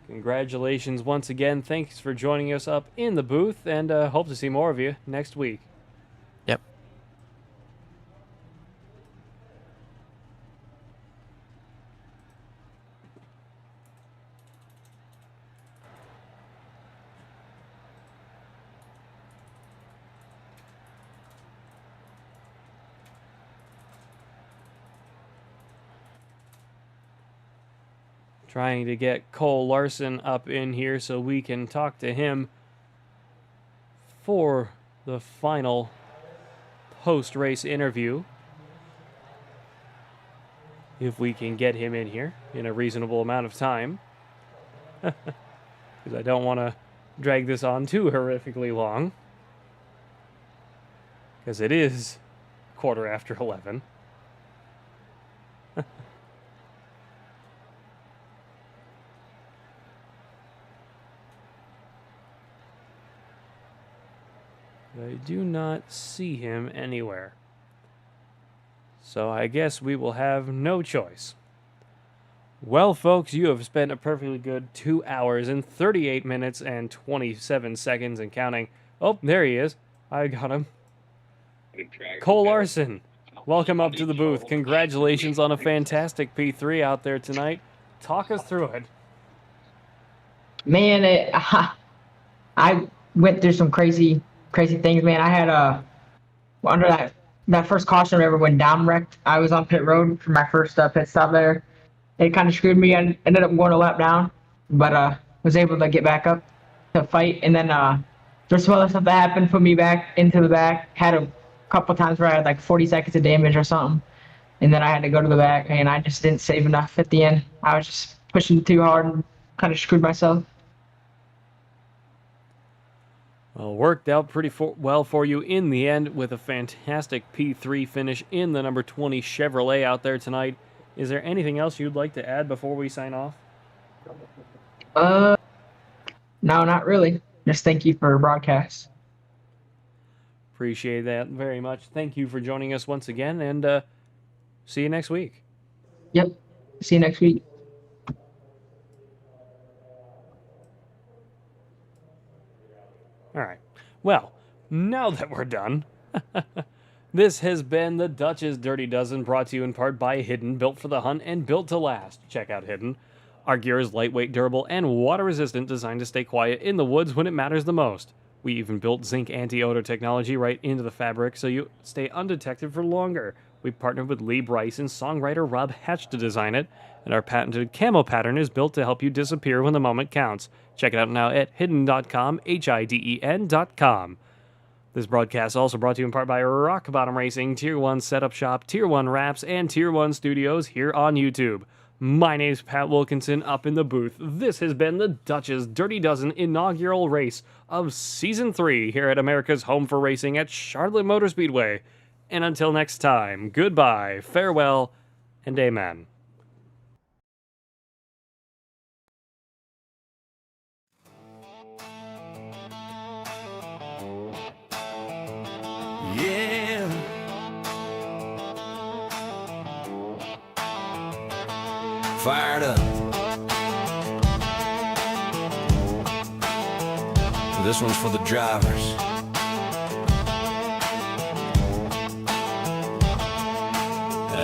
Congratulations once again. Thanks for joining us up in the booth, and hope to see more of you next week. Yep. Trying to get Cole Larson up in here so we can talk to him for the final post-race interview. If we can get him in here in a reasonable amount of time. Because I don't want to drag this on too horrifically long. Because it is 11:15. I do not see him anywhere. So I guess we will have no choice. Well, folks, you have spent a perfectly good 2 hours and 38 minutes and 27 seconds and counting. Oh, there he is. I got him. Cole Larson, welcome up to the booth. Congratulations on a fantastic P3 out there tonight. Talk us through it. Man, I went through some crazy things, man. I had under that first caution river when down wrecked. I was on pit road for my first pit stop there. It kind of screwed me. I ended up going a lap down, but was able to get back up to fight. And then there's some other stuff that happened, put me back into the back. Had a couple times where I had like 40 seconds of damage or something, and then I had to go to the back, and I just didn't save enough at the end. I was just pushing too hard and kind of screwed myself. Well, worked out pretty well for you in the end with a fantastic P3 finish in the number 20 Chevrolet out there tonight. Is there anything else you'd like to add before we sign off? No, not really. Just thank you for broadcast. Appreciate that very much. Thank you for joining us once again, and see you next week. Yep. See you next week. All right. Well, now that we're done, this has been the Dutch's Dirty Dozen, brought to you in part by Hidden, built for the hunt and built to last. Check out Hidden. Our gear is lightweight, durable, and water-resistant, designed to stay quiet in the woods when it matters the most. We even built zinc anti-odor technology right into the fabric so you stay undetected for longer. We partnered with Lee Bryce and songwriter Rob Hatch to design it, and our patented camo pattern is built to help you disappear when the moment counts. Check it out now at hidden.com, HIDEN.com. This broadcast also brought to you in part by Rock Bottom Racing, Tier 1 Setup Shop, Tier 1 Wraps, and Tier 1 Studios here on YouTube. My name's Pat Wilkinson, up in the booth. This has been the Dutch's Dirty Dozen inaugural race of Season 3 here at America's Home for Racing at Charlotte Motor Speedway. And until next time, goodbye, farewell, and amen. Yeah. Fired up. This one's for the drivers.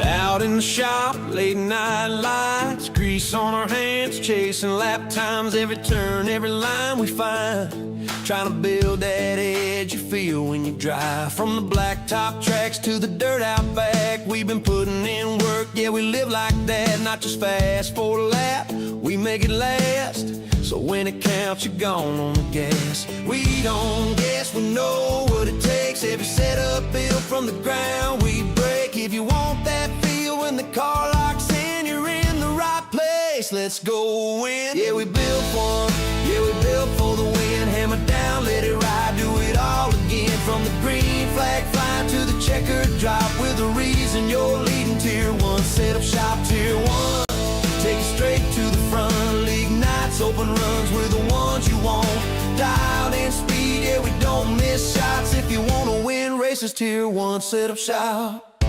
Out in the shop, late night lights, grease on our hands, chasing lap times, every turn, every line we find. Trying to build that edge you feel when you drive. From the blacktop tracks to the dirt out back, we've been putting in work, yeah, we live like that. Not just fast for a lap, we make it last. So when it counts, you're gone on the gas. We don't guess, we know what it takes. Every setup built from the ground, we break. If you want that feel when the car locks in, you're in the right place. Let's go win. Yeah, we built for 'em. Yeah, we built for the win. Hammer down, let it ride, do it all again. From the green flag flying to the checkered drop, with a reason you're leading. Tier 1 setup shop, Tier 1. Take it straight to the front. League nights, open runs, we're the ones you want. Dialed in speed, yeah, we don't miss shots. If you wanna win, race races, Tier 1 setup shop.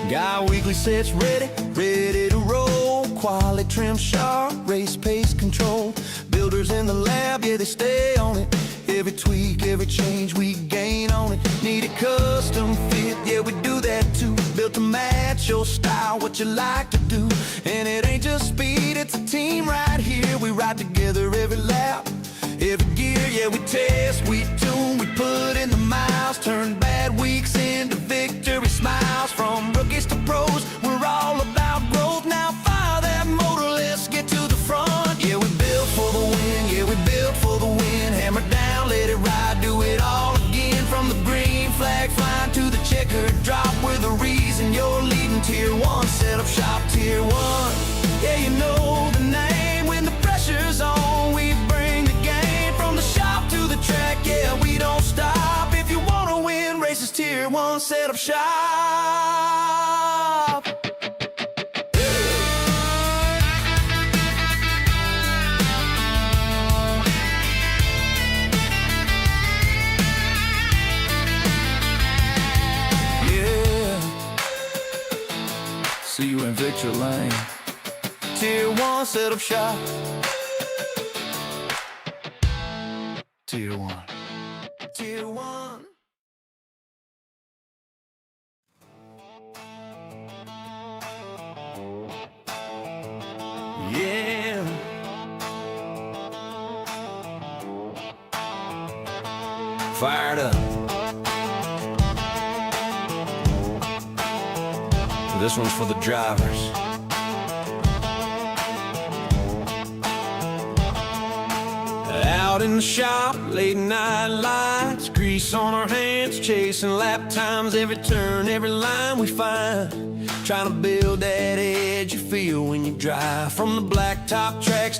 Got weekly sets ready to roll. Quality trim sharp, race pace control. Builders in the lab, yeah, they stay on it. Every tweak, every change, we gain on it. Need a custom fit, yeah, we do that too. Built to match your style, what you like to do. And it ain't just speed, it's a team right here. We ride together every lap, every gear, yeah, we test, we tune, we put in the miles. Turn bad weeks into victory smiles. From rookies to pros, we're all about growth. Now fire that motor, let's get to the front. Yeah, we built for the win, yeah, we built for the win. Hammer down, let it ride, do it all again. From the green flag flying to the checkered drop, we're the reason you're leading. Tier 1 setup shop, Tier 1. Yeah, you know the name. When the pressure's on, we bring the game. From the shop to the track, yeah, we don't stop. If you wanna win races, Tier 1 setup shop. See you in Victory Lane. Tier 1 setup shop. Tier 1. Tier 1. Yeah. Fired up. This one's for the drivers. Out in the shop, late night lights, grease on our hands, chasing lap times, every turn, every line we find. Trying to build that edge you feel when you drive from the blacktop tracks